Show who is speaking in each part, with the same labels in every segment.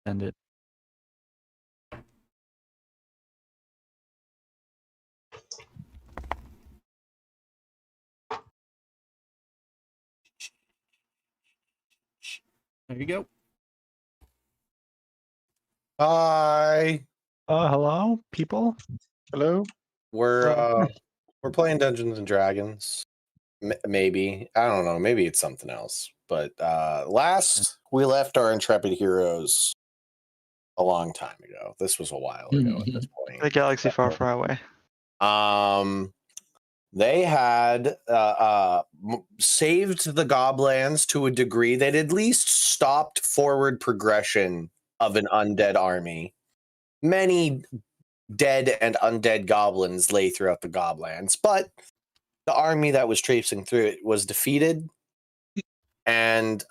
Speaker 1: Send it.
Speaker 2: There you go.
Speaker 3: Hi.
Speaker 1: Hello, people.
Speaker 3: Hello. We're playing Dungeons and Dragons. Maybe. I don't know. Maybe it's something else. But last we left our intrepid heroes a long time ago. This was a while ago at this point.
Speaker 4: The galaxy far, far away.
Speaker 3: They had saved the goblins to a degree that at least stopped forward progression of an undead army. Many dead and undead goblins lay throughout the Goblands, but the army that was traipsing through it was defeated, and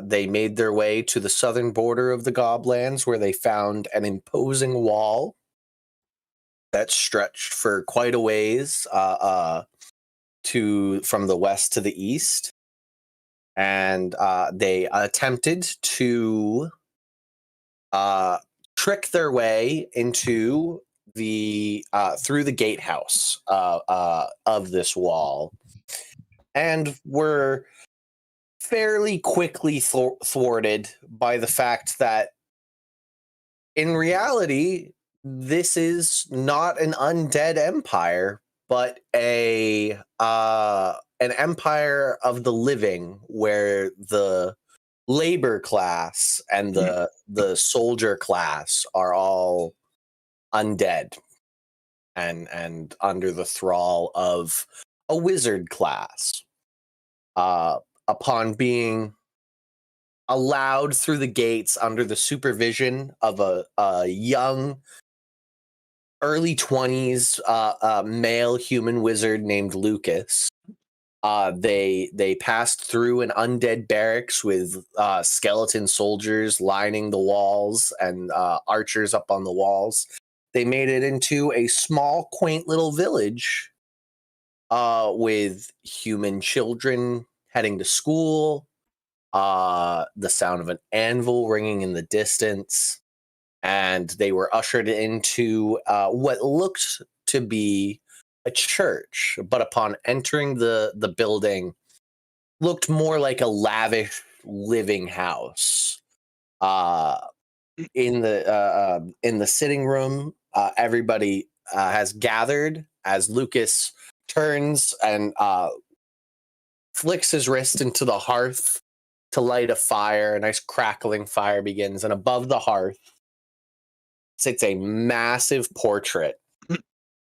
Speaker 3: they made their way to the southern border of the Goblands, where they found an imposing wall that stretched for quite a ways from the west to the east, and they attempted to trick their way into the through the gatehouse of this wall, and were fairly quickly thwarted by the fact that in reality this is not an undead empire, but an empire of the living, where the labor class and the soldier class are all undead and under the thrall of a wizard class. Upon being allowed through the gates under the supervision of a young, early 20s male human wizard named Lucas, they passed through an undead barracks with skeleton soldiers lining the walls and archers up on the walls. They made it into a small, quaint little village with human children heading to school, the sound of an anvil ringing in the distance, and they were ushered into what looked to be a church, but upon entering the building, looked more like a lavish living house. In the sitting room, everybody has gathered as Lucas turns and flicks his wrist into the hearth to light a fire. A nice crackling fire begins, and above the hearth sits a massive portrait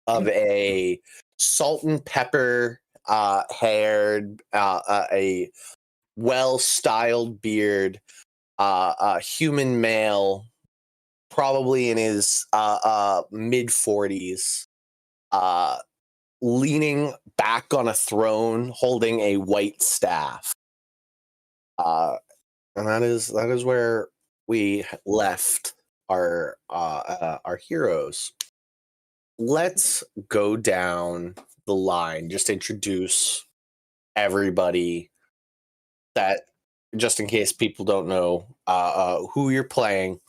Speaker 3: of a salt and pepper haired, a well-styled beard, a human male, probably in his mid-40s, leaning back on a throne, holding a white staff. And that is where we left our heroes. Let's go down the line. Just introduce everybody, that just in case people don't know who you're playing.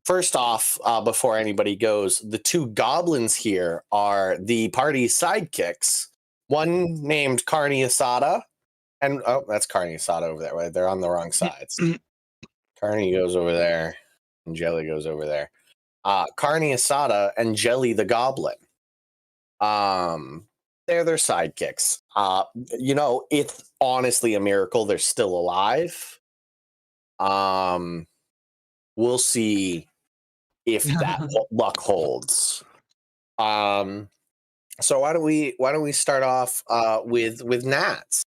Speaker 3: First off, before anybody goes, the two goblins here are the party's sidekicks. One named Carne Asada, and that's Carne Asada over there. Right? They're on the wrong sides. Carne goes over there, and Jelly goes over there. Carne Asada and Jelly the Goblin. They're their sidekicks. It's honestly a miracle they're still alive. We'll see if that luck holds. So why don't we start off with Nats?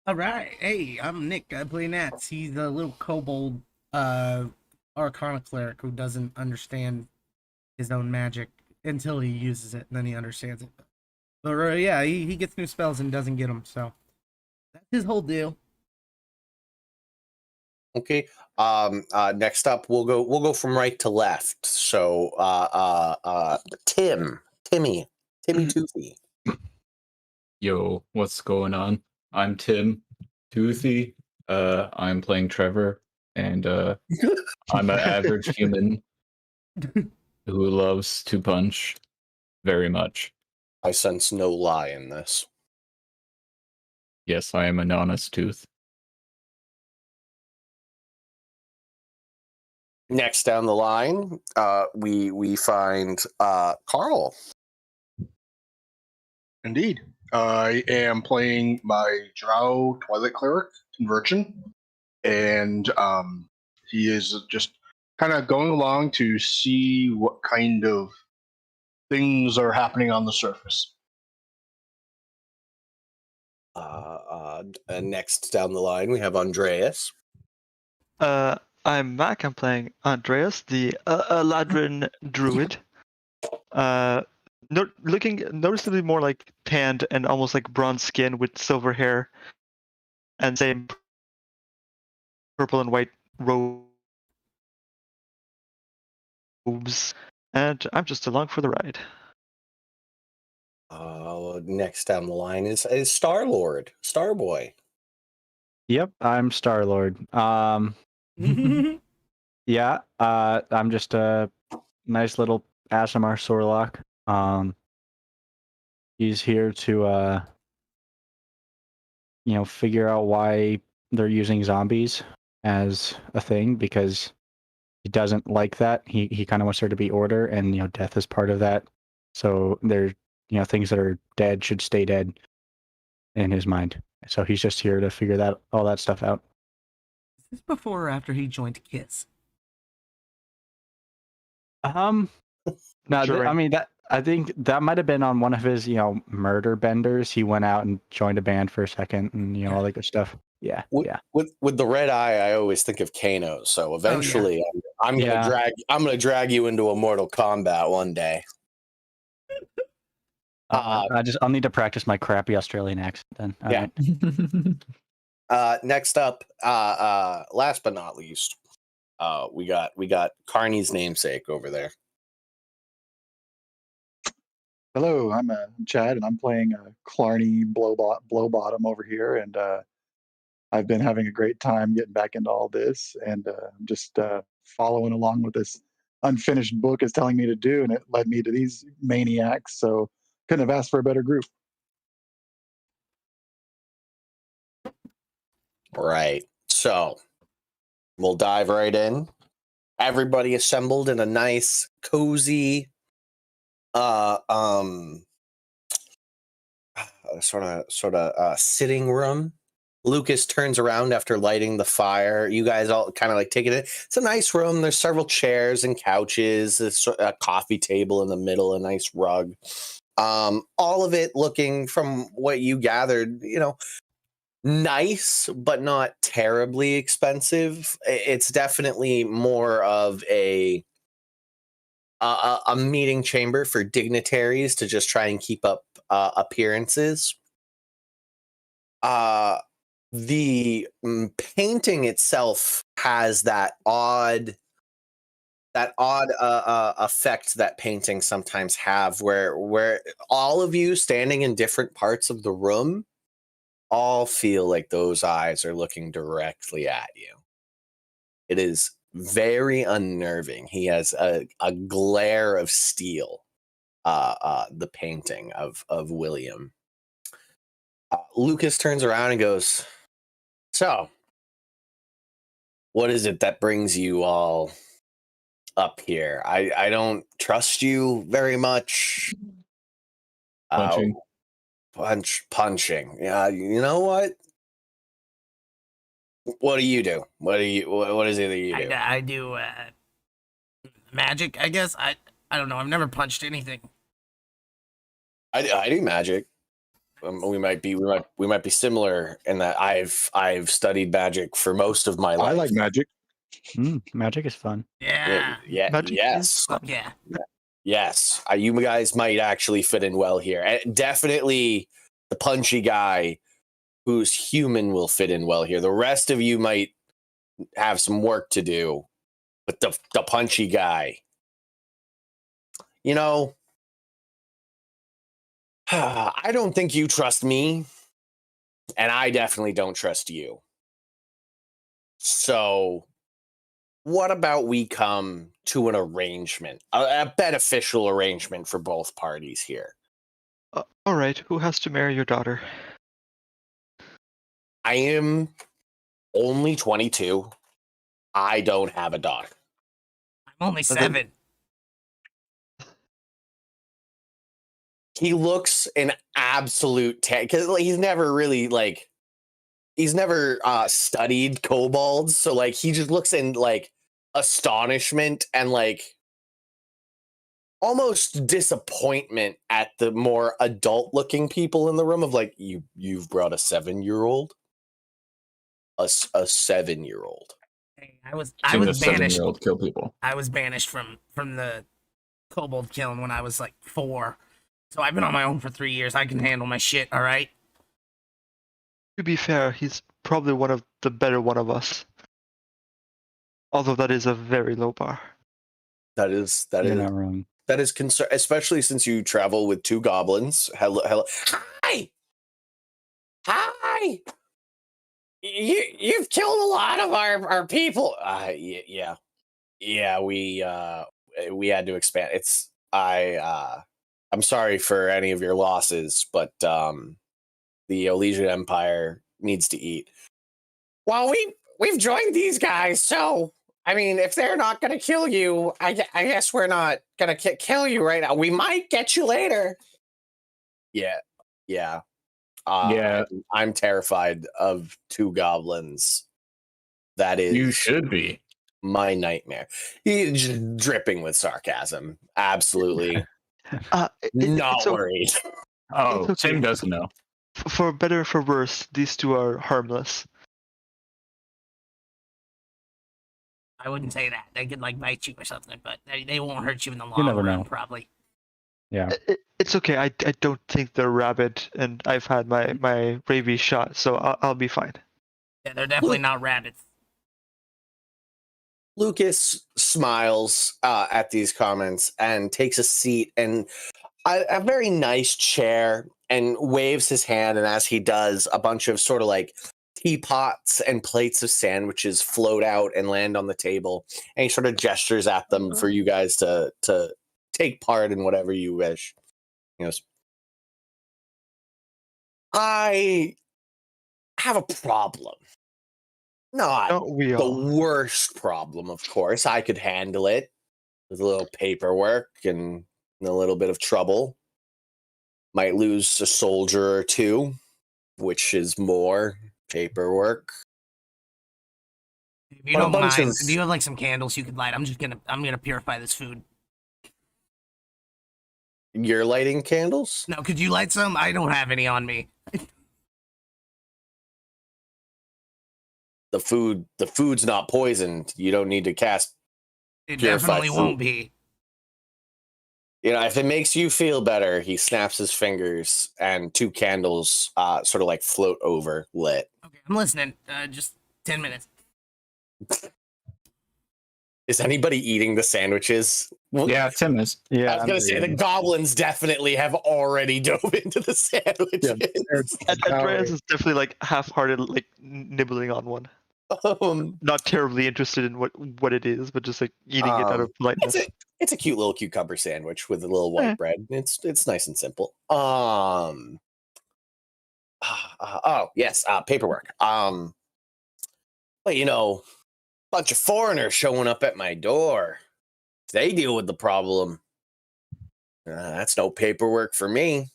Speaker 2: All right. Hey, I'm Nick. I play Nats. He's a little kobold Arcana cleric who doesn't understand his own magic until he uses it, and then he understands it. But yeah, he gets new spells and doesn't get them, so that's his whole deal.
Speaker 3: Okay. Next up, we'll go from right to left. So Timmy Toothy.
Speaker 5: Yo, what's going on? I'm Tim Toothy. I'm playing Trevor, and I'm an average human who loves to punch very much.
Speaker 3: I sense no lie in this.
Speaker 5: Yes, I am an honest tooth.
Speaker 3: Next down the line, we find Carl.
Speaker 4: Indeed. I am playing my Drow Twilight Cleric Conversion, and he is just kind of going along to see what kind of things are happening on the surface.
Speaker 3: Next down the line, we have Andreas.
Speaker 6: I'm Mac. I'm playing Andreas, the Eladrin druid. Looking noticeably more like tanned and almost like bronze skin with silver hair, and same purple and white robes. And I'm just along for the ride.
Speaker 3: Next down the line is Star-Lord, Starboy.
Speaker 1: Yep, I'm Star-Lord. Yeah, I'm just a nice little Aasimar Sorlock. He's here to figure out why they're using zombies as a thing, because he doesn't like that. He kind of wants there to be order, and death is part of that. So they're things that are dead should stay dead in his mind. So he's just here to figure all that stuff out.
Speaker 2: Is this before or after he joined KISS?
Speaker 1: No,
Speaker 6: Sure.
Speaker 1: I think that might have been on one of his, murder benders. He went out and joined a band for a second, and all that good stuff. Yeah, yeah.
Speaker 3: With the red eye, I always think of Kano. So eventually, I'm gonna drag you into a Mortal Kombat one day.
Speaker 1: I'll need to practice my crappy Australian accent then. All
Speaker 3: right. Next up, last but not least, we got Carney's namesake over there.
Speaker 7: Hello, I'm Chad, and I'm playing Clarny Blowbottom over here, and I've been having a great time getting back into all this, and I'm just following along with this unfinished book is telling me to do, and it led me to these maniacs, so couldn't have asked for a better group.
Speaker 3: Right. So we'll dive right in. Everybody assembled in a nice, cozy, sort of sitting room. Lucas turns around after lighting the fire. You guys all kind of like take it in. It's a nice room. There's several chairs and couches. There's a coffee table in the middle, a nice rug. All of it looking, from what you gathered, nice, but not terribly expensive. It's definitely more of a meeting chamber for dignitaries to just try and keep up appearances. The painting itself has that odd effect that paintings sometimes have, where all of you standing in different parts of the room all feel like those eyes are looking directly at you. It is very unnerving. He has a glare of steel, the painting of William. Lucas turns around and goes, "So, what is it that brings you all up here? I don't trust you very much."
Speaker 5: Punching.
Speaker 3: Punching. Yeah, you know what? What do you do? What is it that you do?
Speaker 2: I do magic, I guess. I don't know. I've never punched anything.
Speaker 3: I do magic. We might be similar in that I've studied magic for most of my life.
Speaker 7: I like magic.
Speaker 1: Magic is fun.
Speaker 2: Yeah.
Speaker 6: Magic
Speaker 3: Yes.
Speaker 2: Fuck yeah.
Speaker 3: Yes. You guys might actually fit in well here. And definitely the punchy guy who's human will fit in well here. The rest of you might have some work to do. But the punchy guy, I don't think you trust me, and I definitely don't trust you. So what about we come to an arrangement, a beneficial arrangement for both parties here?
Speaker 6: All right, who has to marry your daughter?
Speaker 3: I am only 22. I don't have a daughter.
Speaker 2: I'm only
Speaker 6: But then-
Speaker 2: 7.
Speaker 3: He looks an absolute because he's never really he's never studied kobolds, so like he just looks in like astonishment and like almost disappointment at the more adult looking people in the room of like you've brought a 7-year-old, a 7-year-old.
Speaker 2: Hey, I was
Speaker 5: Seen a
Speaker 2: banished.
Speaker 5: 7-year-old kill people.
Speaker 2: I was banished from the kobold killing when I was like 4. So I've been on my own for 3 years. I can handle my shit, all right?
Speaker 6: To be fair, he's probably one of the better one of us. Although that is a very low bar.
Speaker 3: That is
Speaker 1: You're not wrong.
Speaker 3: that is concern, especially since you travel with 2 goblins. Hello. Hi. You've killed a lot of our people. Yeah. We had to expand. I'm sorry for any of your losses, but the Elysian Empire needs to eat. Well, we've joined these guys, so I mean, if they're not going to kill you, I guess we're not going to kill you right now. We might get you later. Yeah.
Speaker 5: Yeah.
Speaker 3: I'm terrified of 2 goblins. That is
Speaker 5: You should be.
Speaker 3: my nightmare. He's just dripping with sarcasm. Absolutely not
Speaker 6: It's
Speaker 3: worried.
Speaker 5: Oh,
Speaker 6: It's okay.
Speaker 5: Tim doesn't know.
Speaker 6: For better or for worse, these 2 are harmless.
Speaker 2: I wouldn't say that. They could like bite you or something, but they won't hurt you in the
Speaker 1: You
Speaker 2: long
Speaker 1: never
Speaker 2: run,
Speaker 1: know.
Speaker 2: probably.
Speaker 1: Yeah.
Speaker 6: It's okay. I don't think they're rabid, and I've had my rabies shot, so I'll be fine.
Speaker 2: Yeah, they're definitely not rabbits.
Speaker 3: Lucas smiles at these comments and takes a seat in a very nice chair and waves his hand. And as he does, a bunch of sort of like teapots and plates of sandwiches float out and land on the table. And he sort of gestures at them for you guys to take part in whatever you wish. He goes, I have a problem. Not
Speaker 6: Don't we
Speaker 3: the
Speaker 6: all?
Speaker 3: worst problem, of course. I could handle it with a little paperwork and a little bit of trouble. Might lose a soldier or 2, which is more paperwork.
Speaker 2: If you
Speaker 3: But a
Speaker 2: don't
Speaker 3: bunch
Speaker 2: mind,
Speaker 3: of-
Speaker 2: do you have like some candles you could light? I'm gonna purify this food.
Speaker 3: You're lighting candles?
Speaker 2: No, could you light some? I don't have any on me.
Speaker 3: The food's not poisoned. You don't need to cast.
Speaker 2: It
Speaker 3: Purified
Speaker 2: definitely
Speaker 3: food.
Speaker 2: won't be.
Speaker 3: You know, if it makes you feel better, he snaps his fingers and 2 candles sort of like float over lit.
Speaker 2: Okay, I'm listening. Just 10 minutes.
Speaker 3: Is anybody eating the sandwiches? Well,
Speaker 5: Yeah, Tim is.
Speaker 7: Yeah,
Speaker 3: I was going to say the goblins definitely have already dove into the sandwiches.
Speaker 6: Andreas is definitely like half-hearted, like nibbling on one. Not terribly interested in what it is, but just like eating it out of politeness.
Speaker 3: It's a cute little cucumber sandwich with a little white bread. It's nice and simple. Oh yes, paperwork. But you know, bunch of foreigners showing up at my door. They deal with the problem. That's no paperwork for me.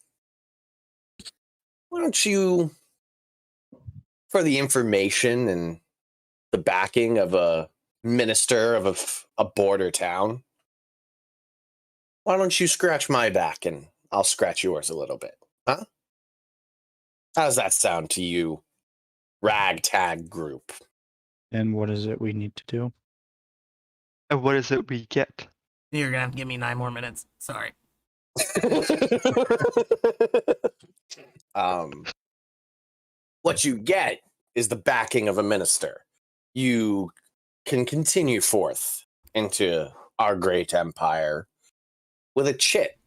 Speaker 3: Why don't you, for the information and the backing of a minister of a border town, why don't you scratch my back and I'll scratch yours a little bit, huh? How's that sound to you, ragtag group?
Speaker 1: And what is it we need to do?
Speaker 6: And what is it we get?
Speaker 2: You're gonna have to give me 9 more minutes. Sorry.
Speaker 3: What you get is the backing of a minister. You can continue forth into our great empire with a chit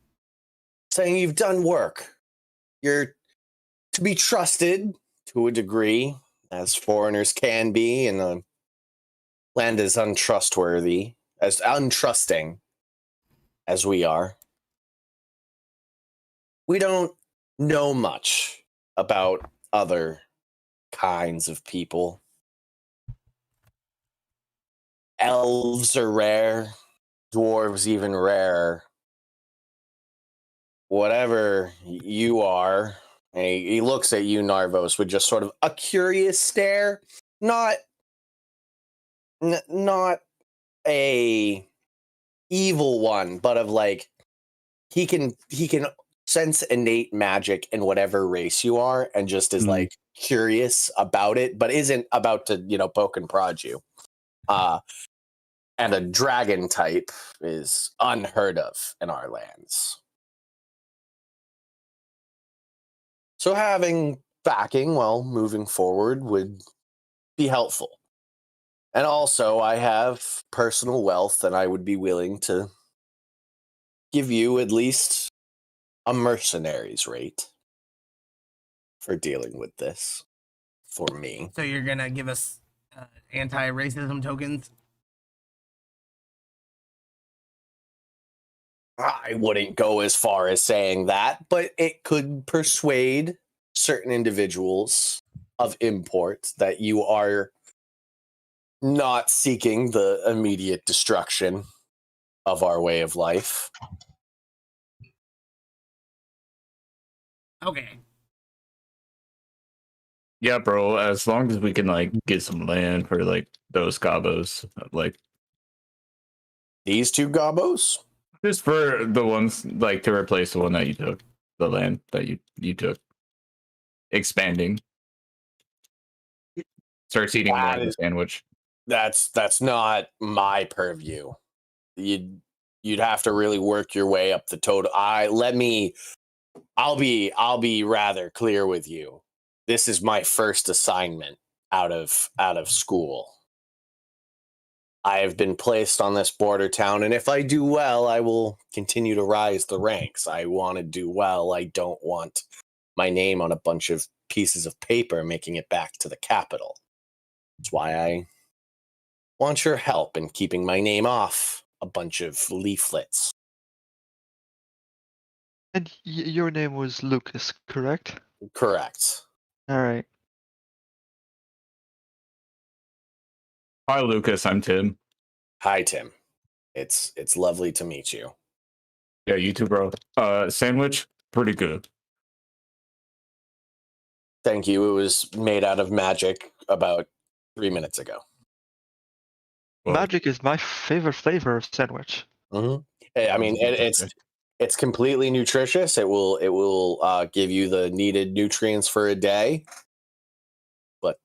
Speaker 3: saying you've done work. You're to be trusted to a degree, as foreigners can be in a land as untrustworthy, as untrusting as we are. We don't know much about other kinds of people. Elves are rare, dwarves even rarer. Whatever you are, and he looks at you, Narvos, with just sort of a curious stare. Not a evil one, but of like he can sense innate magic in whatever race you are, and just is like curious about it, but isn't about to poke and prod you. And a dragon type is unheard of in our lands. So having backing while moving forward would be helpful. And also, I have personal wealth, and I would be willing to give you at least a mercenary's rate for dealing with this for me.
Speaker 2: So you're gonna give us anti-racism tokens?
Speaker 3: I wouldn't go as far as saying that, but it could persuade certain individuals of import that you are not seeking the immediate destruction of our way of life.
Speaker 2: Okay.
Speaker 5: Yeah, bro. As long as we can like get some land for like those gobos, like
Speaker 3: These two gobos?
Speaker 5: just for the ones like to replace the one that you took, the land that you took, expanding. Starts eating more of the sandwich.
Speaker 3: That's not my purview. You'd have to really work your way up the total. I'll be rather clear with you. This is my first assignment out of school. I have been placed on this border town, and if I do well, I will continue to rise the ranks. I want to do well. I don't want my name on a bunch of pieces of paper making it back to the capital. That's why I want your help in keeping my name off a bunch of leaflets.
Speaker 6: And your name was Lucas, correct?
Speaker 3: Correct.
Speaker 6: All right.
Speaker 5: Hi, Lucas. I'm Tim.
Speaker 3: Hi, Tim. It's lovely to meet you.
Speaker 5: Yeah, you too, bro. Sandwich, pretty good.
Speaker 3: Thank you. It was made out of magic about 3 minutes ago.
Speaker 5: Well,
Speaker 6: Magic is my favorite flavor of sandwich.
Speaker 3: Mm-hmm. I mean, it's completely nutritious. It will give you the needed nutrients for a day, but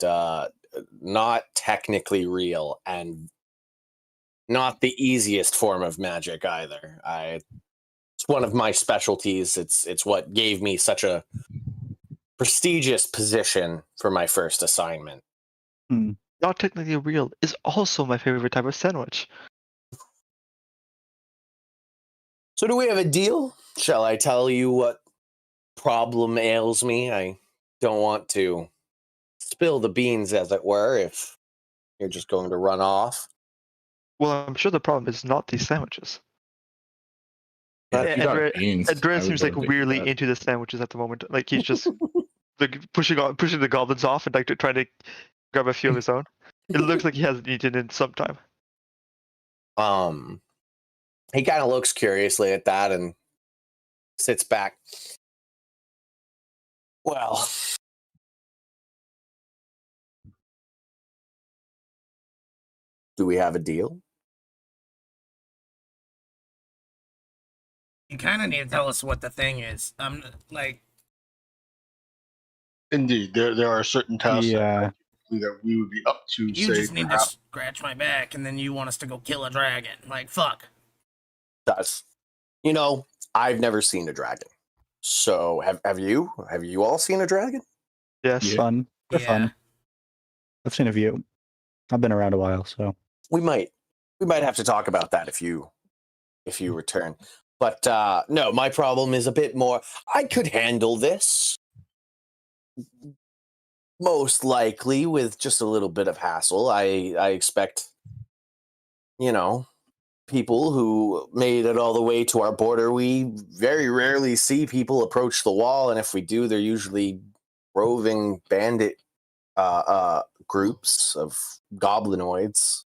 Speaker 3: not technically real, and not the easiest form of magic either. It's one of my specialties. It's what gave me such a prestigious position for my first assignment.
Speaker 6: Not technically real is also my favorite type of sandwich.
Speaker 3: So do we have a deal? Shall I tell you what problem ails me? I don't want to spill the beans, as it were, if you're just going to run off.
Speaker 6: Well, I'm sure the problem is not these sandwiches.
Speaker 5: if you got beans,
Speaker 6: Andreas
Speaker 5: I would
Speaker 6: seems like
Speaker 5: go get
Speaker 6: weirdly
Speaker 5: that.
Speaker 6: into the sandwiches at the moment. Like he's just like pushing the goblins off and like trying to grab a few of his own. It looks like he hasn't eaten in some time.
Speaker 3: He kind of looks curiously at that and sits back. Well, do we have a deal?
Speaker 2: You kind of need to tell us what the thing is. Like,
Speaker 4: Indeed, there are certain tasks
Speaker 1: Yeah.
Speaker 4: that we would be up to.
Speaker 2: you
Speaker 4: say,
Speaker 2: just need to scratch my back, and then you want us to go kill a dragon. Like, fuck.
Speaker 3: Does I've never seen a dragon. So have you? Have you all seen a dragon?
Speaker 6: Yes.
Speaker 5: Yeah.
Speaker 1: Fun. They're fun. I've seen a few. I've been around a while, so
Speaker 3: We might have to talk about that if you return. But no, my problem is a bit more. I could handle this, most likely with just a little bit of hassle. I expect people who made it all the way to our border. We very rarely see people approach the wall, and if we do, they're usually roving bandit groups of goblinoids.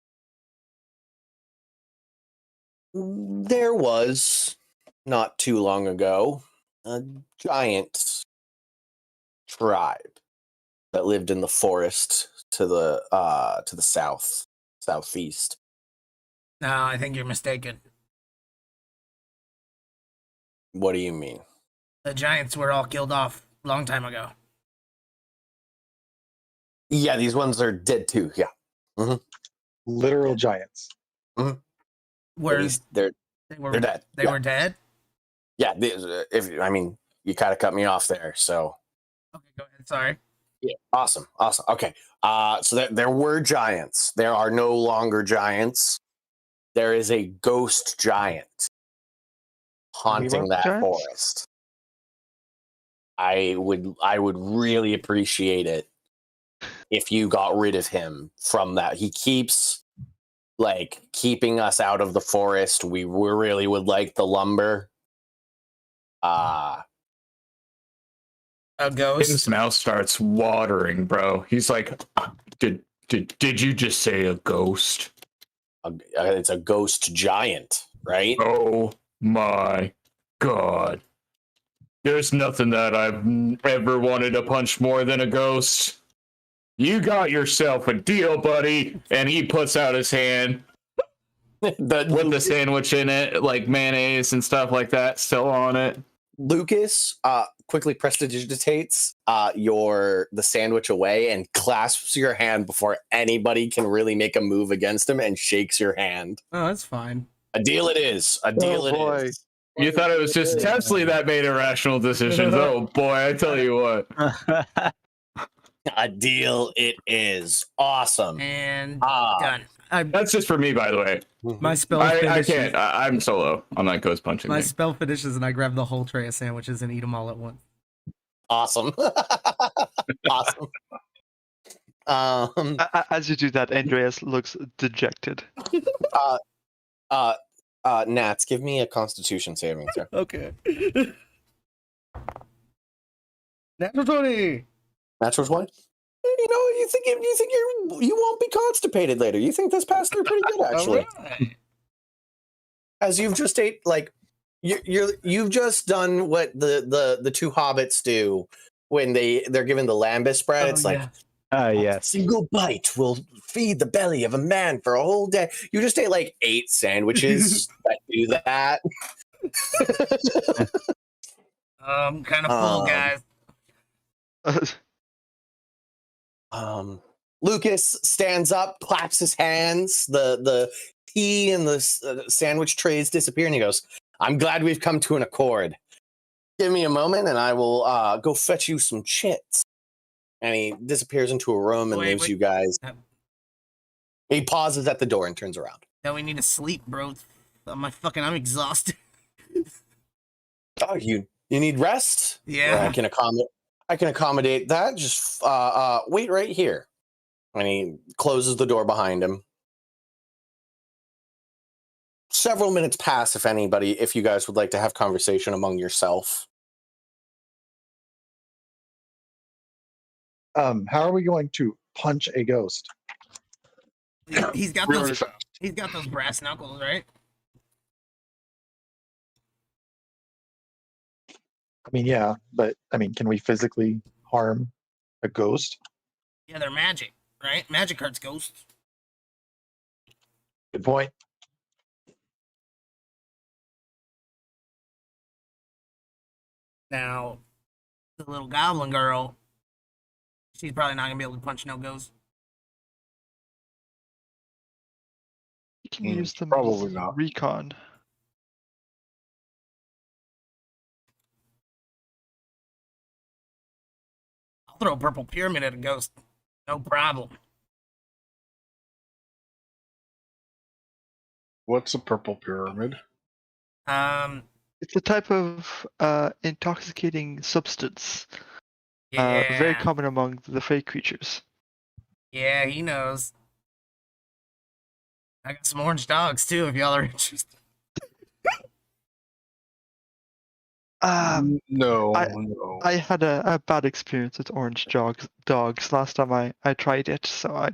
Speaker 3: There was, not too long ago, a giant tribe that lived in the forest to the southeast.
Speaker 2: No, I think you're mistaken.
Speaker 3: What do you mean?
Speaker 2: The giants were all killed off a long time ago.
Speaker 3: Yeah, these ones are dead too. Yeah.
Speaker 7: Literal giants.
Speaker 2: Were
Speaker 3: They're
Speaker 2: they're
Speaker 3: dead.
Speaker 2: They were dead?
Speaker 3: Yeah, you kind of cut me off there, so
Speaker 2: Okay, go ahead. Sorry.
Speaker 3: yeah, awesome. Okay, so there were giants. There are no longer giants. There is a ghost giant haunting
Speaker 6: want
Speaker 3: that
Speaker 6: giants?
Speaker 3: forest. I would really appreciate it if you got rid of him from that. He keeps keeping us out of the forest. We really would like the lumber.
Speaker 2: A ghost.
Speaker 5: His mouth starts watering, bro. He's like, did you just say a ghost?
Speaker 3: It's a ghost giant, right?
Speaker 5: Oh my god. There's nothing that I've ever wanted to punch more than a ghost. You got yourself a deal, buddy. And he puts out his hand with the sandwich in it, like mayonnaise and stuff like that, still on it.
Speaker 3: Lucas quickly prestidigitates the sandwich away and clasps your hand before anybody can really make a move against him and shakes your hand.
Speaker 2: Oh, that's fine.
Speaker 3: A deal it is. A deal it
Speaker 7: boy.
Speaker 3: is.
Speaker 5: You thought it was just Tesla that made irrational decisions. Oh boy, I tell you what.
Speaker 3: A deal it is. Awesome.
Speaker 2: And done.
Speaker 5: That's just for me, by the way.
Speaker 2: My spell
Speaker 5: I
Speaker 2: finishes.
Speaker 5: can't. I'm solo. I'm not ghost punching.
Speaker 2: My
Speaker 5: thing.
Speaker 2: spell finishes, and I grab the whole tray of sandwiches and eat them all at once.
Speaker 3: Awesome. Awesome.
Speaker 6: As you do that, Andreas looks dejected.
Speaker 3: Nats, give me a Constitution saving throw.
Speaker 2: Okay. Natural 20.
Speaker 3: Natural 20? You think you won't be constipated later. You think this passed through pretty good, actually.
Speaker 2: Right.
Speaker 3: As you've just ate, you've just done what the two hobbits do when they're given the lambus bread. It's like,
Speaker 1: Yes.
Speaker 3: a single bite will feed the belly of a man for a whole day. You just ate 8 sandwiches that do that.
Speaker 2: I'm kind of full, guys.
Speaker 3: Lucas stands up, claps his hands. The tea and the sandwich trays disappear, and he goes, "I'm glad we've come to an accord. Give me a moment, and I will go fetch you some chits." And he disappears into a room and leaves you guys. He pauses at the door and turns around.
Speaker 2: Now we need to sleep, bro. I'm exhausted.
Speaker 3: Oh, you need rest?
Speaker 2: Yeah.
Speaker 3: I can accommodate that. Just wait right here. And he closes the door behind him. Several minutes pass, if you guys would like to have conversation among yourself.
Speaker 7: How are we going to punch a ghost?
Speaker 2: He's got
Speaker 4: Really
Speaker 2: those.
Speaker 4: fast.
Speaker 2: He's got those brass knuckles, right?
Speaker 7: I mean, yeah, but can we physically harm a ghost?
Speaker 2: Yeah, they're magic, right? Magic hurts ghosts.
Speaker 7: Good point.
Speaker 2: Now, the little goblin girl, she's probably not gonna be able to punch no ghost.
Speaker 6: You can use them
Speaker 4: probably
Speaker 6: as
Speaker 4: not.
Speaker 6: recon.
Speaker 2: I'll throw a purple pyramid at a ghost, no problem.
Speaker 4: What's a purple pyramid?
Speaker 6: It's a type of intoxicating substance,
Speaker 2: Yeah,
Speaker 6: very common among the fey creatures.
Speaker 2: yeah, he knows. I got some orange dogs too, if y'all are interested.
Speaker 4: No,
Speaker 6: I-
Speaker 4: no.
Speaker 6: I had a bad experience with orange dogs last time I tried it, so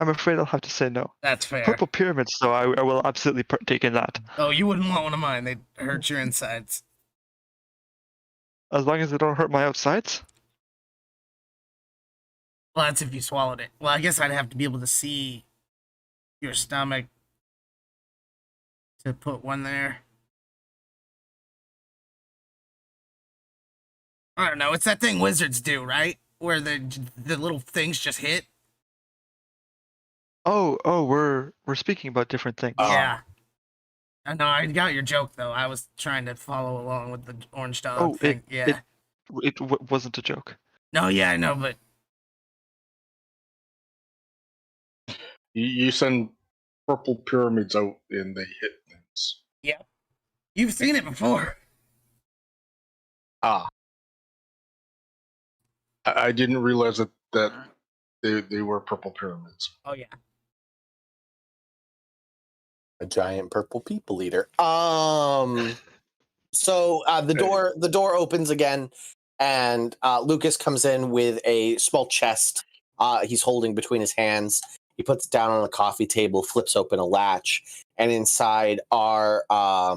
Speaker 6: I'm afraid I'll have to say no.
Speaker 2: That's fair.
Speaker 6: Purple pyramids, though, I will absolutely partake in that.
Speaker 2: Oh, you wouldn't want one of mine. They'd hurt your insides.
Speaker 6: As long as they don't hurt my outsides.
Speaker 2: Well, that's if you swallowed it. Well, I guess I'd have to be able to see your stomach to put one there. I don't know. It's that thing wizards do, right? Where the little things just hit.
Speaker 6: Oh, we're speaking about different things.
Speaker 2: Yeah. I know. I got your joke though. I was trying to follow along with the orange dog thing. Yeah.
Speaker 6: It wasn't a joke.
Speaker 2: No, yeah, I know, but
Speaker 4: You send purple pyramids out and they hit things.
Speaker 2: yeah, you've seen it before.
Speaker 4: Ah. I didn't realize that they were purple pyramids.
Speaker 2: Oh yeah.
Speaker 3: A giant purple people eater. So the door opens again, and Lucas comes in with a small chest. He's holding between his hands. He puts it down on a coffee table, flips open a latch, and inside are how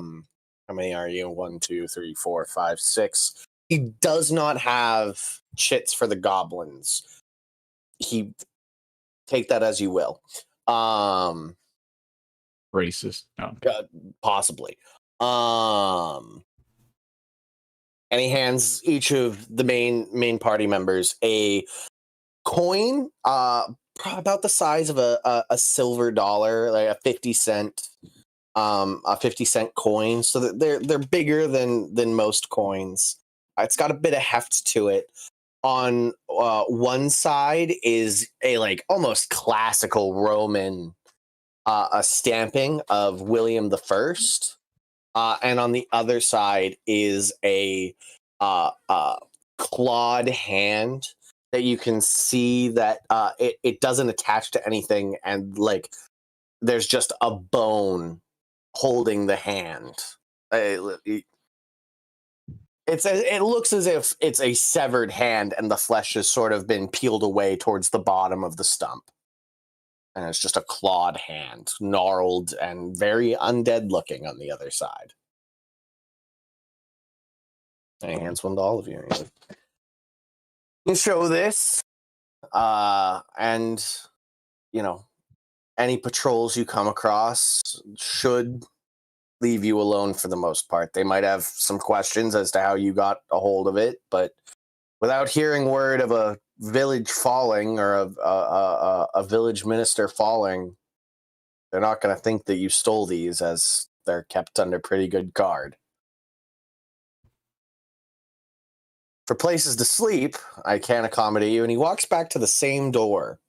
Speaker 3: many are you? 1, 2, 3, 4, 5, 6. He does not have chits for the goblins. He take that as you will.
Speaker 5: Racist. No.
Speaker 3: Possibly. And he hands each of the main party members a coin, about the size of a silver dollar, like a 50-cent, a 50-cent coin. So that they're bigger than most coins. It's got a bit of heft to it. On one side is a like almost classical Roman a stamping of William the First, and on the other side is a clawed hand that you can see that it doesn't attach to anything, and like there's just a bone holding the hand. It looks as if it's a severed hand, and the flesh has sort of been peeled away towards the bottom of the stump. And it's just a clawed hand, gnarled and very undead looking on the other side. And he hands one to all of you. You show this, and you know, any patrols you come across should leave you alone for the most part. They might have some questions as to how you got a hold of it, but without hearing word of a village falling or a village minister falling, they're not going to think that you stole these, as they're kept under pretty good guard. For places to sleep, I can't accommodate you. And he walks back to the same door.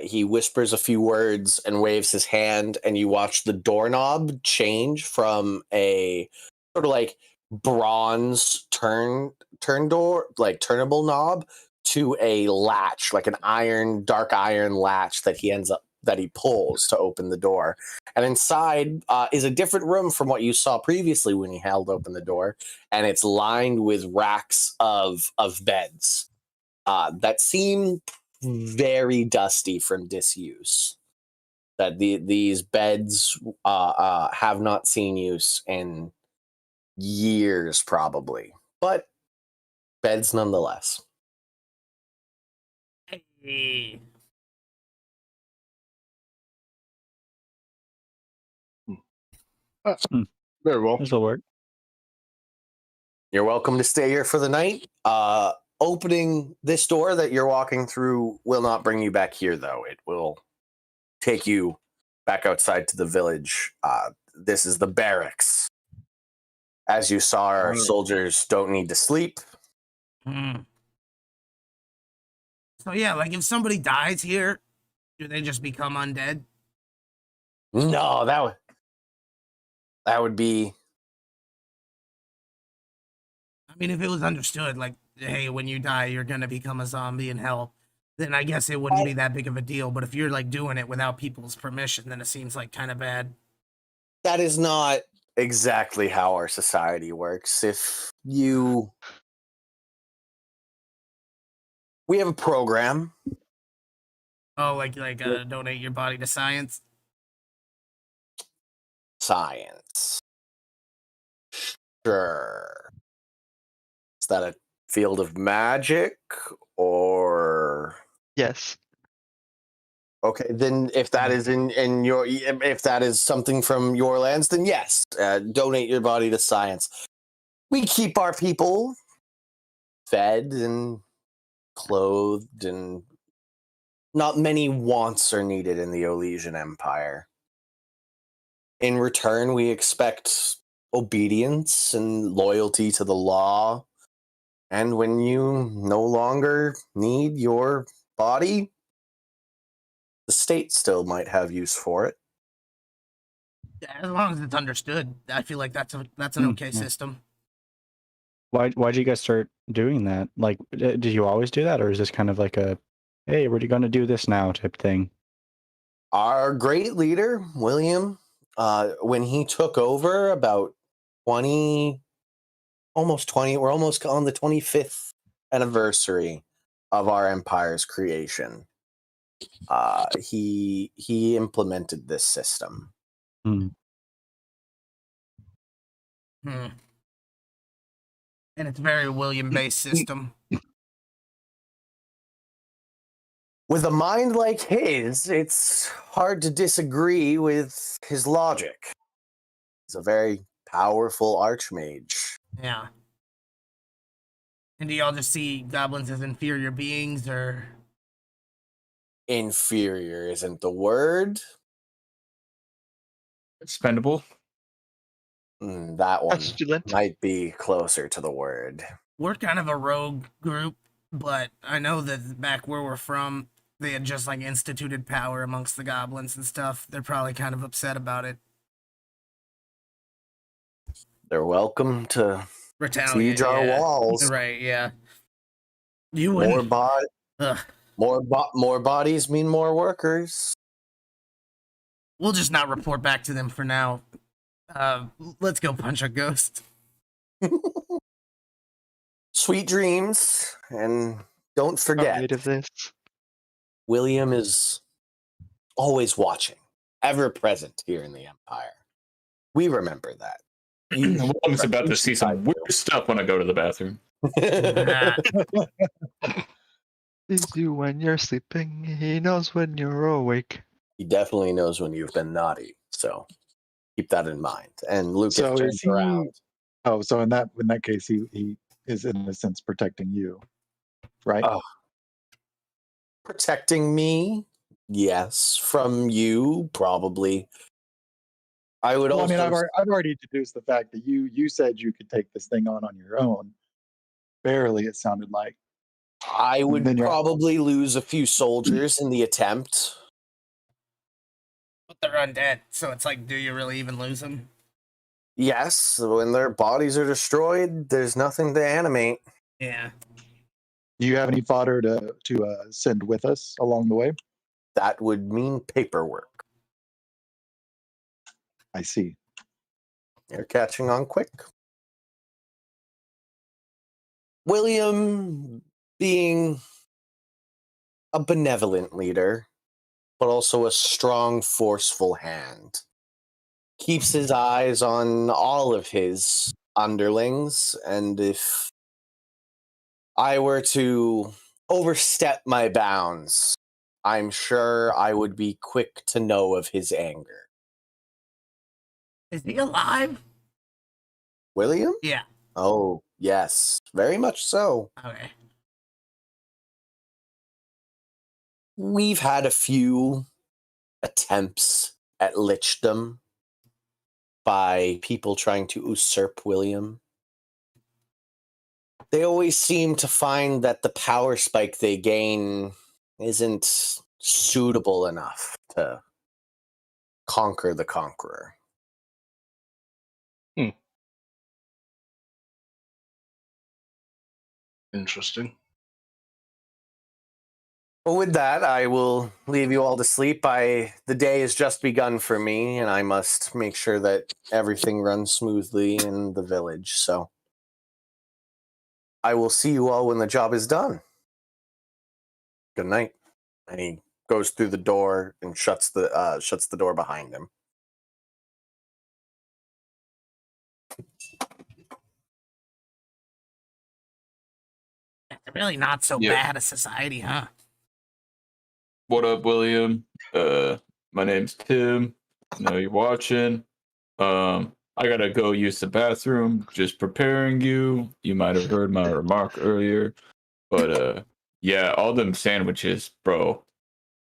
Speaker 3: He whispers a few words and waves his hand, and you watch the doorknob change from a sort of like bronze turn door, like turnable knob, to a latch, like an dark iron latch that he pulls to open the door. And inside is a different room from what you saw previously when he held open the door, and it's lined with racks of beds that seem very dusty from disuse. That these beds have not seen use in years, probably, but beds nonetheless.
Speaker 2: Hey.
Speaker 4: Very well.
Speaker 1: This will work.
Speaker 3: You're welcome to stay here for the night. Opening this door that you're walking through will not bring you back here, though. It will take you back outside to the village. This is the barracks. As you saw, our soldiers don't need to sleep.
Speaker 2: So yeah, like if somebody dies here, do they just become undead?
Speaker 3: No, that would be.
Speaker 2: I mean, if it was understood, like, hey, when you die, you're gonna become a zombie in hell, then I guess it wouldn't be that big of a deal. But if you're like doing it without people's permission, then it seems like kind of bad.
Speaker 3: That is not exactly how our society works. We have a program.
Speaker 2: Oh, donate your body to science.
Speaker 3: Science. Sure. Is that a field of magic or
Speaker 6: Yes.
Speaker 3: okay? Then if that is in your if that is something from your lands, then yes, donate your body to science. We keep our people fed and clothed, and not many wants are needed in the Olesian Empire. In return, we expect obedience and loyalty to the law. And when you no longer need your body, the state still might have use for it.
Speaker 2: As long as it's understood, I feel like that's an okay
Speaker 1: yeah.
Speaker 2: system.
Speaker 1: Why'd you guys start doing that? Like, did you always do that, or is this kind of like a, hey, we're going to do this now type thing?
Speaker 3: Our great leader, William, when he took over about 20, almost 20, we're almost on the 25th anniversary of our empire's creation. He implemented this system.
Speaker 1: Hmm.
Speaker 2: Hmm. And it's a very William-based system.
Speaker 3: With a mind like his, it's hard to disagree with his logic. He's a very powerful archmage.
Speaker 2: Yeah. And do y'all just see goblins as inferior beings, or
Speaker 3: Inferior isn't the word.
Speaker 5: Expendable.
Speaker 3: That one
Speaker 6: Petulant.
Speaker 3: might be closer to the word.
Speaker 2: we're kind of a rogue group? But I know that back where we're from, they had just like instituted power amongst the goblins and stuff. They're probably kind of upset about it.
Speaker 3: They're welcome to
Speaker 2: Retaliate.
Speaker 3: siege our
Speaker 2: Yeah.
Speaker 3: walls.
Speaker 2: Right. Yeah. You
Speaker 3: More
Speaker 2: wouldn't.
Speaker 3: bod,
Speaker 2: Ugh.
Speaker 3: more bodies mean more workers.
Speaker 2: We'll just not report back to them for now. Let's go punch a ghost.
Speaker 3: Sweet dreams, and don't forget,
Speaker 6: Afraid of this.
Speaker 3: William is always watching, ever present here in the Empire. We remember that.
Speaker 5: William's about to see some weird stuff when I go to the bathroom.
Speaker 6: Sees you when you're sleeping. He knows when you're awake.
Speaker 3: He definitely knows when you've been naughty, so keep that in mind. And Lucas
Speaker 7: So is
Speaker 3: turns
Speaker 7: he?
Speaker 3: around.
Speaker 7: Oh, so in that case, he is in a sense protecting you, right?
Speaker 3: Oh, protecting me? Yes. From you? Probably. I would
Speaker 7: Well, I
Speaker 3: also.
Speaker 7: mean, I've already deduced the fact that you said you could take this thing on your own. Barely, it sounded like.
Speaker 3: I
Speaker 7: And
Speaker 3: would
Speaker 7: then you're
Speaker 3: probably lose a few soldiers in the attempt.
Speaker 2: But they're undead, so it's like, do you really even lose them?
Speaker 3: Yes, when their bodies are destroyed, there's nothing to animate.
Speaker 2: Yeah.
Speaker 7: Do you have any fodder to send with us along the way?
Speaker 3: That would mean paperwork.
Speaker 7: I see.
Speaker 3: You're catching on quick. William, being a benevolent leader, but also a strong, forceful hand, keeps his eyes on all of his underlings, and if I were to overstep my bounds, I'm sure I would be quick to know of his anger.
Speaker 2: Is he alive?
Speaker 3: William?
Speaker 2: Yeah.
Speaker 3: Oh, yes, very much so.
Speaker 2: Okay.
Speaker 3: We've had a few attempts at lichdom by people trying to usurp William. They always seem to find that the power spike they gain isn't suitable enough to conquer the conqueror.
Speaker 4: Interesting.
Speaker 3: Well, with that, I will leave you all to sleep. The day has just begun for me, and I must make sure that everything runs smoothly in the village. So I will see you all when the job is done. Good night. And he goes through the door and shuts the door behind him.
Speaker 2: Really not so
Speaker 5: Yep.
Speaker 2: bad a society, huh?
Speaker 5: What up, William? My name's Tim. I know you're watching. I gotta go use the bathroom. Just preparing you. You might have heard my remark earlier, but yeah, all them sandwiches, bro.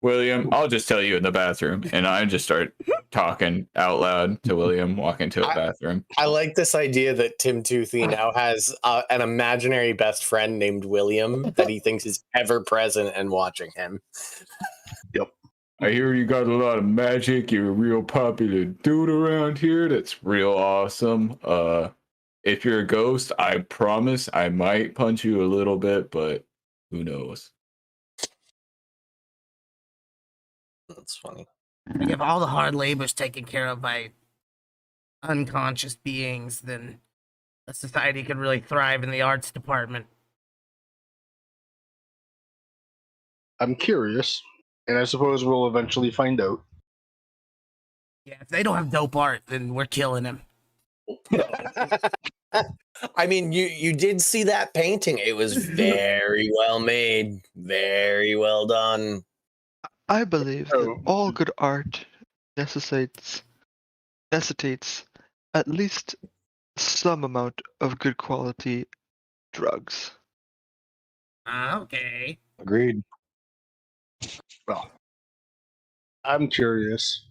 Speaker 5: William, I'll just tell you in the bathroom, and I just start talking out loud to William, walking to a bathroom.
Speaker 3: I like this idea that Tim Toothy now has an imaginary best friend named William that he thinks is ever present and watching him.
Speaker 5: I hear you got a lot of magic. You're a real popular dude around here. That's real awesome. If you're a ghost, I promise I might punch you a little bit, but who knows?
Speaker 3: That's funny.
Speaker 2: Like if all the hard labor's taken care of by unconscious beings, then a society could really thrive in the arts department.
Speaker 4: I'm curious, and I suppose we'll eventually find out.
Speaker 2: Yeah, if they don't have dope art, then we're killing them.
Speaker 3: I mean, you did see that painting. It was very well made, very well done.
Speaker 6: I believe that
Speaker 4: Oh.
Speaker 6: all good art necessitates at least some amount of good quality drugs.
Speaker 2: Okay.
Speaker 7: Agreed.
Speaker 4: Well, I'm curious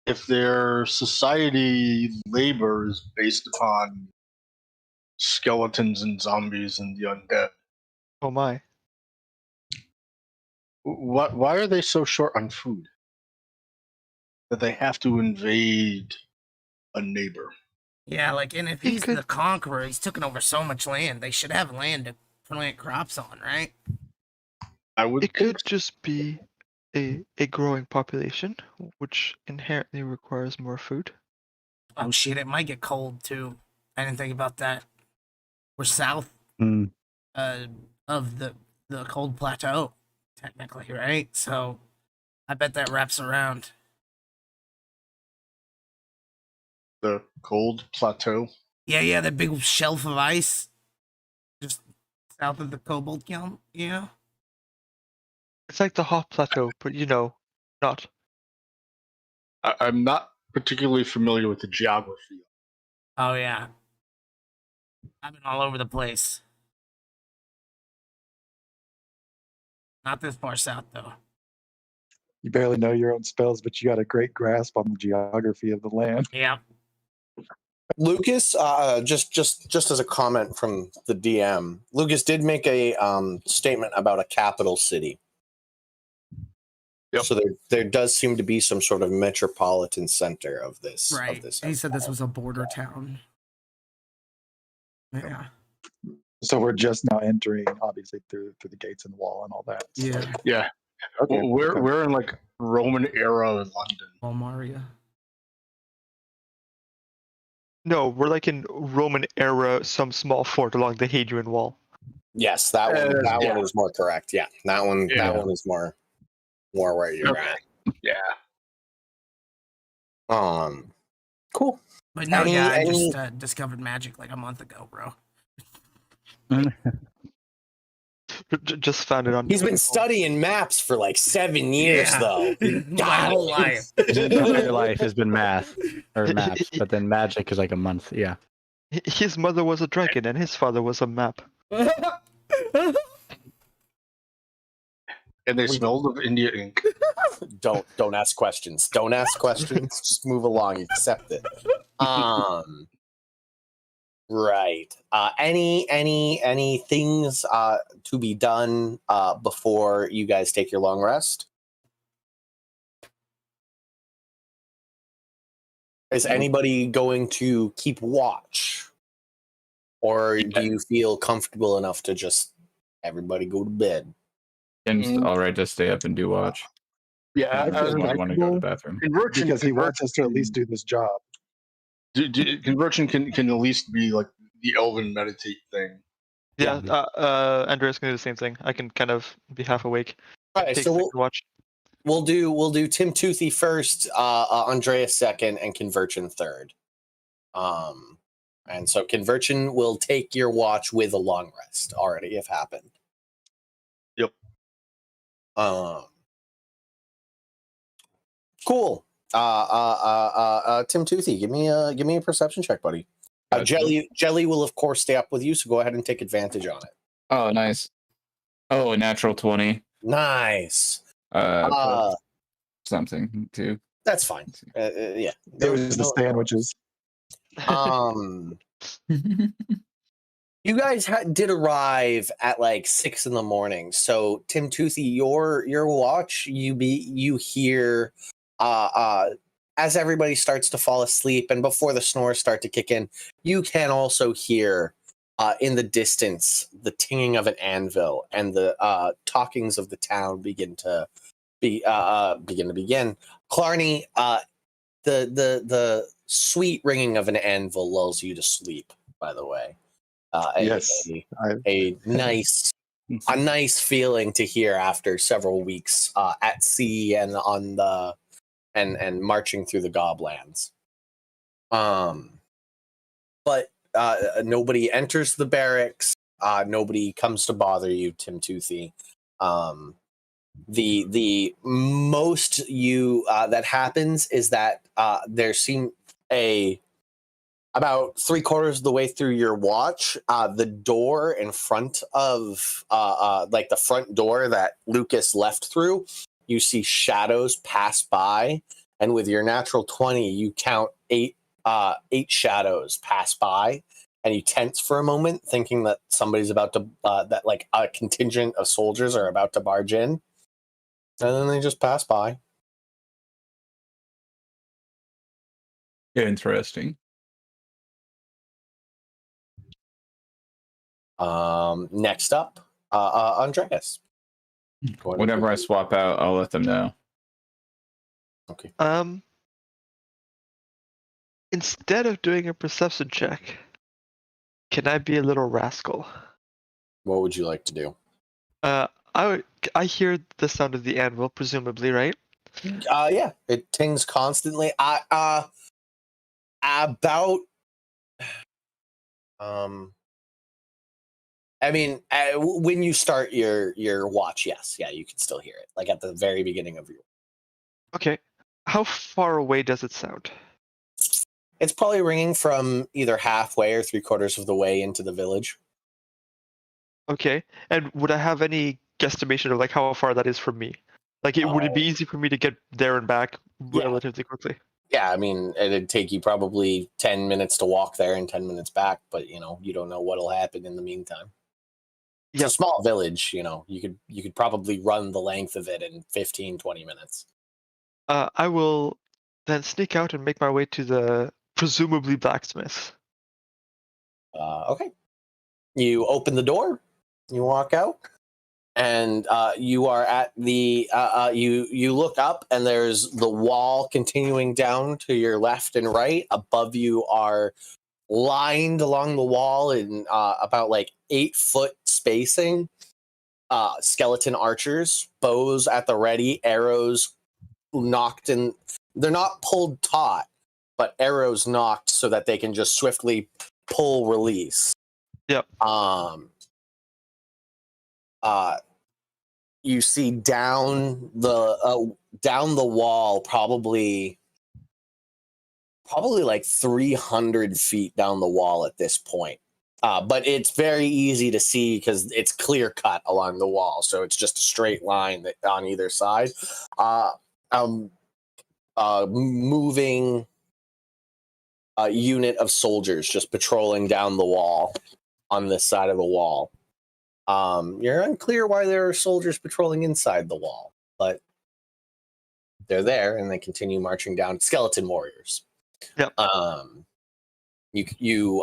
Speaker 4: if their society labor is based upon skeletons and zombies and the undead.
Speaker 6: Oh my.
Speaker 4: Why are they so short on food that they have to invade a neighbor?
Speaker 2: Yeah, like, and if
Speaker 6: It
Speaker 2: he's
Speaker 6: could-
Speaker 2: the conqueror, he's taken over so much land. They should have land to plant crops on, right?
Speaker 4: I would
Speaker 6: It
Speaker 4: think
Speaker 6: could just be a growing population, which inherently requires more food.
Speaker 2: Oh shit, it might get cold too. I didn't think about that. We're south
Speaker 1: Hmm.
Speaker 2: of the cold plateau, technically, right? So I bet that wraps around.
Speaker 4: the cold plateau.
Speaker 2: Yeah, that big shelf of ice just south of the cobalt kiln, you know?
Speaker 6: It's like the hot plateau, but not.
Speaker 4: I'm not particularly familiar with the geography.
Speaker 2: Oh yeah. I've been all over the place. Not this far south though.
Speaker 7: You barely know your own spells, but you got a great grasp on the geography of the land.
Speaker 2: Yeah.
Speaker 3: Lucas, just as a comment from the DM, Lucas did make a statement about a capital city.
Speaker 4: Yep.
Speaker 3: So there does seem to be some sort of metropolitan center of this.
Speaker 2: Right.
Speaker 3: Of this
Speaker 2: He said this
Speaker 3: empire.
Speaker 2: was a border town. Yeah.
Speaker 7: So we're just now entering, obviously, through the gates and the wall and all that.
Speaker 2: Yeah.
Speaker 4: Yeah,
Speaker 7: Okay.
Speaker 4: we're in like Roman era London.
Speaker 2: Walmaria.
Speaker 6: No, we're like in Roman era, some small fort along the Hadrian Wall.
Speaker 3: Yes, that one
Speaker 4: Yeah.
Speaker 3: one is more correct. Yeah, that one is more where you're
Speaker 4: Okay.
Speaker 3: at.
Speaker 4: Yeah.
Speaker 3: Cool.
Speaker 2: But no,
Speaker 3: Any-
Speaker 2: yeah, I
Speaker 3: any-
Speaker 2: just discovered magic like a month ago, bro.
Speaker 6: Just found it on.
Speaker 3: He's been studying maps for like 7 years,
Speaker 2: Yeah.
Speaker 3: though.
Speaker 2: My whole life.
Speaker 1: His entire life has been math or maps, but then magic is like a month. Yeah.
Speaker 6: His mother was a dragon, and his father was a map.
Speaker 4: And they smelled of India ink.
Speaker 3: Don't ask questions. Don't ask questions. Just move along. Accept it. Right. Any things to be done before you guys take your long rest? Is anybody going to keep watch? Or do you feel comfortable enough to just everybody go to bed?
Speaker 5: Tim's all right to stay up and do watch.
Speaker 4: Yeah,
Speaker 7: I
Speaker 5: I
Speaker 7: feel
Speaker 5: just want to go to the
Speaker 7: comfortable
Speaker 5: bathroom.
Speaker 4: Conversion
Speaker 7: because he wants us to at least do this job.
Speaker 4: Conversion can at least be like the elven meditate thing.
Speaker 6: Yeah, Andrea's gonna do the same thing. I can kind of be half awake.
Speaker 3: All right,
Speaker 6: Take
Speaker 3: so
Speaker 6: a second to watch.
Speaker 3: we'll do Tim Toothy first, Andreas second, and Conversion third. And so Conversion will take your watch with a long rest. Already have happened.
Speaker 4: Yep.
Speaker 3: Cool. Tim Toothy, give me a perception check, buddy.
Speaker 5: Gotcha.
Speaker 3: Jelly will of course stay up with you, so go ahead and take advantage on it.
Speaker 5: Oh, nice. Oh, a natural 20.
Speaker 3: Nice.
Speaker 5: Plus something too.
Speaker 3: That's fine. Yeah.
Speaker 7: It was the sandwiches.
Speaker 3: You guys did arrive at like 6 a.m. So Tim Toothy, your watch, you hear as everybody starts to fall asleep and before the snores start to kick in, you can also hear in the distance the tinging of an anvil and the talkings of the town begin. Clarny, the sweet ringing of an anvil lulls you to sleep, by the way.
Speaker 7: Yes,
Speaker 3: a nice feeling to hear after several weeks at sea and on the and marching through the Goblands. But nobody enters the barracks. Nobody comes to bother you, Tim Toothy. The most you that happens is that there seem about 3/4 of the way through your watch, the door in front of like the front door that Lucas left through, you see shadows pass by, and with your natural 20, you count eight shadows pass by, and you tense for a moment, thinking that somebody's about to that like a contingent of soldiers are about to barge in, and then they just pass by.
Speaker 5: Interesting.
Speaker 3: Next up, Andreas.
Speaker 5: Whenever I swap out, I'll let them know.
Speaker 3: Okay.
Speaker 6: Instead of doing a perception check, can I be a little rascal?
Speaker 3: What would you like to do?
Speaker 6: I hear the sound of the anvil, presumably, right?
Speaker 3: Yeah, it tings constantly. About I mean, when you start your watch, yes, yeah, you can still hear it, like at the very beginning of your.
Speaker 6: Okay. How far away does it sound?
Speaker 3: It's probably ringing from either halfway or 3/4 of the way into the village.
Speaker 6: Okay. And would I have any guesstimation of like how far that is from me? Like, would it be easy for me to get there and back relatively quickly?
Speaker 3: Yeah, I mean, it'd take you probably 10 minutes to walk there and 10 minutes back, but you don't know what'll happen in the meantime. It's a small village, you could probably run the length of it in 15-20 minutes.
Speaker 6: I will then sneak out and make my way to the presumably blacksmith.
Speaker 3: Okay. You open the door, you walk out, and you are at the you look up, and there's the wall continuing down to your left and right. Above you are lined along the wall in about like 8-foot spacing, skeleton archers, bows at the ready, arrows knocked in. They're not pulled taut, but arrows knocked so that they can just swiftly pull release.
Speaker 6: Yep.
Speaker 3: You see down the wall, probably like 300 feet down the wall at this point. But it's very easy to see because it's clear cut along the wall, so it's just a straight line on either side. Moving a unit of soldiers just patrolling down the wall on this side of the wall. You're unclear why there are soldiers patrolling inside the wall, but they're there and they continue marching down. Skeleton warriors.
Speaker 6: Yep.
Speaker 3: You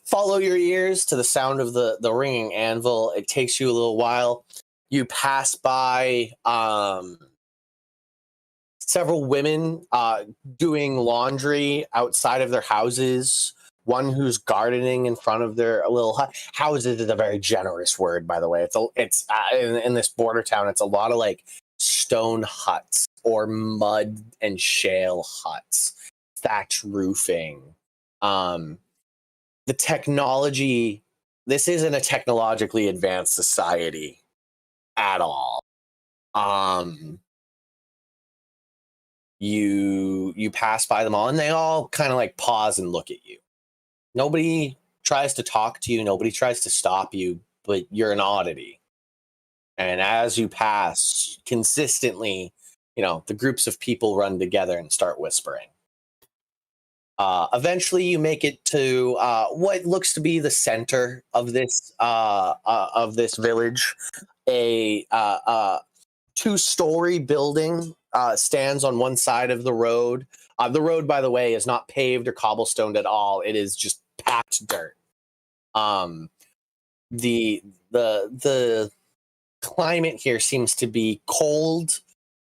Speaker 3: follow your ears to the sound of the ringing anvil. It takes you a little while. You pass by several women doing laundry outside of their houses. One who's gardening in front of their little houses is a very generous word, by the way. It's in this border town. It's a lot of like stone huts or mud and shale huts, thatch roofing. The technology. This isn't a technologically advanced society at all. You pass by them all, and they all kind of like pause and look at you. Nobody tries to talk to you. Nobody tries to stop you, but you're an oddity. And as you pass, consistently, the groups of people run together and start whispering. Eventually, you make it to what looks to be the center of this village. A 2-story building stands on one side of the road. The road, by the way, is not paved or cobblestoned at all. It is just packed dirt. The climate here seems to be cold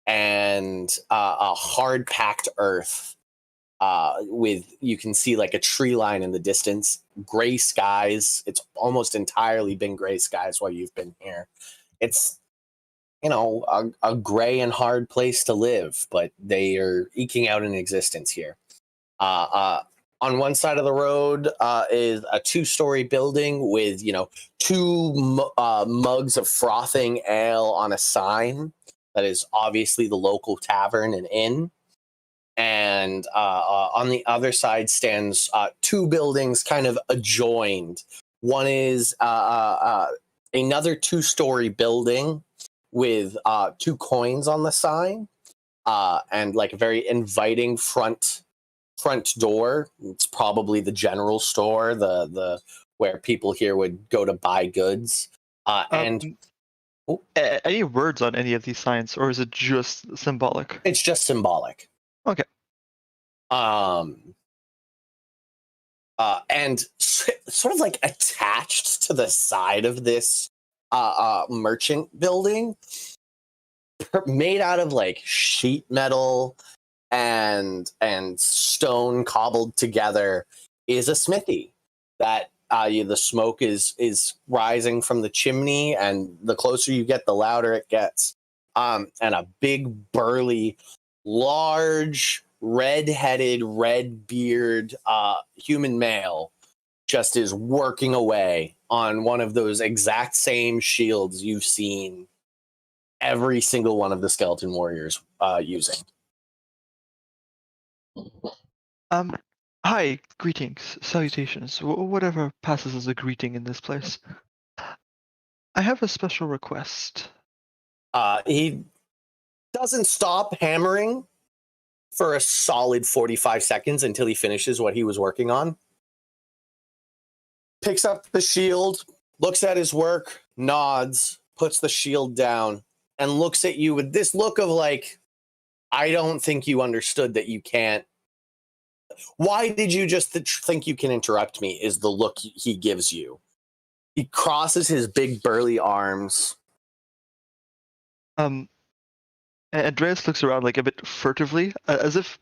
Speaker 3: and a hard packed earth. You can see like a tree line in the distance, gray skies. It's almost entirely been gray skies while you've been here. It's a gray and hard place to live, but they are eking out an existence here. On one side of the road is a 2-story building with 2 mugs of frothing ale on a sign that is obviously the local tavern and inn. And on the other side stands 2 buildings kind of adjoined. One is another 2-story building with 2 coins on the sign and like a very inviting front door. It's probably the general store, the where people here would go to buy goods.
Speaker 6: Any words on any of these signs, or is it just symbolic?
Speaker 3: It's just symbolic.
Speaker 6: Okay.
Speaker 3: And sort of like attached to the side of this merchant building, made out of like sheet metal and stone cobbled together, is a smithy that the smoke is rising from the chimney, and the closer you get, the louder it gets. And a big, burly, large, red-headed, red-beard human male just is working away on one of those exact same shields you've seen every single one of the skeleton warriors using.
Speaker 6: Hi, greetings, salutations, whatever passes as a greeting in this place. I have a special request.
Speaker 3: He doesn't stop hammering for a solid 45 seconds until he finishes what he was working on. Picks up the shield, looks at his work, nods, puts the shield down, and looks at you with this look of like, I don't think you understood that you can't. Why did you just think you can interrupt me? Is the look he gives you. He crosses his big burly arms.
Speaker 6: Andreas looks around like a bit furtively, as if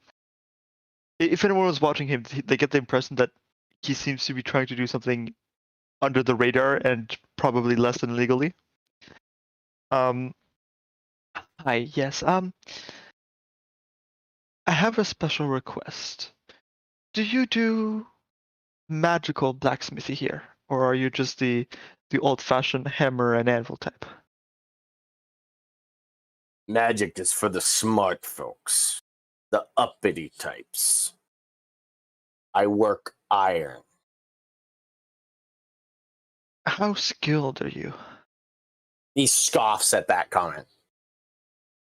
Speaker 6: anyone was watching him, they get the impression that he seems to be trying to do something under the radar and probably less than legally. Hi, yes. I have a special request. Do you do magical blacksmithy here, or are you just the old-fashioned hammer and anvil type?
Speaker 3: Magic is for the smart folks, the uppity types. I work iron.
Speaker 6: How skilled are you?
Speaker 3: He scoffs at that comment.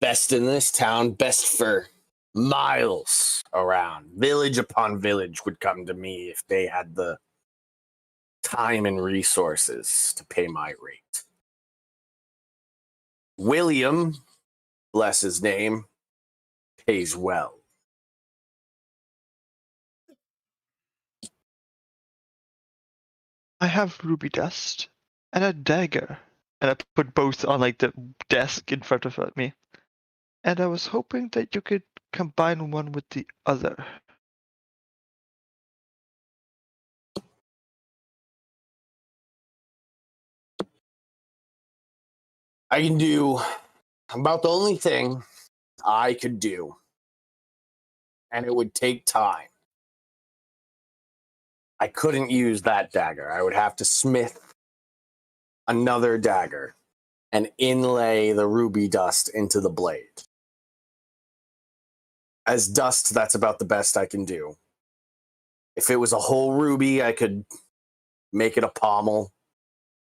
Speaker 3: Best in this town, best for miles around. Village upon village would come to me if they had the time and resources to pay my rate. William, bless his name, pays well.
Speaker 6: I have ruby dust and a dagger And I put both on like the desk in front of me. And I was hoping that you could combine one with the other.
Speaker 3: I can do about the only thing I could do, and it would take time. I couldn't use that dagger. I would have to smith another dagger and inlay the ruby dust into the blade. As dust, that's about the best I can do. If it was a whole ruby, I could make it a pommel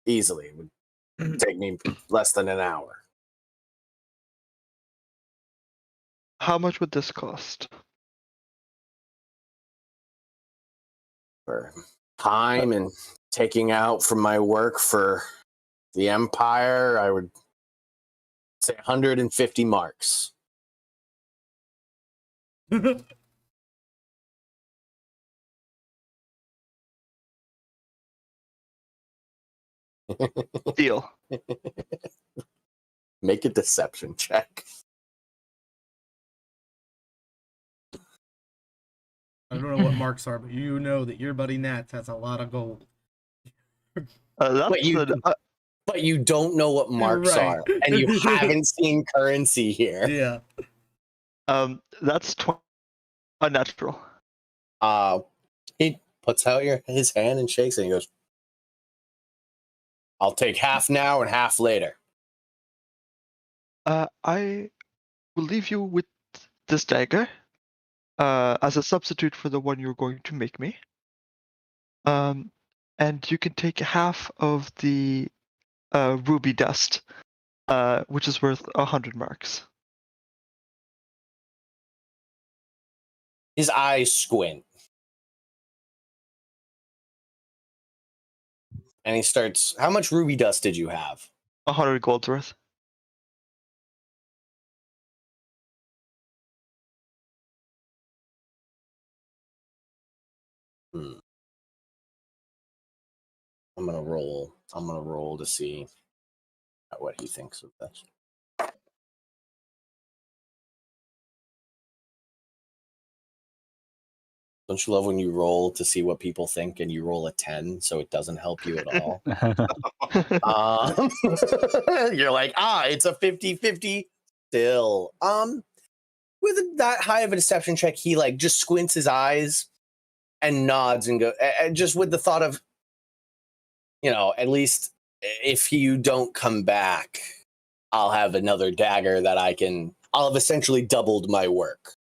Speaker 3: easily. It would take me less than an hour.
Speaker 6: How much would this cost?
Speaker 3: For time and taking out from my work for the Empire, I would say 150 marks.
Speaker 6: Deal.
Speaker 3: Make a deception check.
Speaker 2: I don't know what marks are, but you know that your buddy Nats has a lot of gold.
Speaker 6: That's
Speaker 3: But you don't know what marks
Speaker 2: Right.
Speaker 3: are, and you haven't seen currency here.
Speaker 2: Yeah.
Speaker 6: That's unnatural.
Speaker 3: He puts out his hand and shakes it and he goes, I'll take half now and half later.
Speaker 6: I will leave you with this dagger as a substitute for the one you're going to make me. And you can take half of the ruby dust, which is worth 100 marks.
Speaker 3: His eyes squint. And he starts, how much ruby dust did you have?
Speaker 6: 100 gold's worth.
Speaker 3: I'm gonna roll to see what he thinks of this. Don't you love when you roll to see what people think and you roll a 10 so it doesn't help you at all? You're like, it's a 50-50 still. With that high of a deception check, he like just squints his eyes and nods and go, just with the thought of, at least if you don't come back, I'll have another dagger that I'll have essentially doubled my work.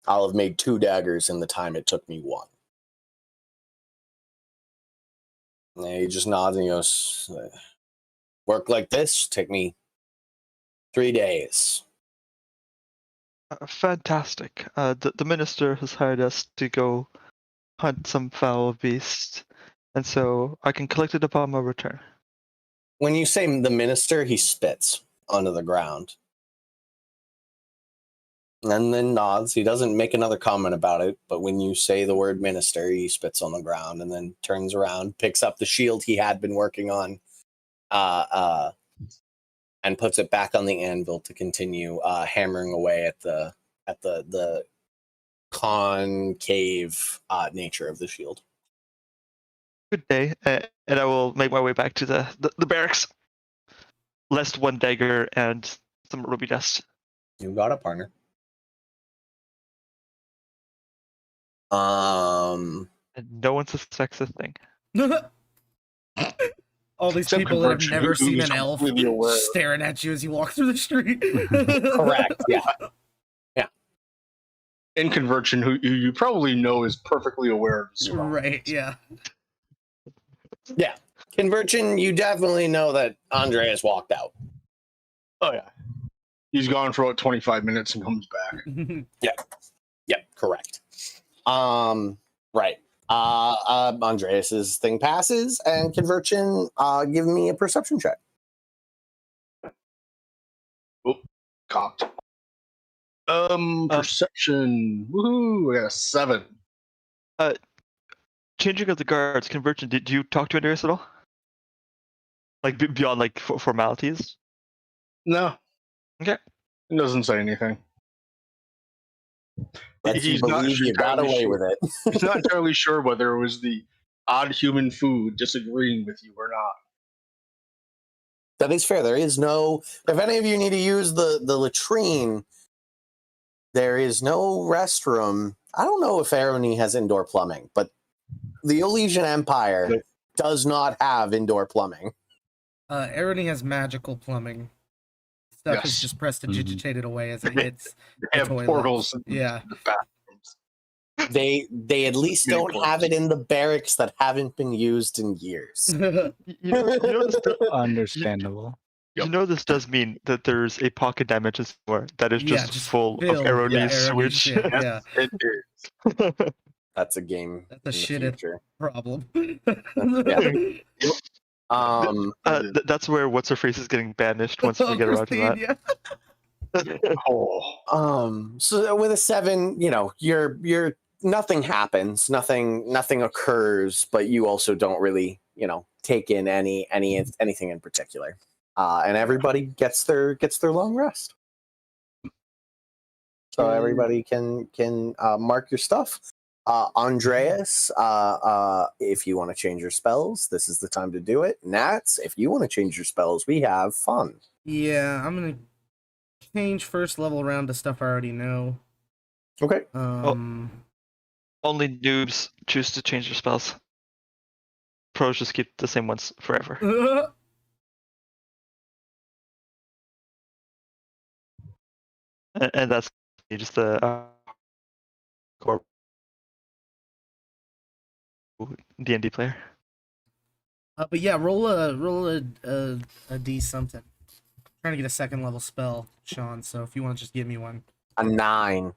Speaker 3: I'll have made 2 daggers in the time it took me 1. And he just nods and he goes, work like this take me 3 days.
Speaker 6: Fantastic. The minister has hired us to go hunt some foul beast, and so I can collect it upon my return.
Speaker 3: When you say the minister, he spits onto the ground. And then nods. He doesn't make another comment about it, but when you say the word minister, he spits on the ground and then turns around, picks up the shield he had been working on, and puts it back on the anvil to continue hammering away at the concave nature of the shield.
Speaker 6: Good day, and I will make my way back to the barracks. Lest 1 dagger and some ruby dust.
Speaker 3: You got it, partner. And
Speaker 6: no one suspects a thing.
Speaker 2: All these
Speaker 4: Except
Speaker 2: people that have
Speaker 4: Convergent,
Speaker 2: never
Speaker 4: who
Speaker 2: seen
Speaker 4: is
Speaker 2: an elf
Speaker 4: completely aware.
Speaker 2: staring at you as you walk through the street.
Speaker 3: Correct. Yeah.
Speaker 4: In Convergent, who you probably know is perfectly aware of his surroundings.
Speaker 2: Right, yeah.
Speaker 3: Yeah. Convergent, you definitely know that Andreas walked out.
Speaker 4: Oh yeah, he's gone for about 25 minutes and comes back.
Speaker 3: Yeah, correct. Right. Andreas's thing passes, and Convergent, give me a perception check.
Speaker 4: Oh, cocked. Perception. Woohoo! I got a 7.
Speaker 6: Changing of the guards, Convergent, did you talk to Andreas at all? Like beyond like formalities.
Speaker 4: No.
Speaker 6: Okay.
Speaker 4: It doesn't say anything.
Speaker 3: Lets you
Speaker 4: He's not
Speaker 3: believe you got
Speaker 4: entirely
Speaker 3: away
Speaker 4: sure.
Speaker 3: with it.
Speaker 4: He's not entirely sure whether it was the odd human food disagreeing with you or not.
Speaker 3: That is fair. There is no. If any of you need to use the latrine, there is no restroom. I don't know if Arrowknee has indoor plumbing, but the Elysian Empire
Speaker 4: Nope.
Speaker 3: does not have indoor plumbing.
Speaker 2: Errand has magical plumbing. Stuff is
Speaker 4: Yes.
Speaker 2: just prestidigitated away as it hits
Speaker 4: They
Speaker 2: the
Speaker 4: have
Speaker 2: toilets.
Speaker 4: portals in
Speaker 2: Yeah.
Speaker 4: the bathrooms.
Speaker 3: They at least
Speaker 4: Mini
Speaker 3: don't have it in the barracks that haven't been used in years.
Speaker 6: You know this.
Speaker 1: Understandable.
Speaker 6: You know this does mean that there's a pocket dimension somewhere that is
Speaker 2: Yeah,
Speaker 6: just
Speaker 2: just
Speaker 6: full of
Speaker 2: filled
Speaker 6: Arrowknee's
Speaker 2: with Arrowknee's
Speaker 6: sewage.
Speaker 2: shit, yeah.
Speaker 4: It is.
Speaker 3: That's a game
Speaker 2: That's a
Speaker 3: in the
Speaker 2: shit
Speaker 3: future.
Speaker 2: problem.
Speaker 3: Yeah.
Speaker 6: That's where what's her face is getting banished once we get around to that.
Speaker 2: Christine, yeah.
Speaker 4: Oh.
Speaker 3: So with a 7, you're nothing happens, nothing occurs, but you also don't really, take in anything in particular. And everybody gets their long rest. So everybody can mark your stuff. Andreas, if you want to change your spells, this is the time to do it. Nats, if you want to change your spells, we have fun.
Speaker 2: Yeah, I'm gonna change first level around to stuff I already know.
Speaker 3: Okay.
Speaker 6: Only noobs choose to change their spells. Pros just keep the same ones forever. And that's just the core D&D player.
Speaker 2: But yeah, roll a D something. Trying to get a second level spell, Sean. So if you want to just give me one.
Speaker 3: A 9.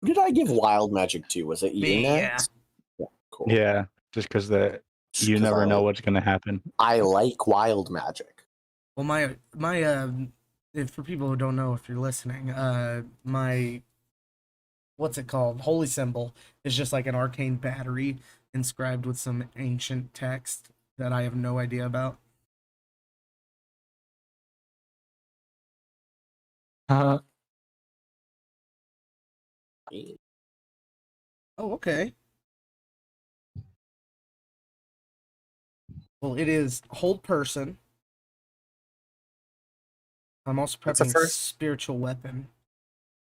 Speaker 3: Who did I give wild magic to? Was it you,
Speaker 2: Me,
Speaker 3: Nats? Yeah. Cool.
Speaker 1: Yeah, just because
Speaker 3: Just
Speaker 1: you
Speaker 3: 'cause
Speaker 1: never know what's gonna happen.
Speaker 3: I like wild magic.
Speaker 2: Well, my if for people who don't know, if you're listening, my what's it called? Holy symbol is just like an arcane battery inscribed with some ancient text that I have no idea about.
Speaker 1: Uh,
Speaker 2: Oh, okay. Well, it is hold person. I'm also
Speaker 3: That's a
Speaker 2: prepping
Speaker 3: first?
Speaker 2: spiritual weapon.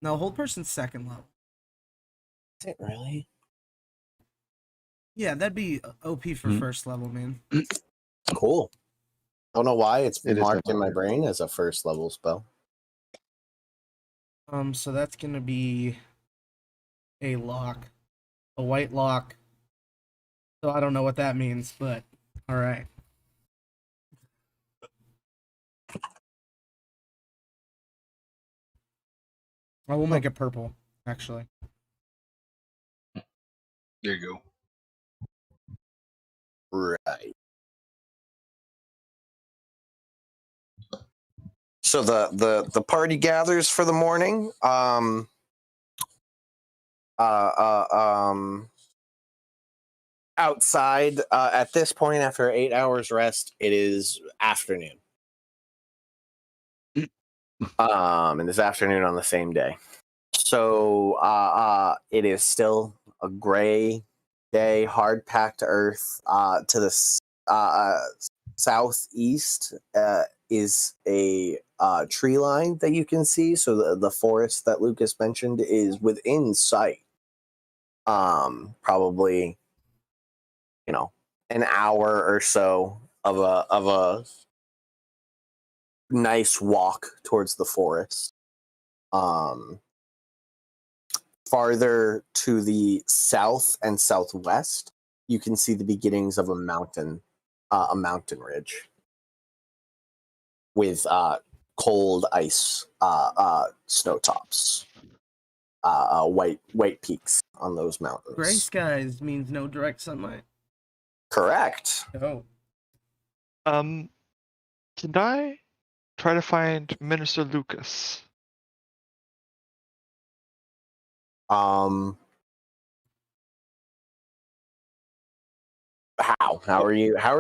Speaker 2: No, hold person's second level.
Speaker 3: Is it really?
Speaker 2: Yeah, that'd be OP for
Speaker 1: Hmm.
Speaker 2: first level, man.
Speaker 3: Cool. Don't know why it's
Speaker 7: It is
Speaker 3: marked in
Speaker 7: definitely
Speaker 3: my brain as a first level spell.
Speaker 2: So that's gonna be a lock, a white lock. So I don't know what that means, but all right. I will make it purple, actually.
Speaker 4: There you go.
Speaker 3: Right. So the party gathers for the morning. Outside at this point, after 8 hours rest, it is afternoon. And this afternoon on the same day. So it is still a gray day, hard packed earth. To the southeast is a tree line that you can see. So the forest that Lucas mentioned is within sight. Probably, an hour or so of a nice walk towards the forest. Farther to the south and southwest, you can see the beginnings of a mountain ridge with cold ice snow tops, white peaks on those mountains.
Speaker 2: Gray skies means no direct sunlight.
Speaker 3: Correct.
Speaker 2: Oh.
Speaker 6: Can I try to find Minister Lucas?
Speaker 3: How are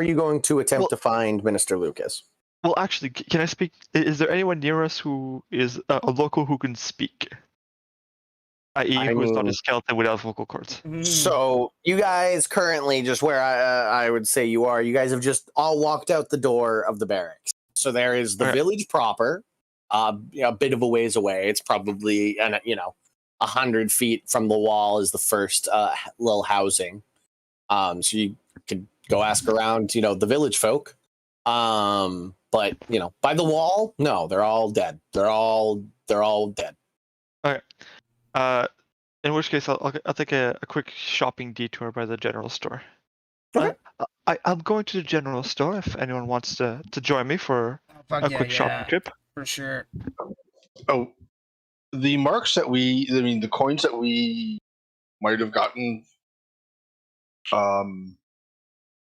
Speaker 3: you going to attempt to find Minister Lucas?
Speaker 6: Well, actually, can I speak? Is there anyone near us who is a local who can speak? I.e.,
Speaker 3: I
Speaker 6: who is not a
Speaker 3: mean-
Speaker 6: skeleton without vocal cords?
Speaker 3: So you guys currently just where I would say you are. You guys have just all walked out the door of the barracks. So there is the
Speaker 6: Alright.
Speaker 3: village proper, a bit of a ways away. It's probably 100 feet from the wall is the first little housing. So you could go ask around, the village folk. But by the wall, no, they're all dead. They're all dead.
Speaker 6: In which case, I'll take a quick shopping detour by the general store.
Speaker 3: Okay.
Speaker 6: I'm going to the general store if anyone wants to join me for
Speaker 2: Fuck
Speaker 6: a
Speaker 2: yeah,
Speaker 6: quick shopping trip.
Speaker 2: for sure.
Speaker 4: Oh, the marks that the coins that we might have gotten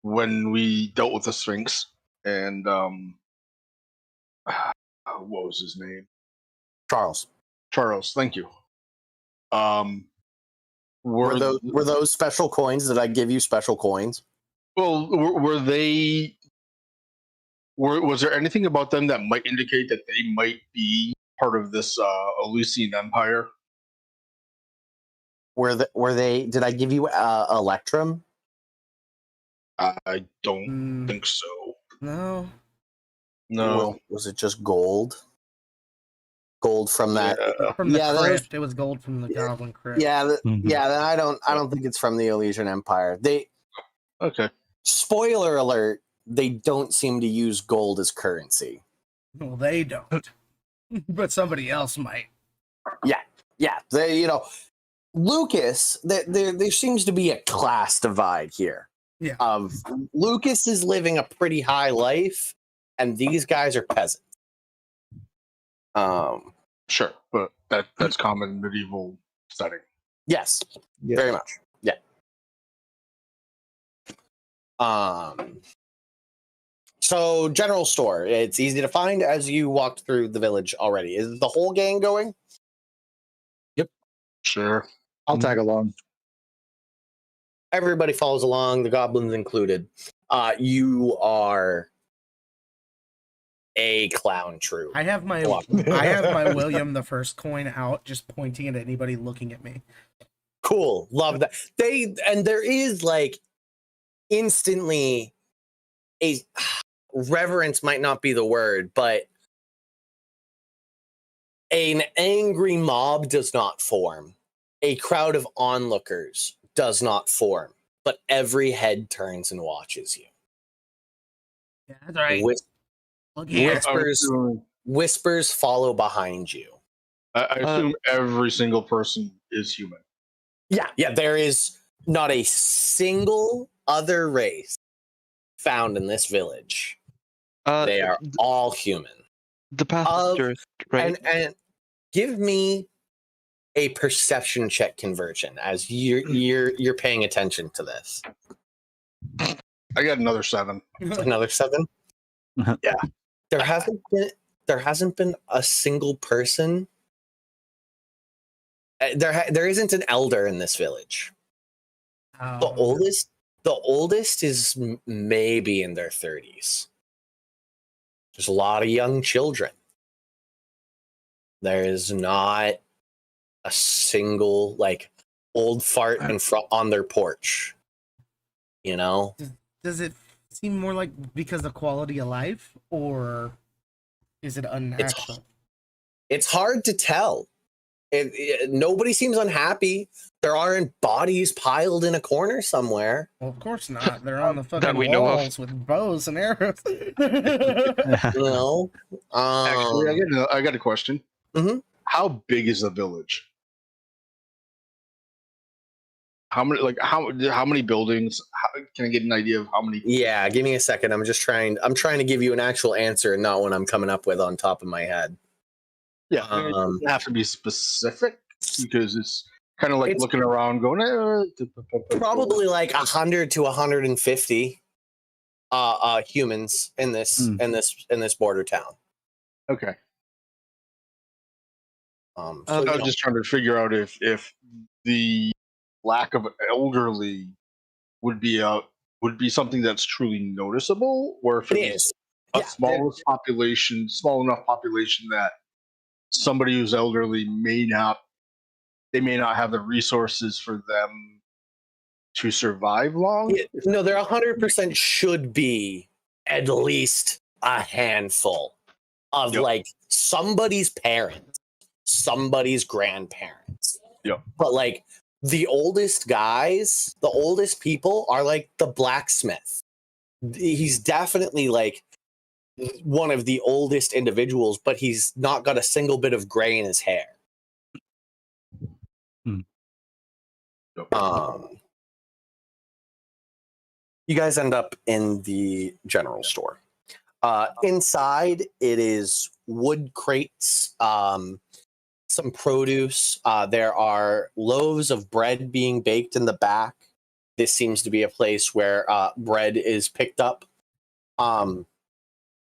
Speaker 4: when we dealt with the Sphinx and what was his name?
Speaker 3: Charles,
Speaker 4: Charles, thank you.
Speaker 3: were those special coins? Did I give you special coins?
Speaker 4: Well, were they? Was there anything about them that might indicate that they might be part of this Eleusinian Empire?
Speaker 3: Were they? Did I give you Electrum?
Speaker 4: I don't
Speaker 2: Mm,
Speaker 4: think so.
Speaker 2: no.
Speaker 4: No.
Speaker 3: Was it just gold? Gold from that?
Speaker 4: Yeah.
Speaker 2: From the
Speaker 3: Yeah, those-
Speaker 2: crypt. It was gold from the goblin crypt.
Speaker 3: Yeah,
Speaker 1: Mhm.
Speaker 3: yeah. Then I don't think it's from the Elysian Empire.
Speaker 4: Okay.
Speaker 3: Spoiler alert: they don't seem to use gold as currency.
Speaker 2: Well, they don't. But somebody else might.
Speaker 3: Yeah, Lucas. There seems to be a class divide here.
Speaker 2: Yeah.
Speaker 3: Lucas is living a pretty high life, and these guys are peasants.
Speaker 4: Sure, but that's common medieval setting.
Speaker 3: Yes,
Speaker 7: Yeah.
Speaker 3: very much. Yeah. So general store. It's easy to find as you walked through the village already. Is the whole gang going?
Speaker 4: Sure.
Speaker 7: I'll tag along.
Speaker 3: Everybody follows along, the goblins included. You are a clown troop.
Speaker 2: I have my William the First coin out, just pointing at anybody looking at me.
Speaker 3: Cool. Love that. There is instantly a reverence might not be the word, but an angry mob does not form. A crowd of onlookers does not form, but every head turns and watches you.
Speaker 2: Yeah, that's right. Look
Speaker 3: Yeah.
Speaker 2: here.
Speaker 3: Whispers follow behind you.
Speaker 4: I assume every single person is human.
Speaker 3: Yeah, there is not a single other race found in this village. They are all human.
Speaker 6: The path of dirt, right?
Speaker 3: And give me a perception check conversion as you're paying attention to this.
Speaker 4: I got another 7.
Speaker 3: Another 7? Yeah. There hasn't been a single person. There isn't an elder in this village. The oldest is maybe in their 30s. There's a lot of young children. There is not a single old fart in front on their porch.
Speaker 2: Does it seem more like because of quality of life, or is it unnatural?
Speaker 3: It's hard to tell. Nobody seems unhappy. There aren't bodies piled in a corner somewhere.
Speaker 2: Well, of course not. They're on the fucking
Speaker 6: we know of.
Speaker 2: walls with bows and arrows.
Speaker 4: Actually, I got a question.
Speaker 3: Mhm.
Speaker 4: How big is the village? How many buildings? Can I get an idea of how many?
Speaker 3: Yeah, give me a second. I'm trying to give you an actual answer and not what I'm coming up with on top of my head.
Speaker 4: Yeah, it doesn't have to be specific because it's kind of like
Speaker 3: It's-
Speaker 4: looking around, going.
Speaker 3: Probably 100 to 150 humans in this border town.
Speaker 4: Okay.
Speaker 3: So,
Speaker 4: I was just trying to figure out if the lack of an elderly would be a would be something that's truly noticeable, or if
Speaker 3: It
Speaker 4: it was
Speaker 3: is.
Speaker 4: a
Speaker 3: Yeah,
Speaker 4: small enough population that somebody who's elderly may not have the resources for them to survive long.
Speaker 3: No, there 100% should be at least a handful of
Speaker 4: Yep.
Speaker 3: like somebody's parents, somebody's grandparents.
Speaker 4: Yep.
Speaker 3: But like the oldest guys, the oldest people are like the blacksmith. He's definitely like one of the oldest individuals, but he's not got a single bit of gray in his hair.
Speaker 4: Yep.
Speaker 3: You guys end up in the general store. Inside, it is wood crates, some produce. There are loaves of bread being baked in the back. This seems to be a place where bread is picked up.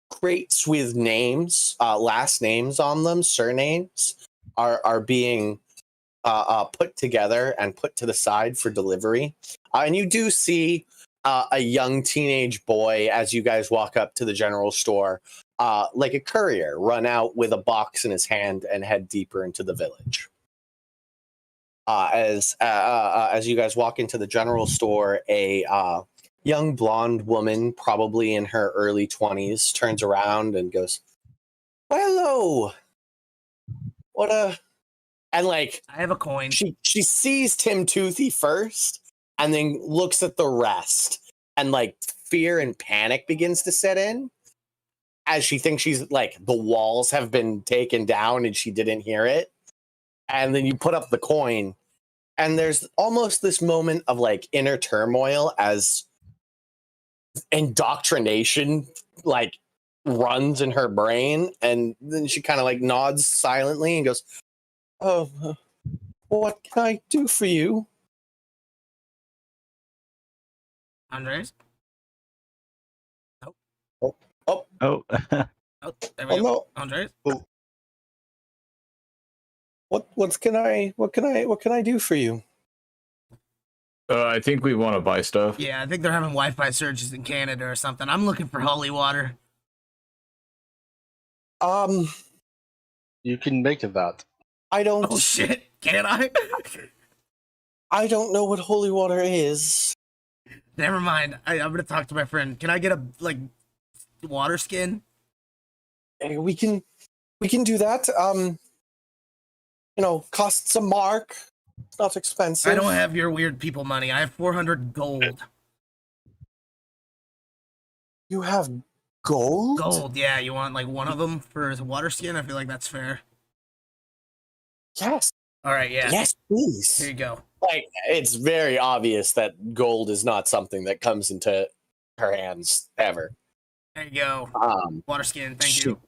Speaker 3: Crates with names, last names on them, surnames, are being put together and put to the side for delivery. And you do see a young teenage boy as you guys walk up to the general store, like a courier, run out with a box in his hand and head deeper into the village. As you guys walk into the general store, a young blonde woman, probably in her early 20s, turns around and goes, "Well, hello. What a..." And like,
Speaker 2: I have a coin.
Speaker 3: she sees Tim Toothy first and then looks at the rest, and like fear and panic begins to set in as she thinks she's like the walls have been taken down and she didn't hear it. And then you put up the coin and there's almost this moment of like inner turmoil as indoctrination like runs in her brain, and then she kind of like nods silently and goes, "Oh, what can I do for you?"
Speaker 2: Andres?
Speaker 1: Oh,
Speaker 2: Oh, there we
Speaker 3: Oh
Speaker 2: go.
Speaker 3: no.
Speaker 2: Andres?
Speaker 3: What can I do for you?
Speaker 5: I think we want to buy stuff.
Speaker 2: Yeah, I think they're having Wi-Fi surges in Canada or something. I'm looking for holy water.
Speaker 4: You can make that.
Speaker 3: I don't.
Speaker 2: Oh shit! Can I?
Speaker 3: I don't know what holy water is.
Speaker 2: Never mind. I'm gonna talk to my friend. Can I get a like water skin?
Speaker 3: Hey, we can do that. Costs a mark. It's not expensive.
Speaker 2: I don't have your weird people money. I have 400 gold.
Speaker 3: You have gold?
Speaker 2: Gold, yeah. You want like one of them for the water skin? I feel like that's fair.
Speaker 3: Yes.
Speaker 2: All right, yeah.
Speaker 3: Yes, please.
Speaker 2: Here you go.
Speaker 3: Like, it's very obvious that gold is not something that comes into her hands ever.
Speaker 2: There you go. Water skin. Thank you.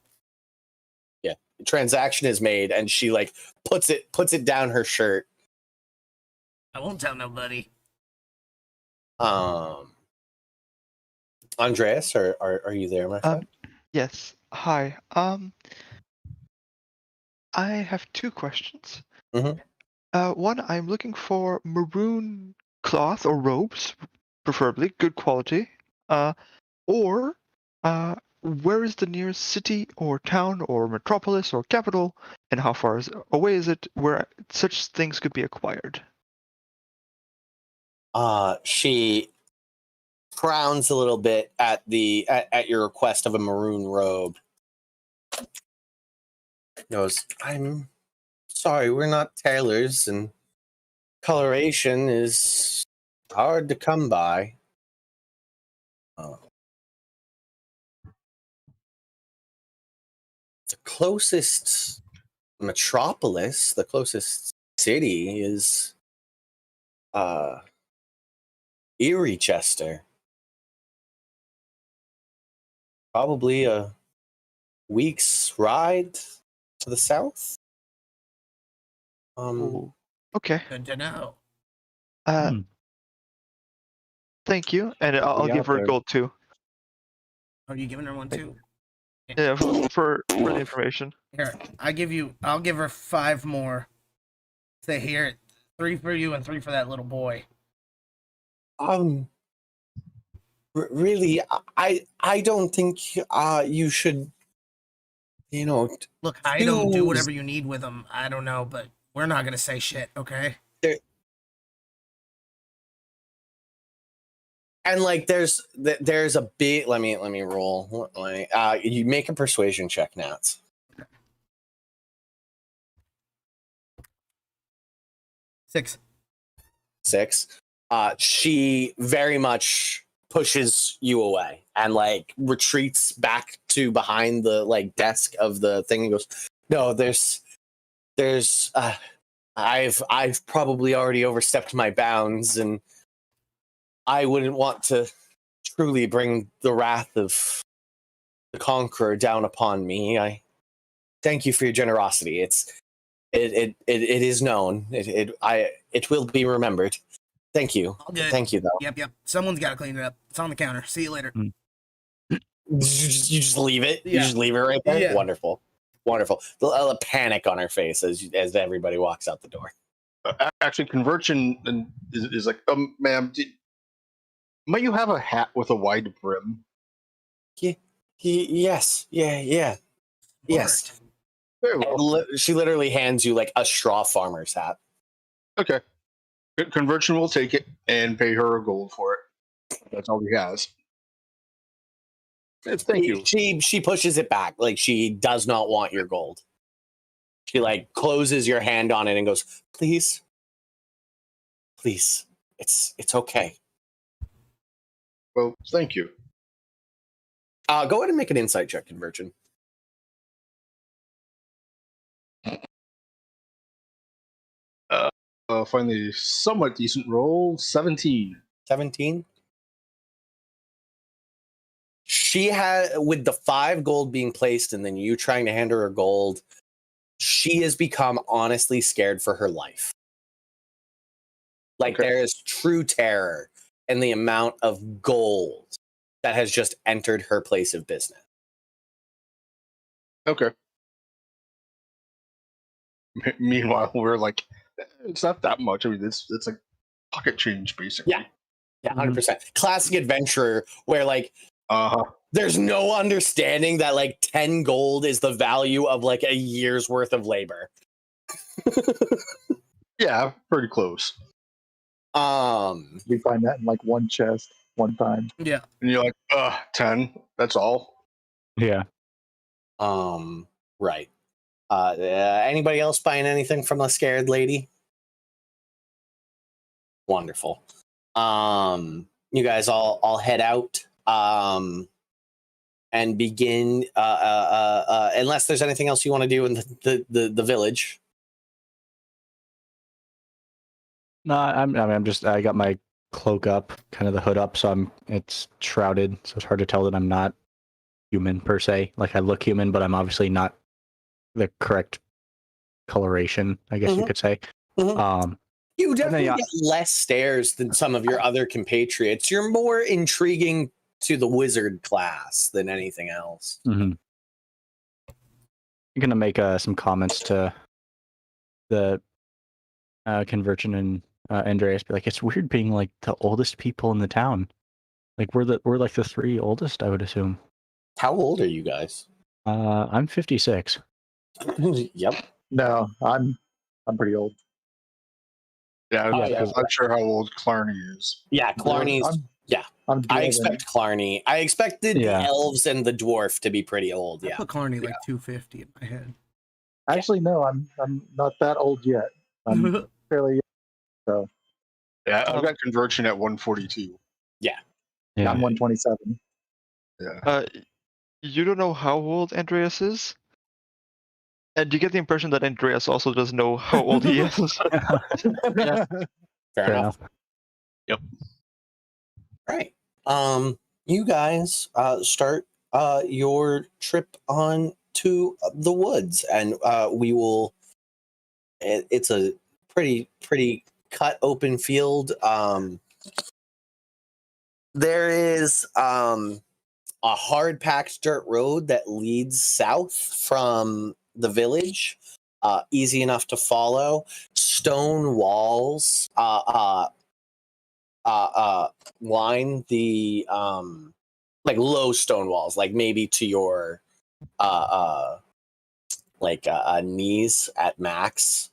Speaker 3: Yeah. The transaction is made, and she like puts it down her shirt.
Speaker 2: I won't tell nobody.
Speaker 3: Andreas, are you there, my friend?
Speaker 6: Yes. Hi. I have two questions.
Speaker 3: Mhm.
Speaker 6: One, I'm looking for maroon cloth or robes, preferably good quality. Or where is the nearest city or town or metropolis or capital, and how far away is it where such things could be acquired?
Speaker 3: She frowns a little bit at your request of a maroon robe. Goes, "I'm sorry, we're not tailors, and coloration is hard to come by." The closest metropolis, the closest city is Erie Chester. Probably a week's ride to the south.
Speaker 6: Okay.
Speaker 2: Good to know.
Speaker 6: Thank you, and I'll
Speaker 7: Yeah,
Speaker 6: give her
Speaker 7: there.
Speaker 6: gold too.
Speaker 2: Are you giving her one too?
Speaker 6: Yeah, for the information.
Speaker 2: Here, I'll give her 5 more. Say here, 3 for you and 3 for that little boy.
Speaker 3: really, I don't think you should,
Speaker 2: Look, I don't do
Speaker 3: choose
Speaker 2: whatever you need with them. I don't know, but we're not gonna say shit, okay?
Speaker 3: And like there's a big let me roll. You make a persuasion check, Nats.
Speaker 2: 6.
Speaker 3: 6. She very much pushes you away and like retreats back to behind the like desk of the thing and goes, no, there's I've probably already overstepped my bounds, and I wouldn't want to truly bring the wrath of the conqueror down upon me. I thank you for your generosity. It is known. It will be remembered. Thank you.
Speaker 2: All good.
Speaker 3: Thank you, though.
Speaker 2: Yep. Someone's got to clean it up. It's on the counter. See you later.
Speaker 3: You just leave it. You
Speaker 2: Yeah.
Speaker 3: just leave it right there.
Speaker 2: Yeah.
Speaker 3: Wonderful. The panic on her face as everybody walks out the door.
Speaker 4: Actually, Conversion is like, ma'am, might you have a hat with a wide brim?
Speaker 3: Yes. Yeah. Yes.
Speaker 2: Smart.
Speaker 4: Very well.
Speaker 3: She literally hands you like a straw farmer's hat.
Speaker 4: Okay. Conversion will take it and pay her a gold for it. That's all he has. Thank you.
Speaker 3: She pushes it back. Like she does not want your gold. She like closes your hand on it and goes, please, it's okay.
Speaker 4: Well, thank you.
Speaker 3: Go ahead and make an insight check, Conversion.
Speaker 4: Finally, somewhat decent roll. 17.
Speaker 3: 17. She had, with the 5 gold being placed and then you trying to hand her a gold, she has become honestly scared for her life. Like there is true terror in the amount of gold that has just entered her place of business.
Speaker 4: Okay. Meanwhile, we're like, it's not that much. I mean, it's like pocket change, basically.
Speaker 3: Yeah, 100%. Classic adventurer where like there's no understanding that like 10 gold is the value of like a year's worth of labor.
Speaker 4: Yeah, pretty close.
Speaker 7: We find that in like one chest one time.
Speaker 2: Yeah.
Speaker 4: And you're like, 10. That's all.
Speaker 1: Yeah.
Speaker 3: Right. Anybody else buying anything from a scared lady? Wonderful. You guys all head out. And begin. Unless there's anything else you want to do in the village.
Speaker 1: No, I got my cloak up, kind of the hood up, so it's shrouded, so it's hard to tell that I'm not human per se. Like I look human, but I'm obviously not the correct coloration, I guess you could say.
Speaker 3: You definitely get less stares than some of your other compatriots. You're more intriguing to the wizard class than anything else.
Speaker 1: I'm gonna make some comments to the Conversion and Andreas. Be like, it's weird being like the oldest people in the town. Like we're like the 3 oldest, I would assume.
Speaker 3: How old are you guys?
Speaker 1: I'm 56.
Speaker 3: Yep.
Speaker 7: No, I'm pretty old.
Speaker 4: Yeah, I'm
Speaker 3: yeah.
Speaker 4: not sure how old Clarny is.
Speaker 3: Yeah, Clarny's.
Speaker 7: I'm
Speaker 3: I expect Clarny. I expected the elves and the dwarf to be pretty old.
Speaker 2: I
Speaker 3: Yeah.
Speaker 2: put Clarny like 250 in my head.
Speaker 7: Actually, no, I'm not that old yet. I'm fairly young, so
Speaker 4: Yeah, I've got Conversion at 142.
Speaker 3: Yeah.
Speaker 7: I'm 127.
Speaker 4: Yeah.
Speaker 6: You don't know how old Andreas is? And you get the impression that Andreas also doesn't know how old he is.
Speaker 3: Fair enough.
Speaker 4: Yep.
Speaker 3: Right. You guys start your trip on to the woods, and we will. It's a pretty cut open field. There is a hard packed dirt road that leads south from the village. Easy enough to follow. Stone walls line the like low stone walls, like maybe to your knees at max.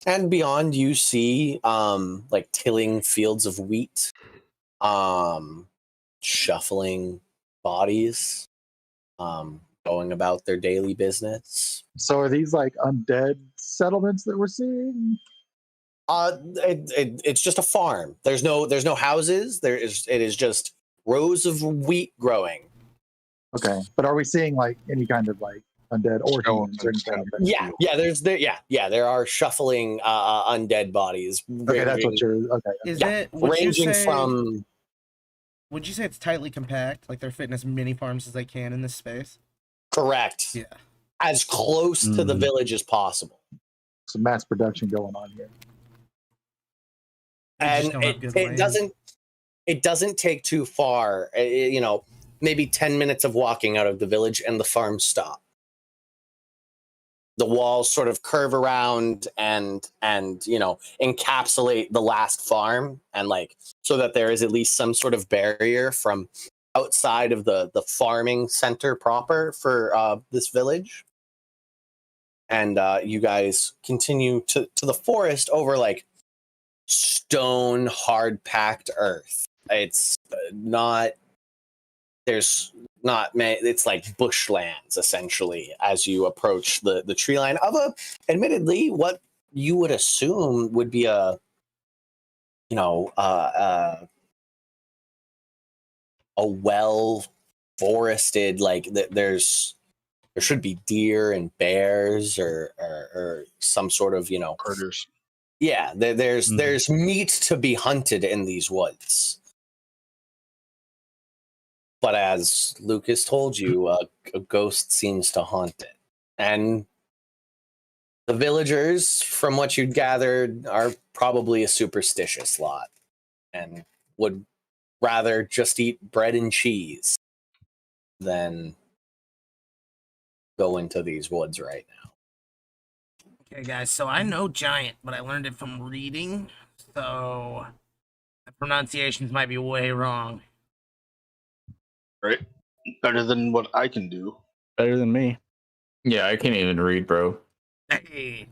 Speaker 3: And beyond, you see like tilling fields of wheat, shuffling bodies, going about their daily business.
Speaker 7: So are these like undead settlements that we're seeing?
Speaker 3: It's just a farm. There's no houses. It is just rows of wheat growing.
Speaker 7: Okay, but are we seeing like any kind of like undead or humans or anything like that?
Speaker 3: There are shuffling undead bodies.
Speaker 7: Okay, that's what you're. Okay,
Speaker 2: Is
Speaker 3: Yeah,
Speaker 2: it would you
Speaker 3: ranging
Speaker 2: say,
Speaker 3: from
Speaker 2: Would you say it's tightly compact? Like they're fitting as many farms as they can in this space?
Speaker 3: correct
Speaker 2: Yeah.
Speaker 3: as close to the village as possible.
Speaker 7: some mass production going on here.
Speaker 2: They just
Speaker 3: And
Speaker 2: don't have good
Speaker 3: it
Speaker 2: land.
Speaker 3: doesn't take too far. Maybe 10 minutes of walking out of the village and the farm stop. The walls sort of curve around and encapsulate the last farm, and like so that there is at least some sort of barrier from outside of the farming center proper for this village. And you guys continue to the forest over like stone, hard packed earth. It's not. There's not many. It's like bushlands essentially as you approach the tree line of admittedly, what you would assume would be a well forested, like there should be deer and bears or some sort of
Speaker 4: Critters.
Speaker 3: yeah, there's meat to be hunted in these woods. But as Lucas told you, a ghost seems to haunt it. And the villagers, from what you'd gathered, are probably a superstitious lot and would rather just eat bread and cheese than go into these woods right now.
Speaker 2: Okay, guys, so I know giant, but I learned it from reading, so the pronunciations might be way wrong.
Speaker 4: Right? Better than what I can do.
Speaker 1: Better than me.
Speaker 5: Yeah, I can't even read, bro.
Speaker 2: Hey,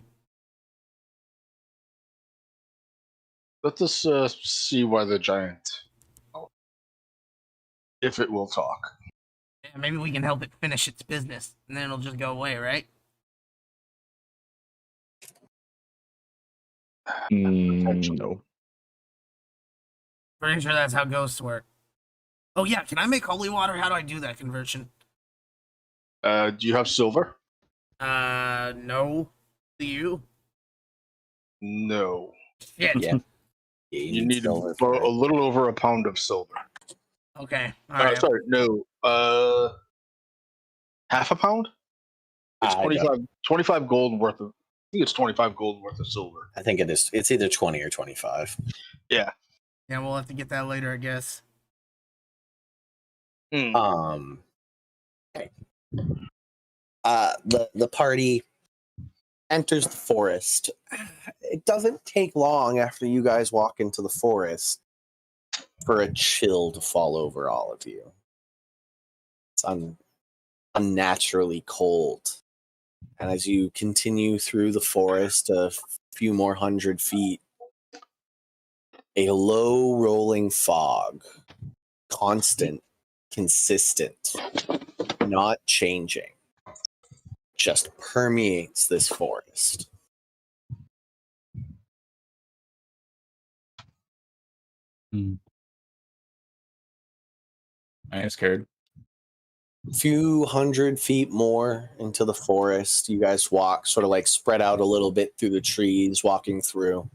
Speaker 4: Let us see why the giant, if it will talk.
Speaker 2: yeah, maybe we can help it finish its business, and then it'll just go away, right?
Speaker 1: No.
Speaker 2: Pretty sure that's how ghosts work. Oh yeah, can I make holy water? How do I do that conversion?
Speaker 4: Do you have silver?
Speaker 2: No. Do you?
Speaker 4: No.
Speaker 2: Shit.
Speaker 3: Yeah.
Speaker 4: You need a
Speaker 3: silver.
Speaker 4: little over a pound of silver.
Speaker 2: Okay. All right.
Speaker 4: Sorry, no. Half a pound? It's
Speaker 3: I don't-
Speaker 4: 25 gold worth of. I think it's 25 gold worth of silver.
Speaker 3: I think it is. It's either 20 or 25.
Speaker 4: Yeah.
Speaker 2: Yeah, we'll have to get that later, I guess.
Speaker 3: Okay. The party enters the forest. It doesn't take long after you guys walk into the forest for a chill to fall over all of you. It's unnaturally cold. And as you continue through the forest a few more 100 feet, a low rolling fog, constant, consistent, not changing, just permeates this forest.
Speaker 5: I ain't scared.
Speaker 3: A few 100 feet more into the forest, you guys walk sort of like spread out a little bit through the trees, walking through.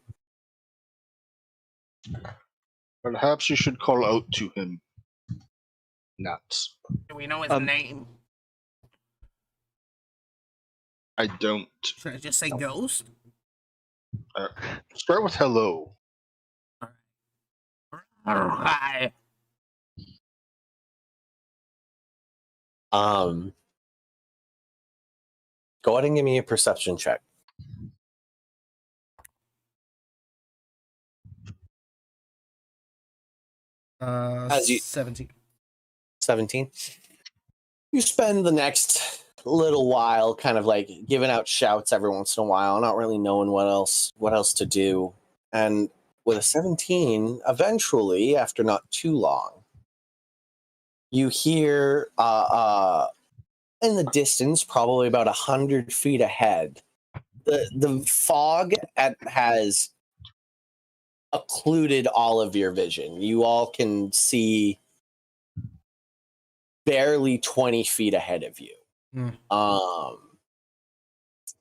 Speaker 4: Perhaps you should call out to him. Nuts.
Speaker 2: Do we know his name?
Speaker 4: I don't.
Speaker 2: Should I just say ghost?
Speaker 4: Start with hello.
Speaker 2: Hi.
Speaker 3: Go ahead and give me a perception check. As you-
Speaker 2: 17.
Speaker 3: 17. You spend the next little while kind of like giving out shouts every once in a while, not really knowing what else to do. And with a 17, eventually, after not too long, you hear in the distance, probably about 100 feet ahead, the fog has occluded all of your vision. You all can see barely 20 feet ahead of you.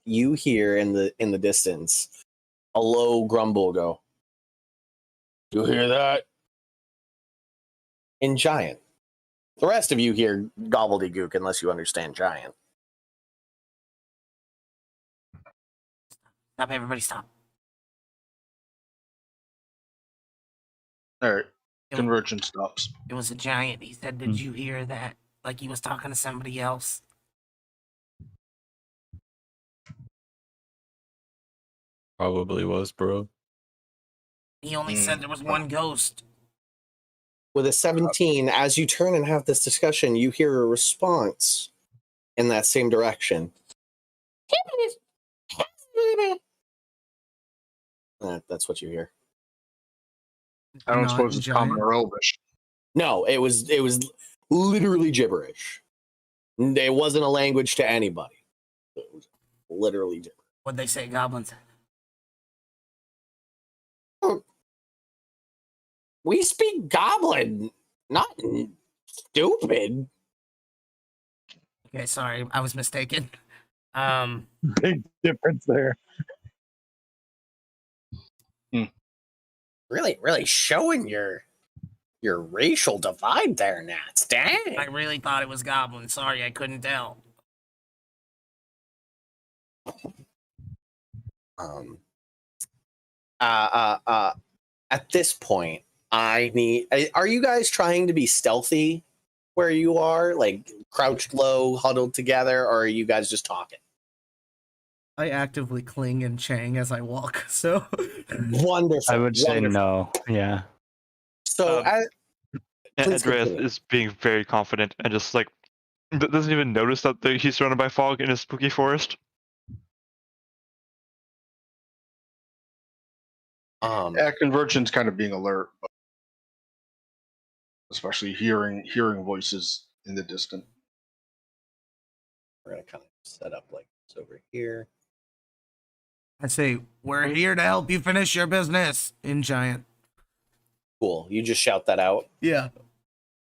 Speaker 3: You hear in the distance a low grumble go, "You hear that?" In Giant. The rest of you hear gobbledygook unless you understand Giant.
Speaker 2: Stop, everybody, stop.
Speaker 4: All right.
Speaker 2: It,
Speaker 4: Convergence stops.
Speaker 2: it was a giant. He said, "Did you hear that?" Like he was talking to somebody else.
Speaker 5: Probably was, bro.
Speaker 2: He only said there was one ghost.
Speaker 3: With a 17, as you turn and have this discussion, you hear a response in that same direction. That's what you hear.
Speaker 4: I don't
Speaker 2: Not
Speaker 4: suppose
Speaker 2: in
Speaker 4: it's common
Speaker 2: giant.
Speaker 4: or Elvish.
Speaker 3: No, it was literally gibberish. It wasn't a language to anybody. It was literally gibberish.
Speaker 2: What'd they say, goblins?
Speaker 3: We speak goblin, not stupid.
Speaker 2: Okay, sorry, I was mistaken.
Speaker 7: Big difference there.
Speaker 3: Really showing your racial divide there, Nats. Dang.
Speaker 2: I really thought it was goblin. Sorry, I couldn't tell.
Speaker 3: At this point, are you guys trying to be stealthy where you are, like crouched low, huddled together, or are you guys just talking?
Speaker 2: I actively cling and Chang as I walk, so.
Speaker 3: Wonderful.
Speaker 1: I would say
Speaker 3: wonderful.
Speaker 1: no. Yeah.
Speaker 3: So, please
Speaker 6: Andreas
Speaker 3: continue.
Speaker 6: is being very confident and just like doesn't even notice that he's surrounded by fog in a spooky forest.
Speaker 4: Convergence kind of being alert, but especially hearing voices in the distance.
Speaker 3: We're gonna kind of set up like this over here.
Speaker 2: I say, we're here to help you finish your business in giant.
Speaker 3: Cool. You just shout that out.
Speaker 2: Yeah.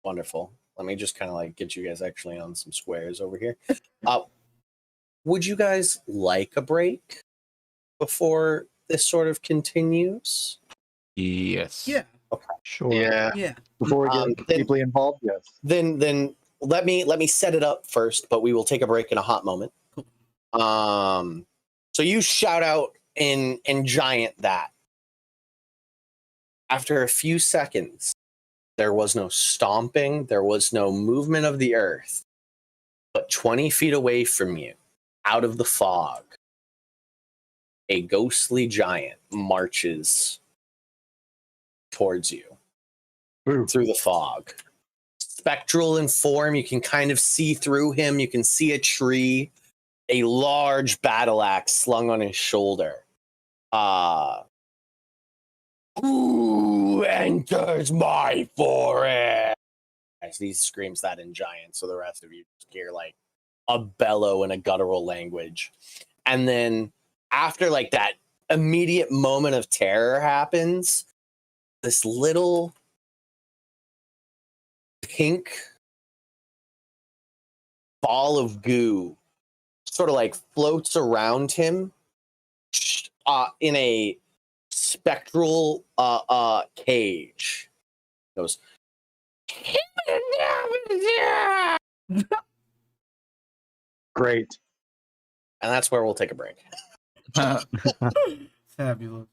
Speaker 3: Wonderful. Let me just kind of like get you guys actually on some squares over here. Would you guys like a break before this sort of continues?
Speaker 5: Yes.
Speaker 2: Yeah.
Speaker 7: Sure.
Speaker 4: Yeah.
Speaker 2: Yeah.
Speaker 7: Before we get deeply involved, yes.
Speaker 3: Then let me set it up first, but we will take a break in a hot moment. So you shout out in giant that. After a few seconds, there was no stomping, there was no movement of the earth. But 20 feet away from you, out of the fog, a ghostly giant marches towards you through the fog. Spectral in form, you can kind of see through him. You can see a tree, a large battle axe slung on his shoulder. Who enters my forest? He screams that in giant, so the rest of you hear like a bellow in a guttural language. And then after like that immediate moment of terror happens, this little pink ball of goo sort of like floats around him in a spectral cage. It goes,
Speaker 7: Great.
Speaker 3: and that's where we'll take a break.
Speaker 2: Fabulous.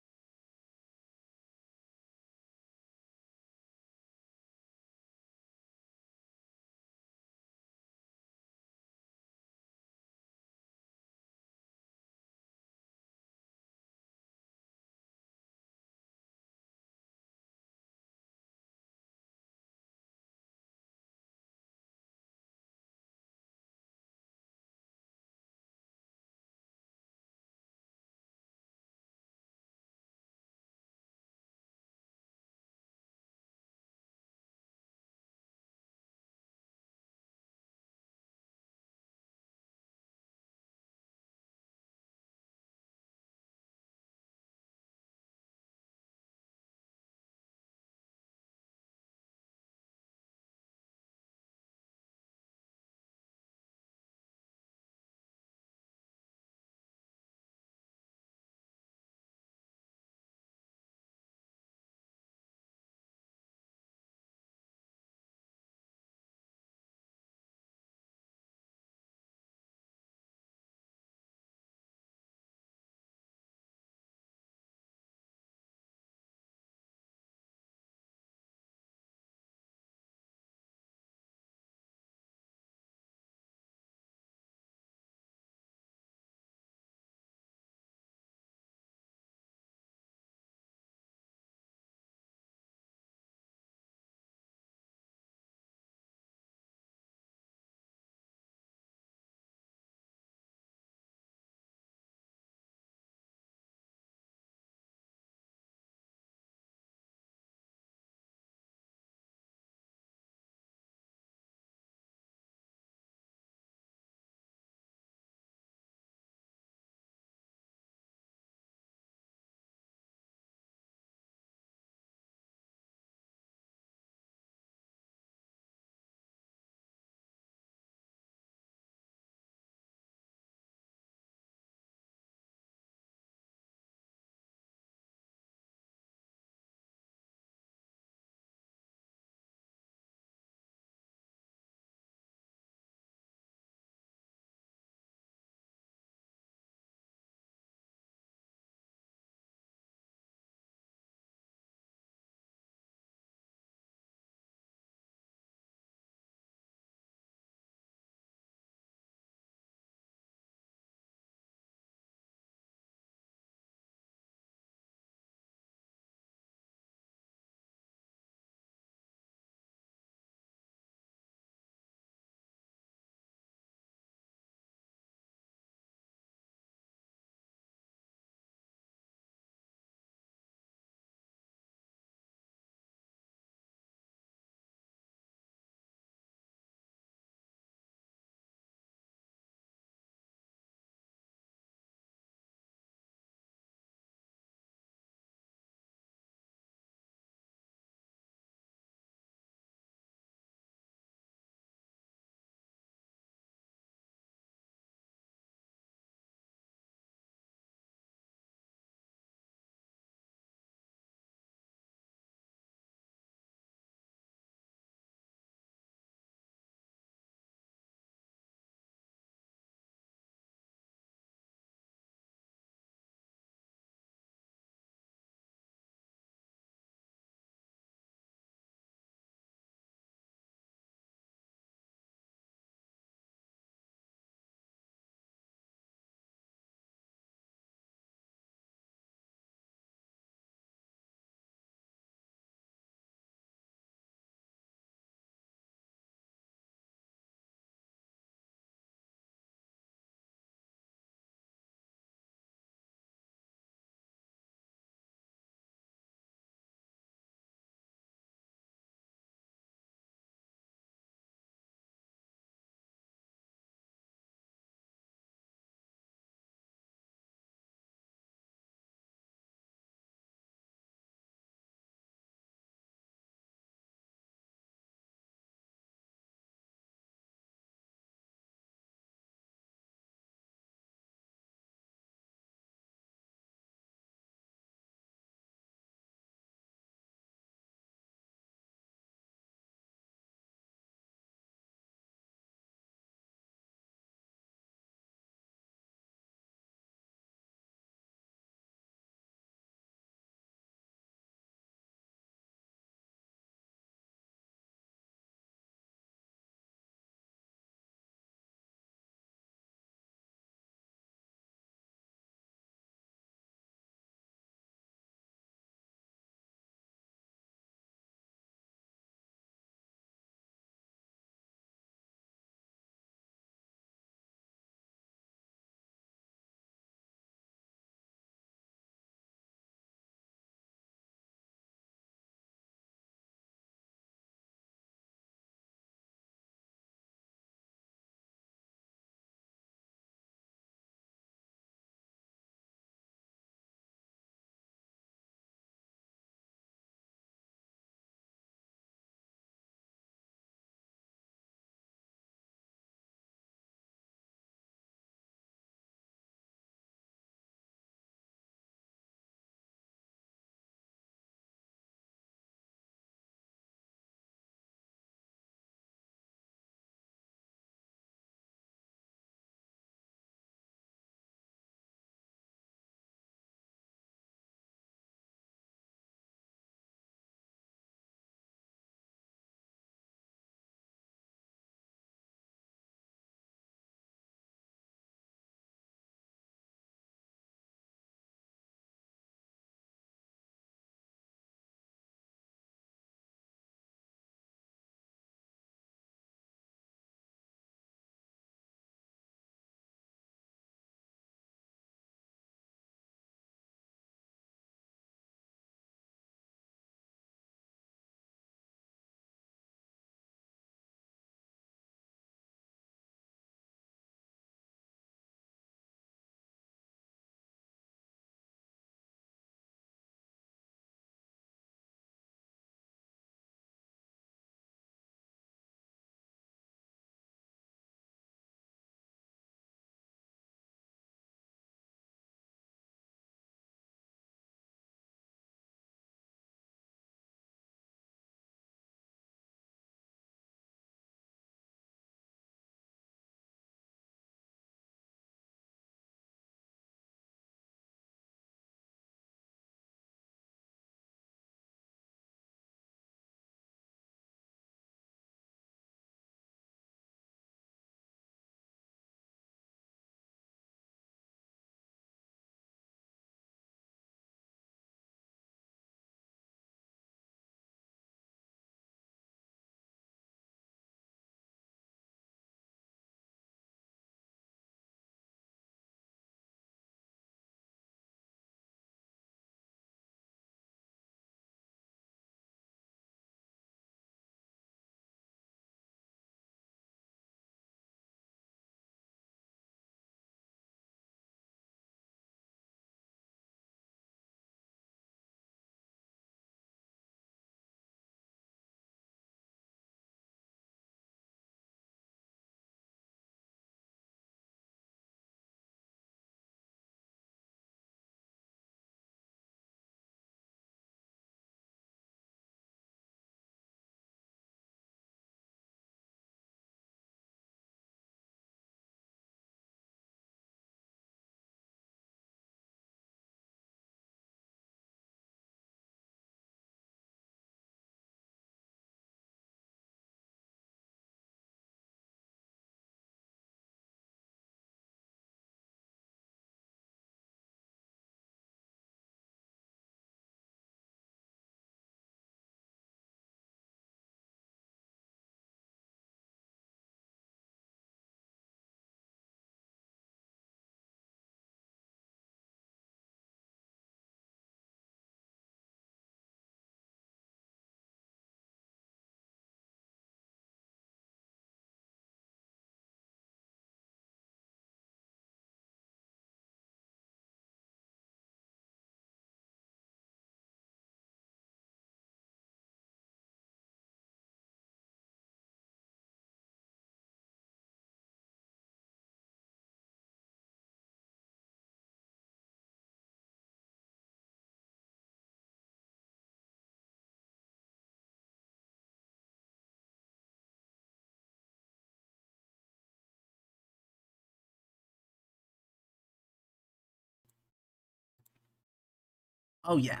Speaker 2: Oh yeah.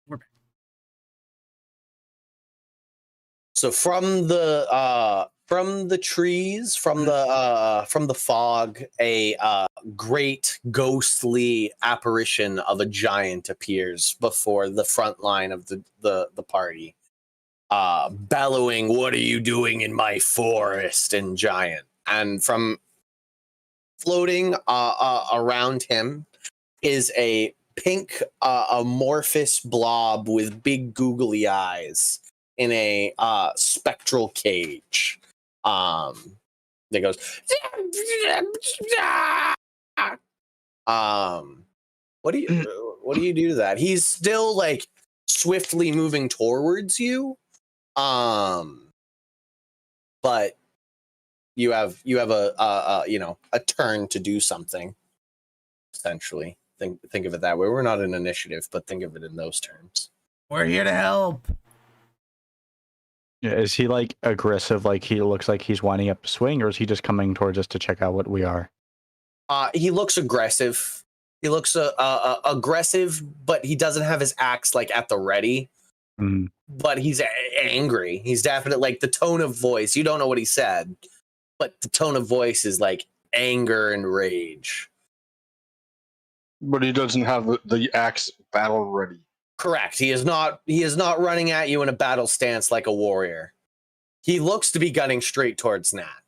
Speaker 2: We're back.
Speaker 3: So from the trees, from the fog, a great ghostly apparition of a giant appears before the front line of the party, bellowing, "What are you doing in my forest?" in giant. And from floating around him is a pink amorphous blob with big googly eyes in a spectral cage. That goes. What do you do to that? He's still like swiftly moving towards you. But you have a turn to do something. Essentially, think of it that way. We're not an initiative, but think of it in those terms.
Speaker 2: We're here to help.
Speaker 1: Yeah, is he like aggressive? Like he looks like he's winding up to swing, or is he just coming towards us to check out what we are?
Speaker 3: He looks aggressive. He looks aggressive, but he doesn't have his axe like at the ready.
Speaker 1: Mm.
Speaker 3: But he's angry. He's definitely like the tone of voice. You don't know what he said, but the tone of voice is like anger and rage.
Speaker 4: But he doesn't have the axe battle ready.
Speaker 3: Correct. He is not running at you in a battle stance like a warrior. He looks to be gunning straight towards Nat.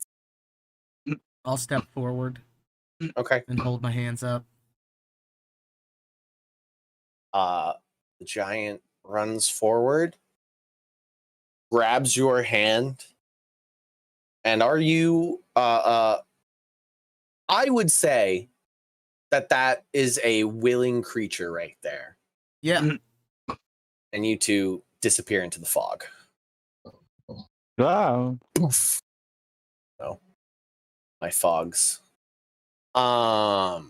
Speaker 2: I'll step forward
Speaker 3: Okay.
Speaker 2: and hold my hands up.
Speaker 3: The giant runs forward, grabs your hand, and are you I would say that is a willing creature right there.
Speaker 2: Yeah.
Speaker 3: And you two disappear into the fog.
Speaker 1: Wow.
Speaker 3: Poof. No. My fogs. Okay,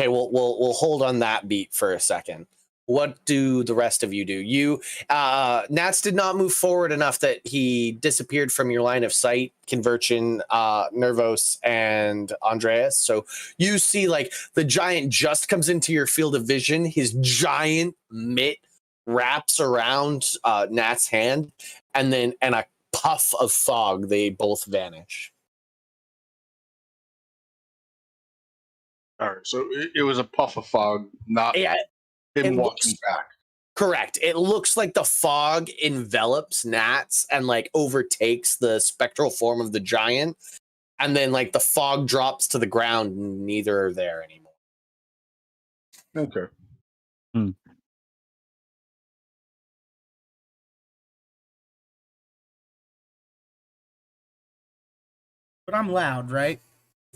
Speaker 3: we'll hold on that beat for a second. What do the rest of you do? You Nats did not move forward enough that he disappeared from your line of sight, Conversion, Nervos, and Andreas. So you see like the giant just comes into your field of vision. His giant mitt wraps around Nat's hand, and a puff of fog, they both vanish.
Speaker 4: All right, so it was a puff of fog, not
Speaker 3: Yeah,
Speaker 4: him
Speaker 3: it
Speaker 4: walking
Speaker 3: looks-
Speaker 4: back.
Speaker 3: Correct. It looks like the fog envelops Nats and like overtakes the spectral form of the giant, and then like the fog drops to the ground and neither are there anymore.
Speaker 4: Okay.
Speaker 2: But I'm loud, right?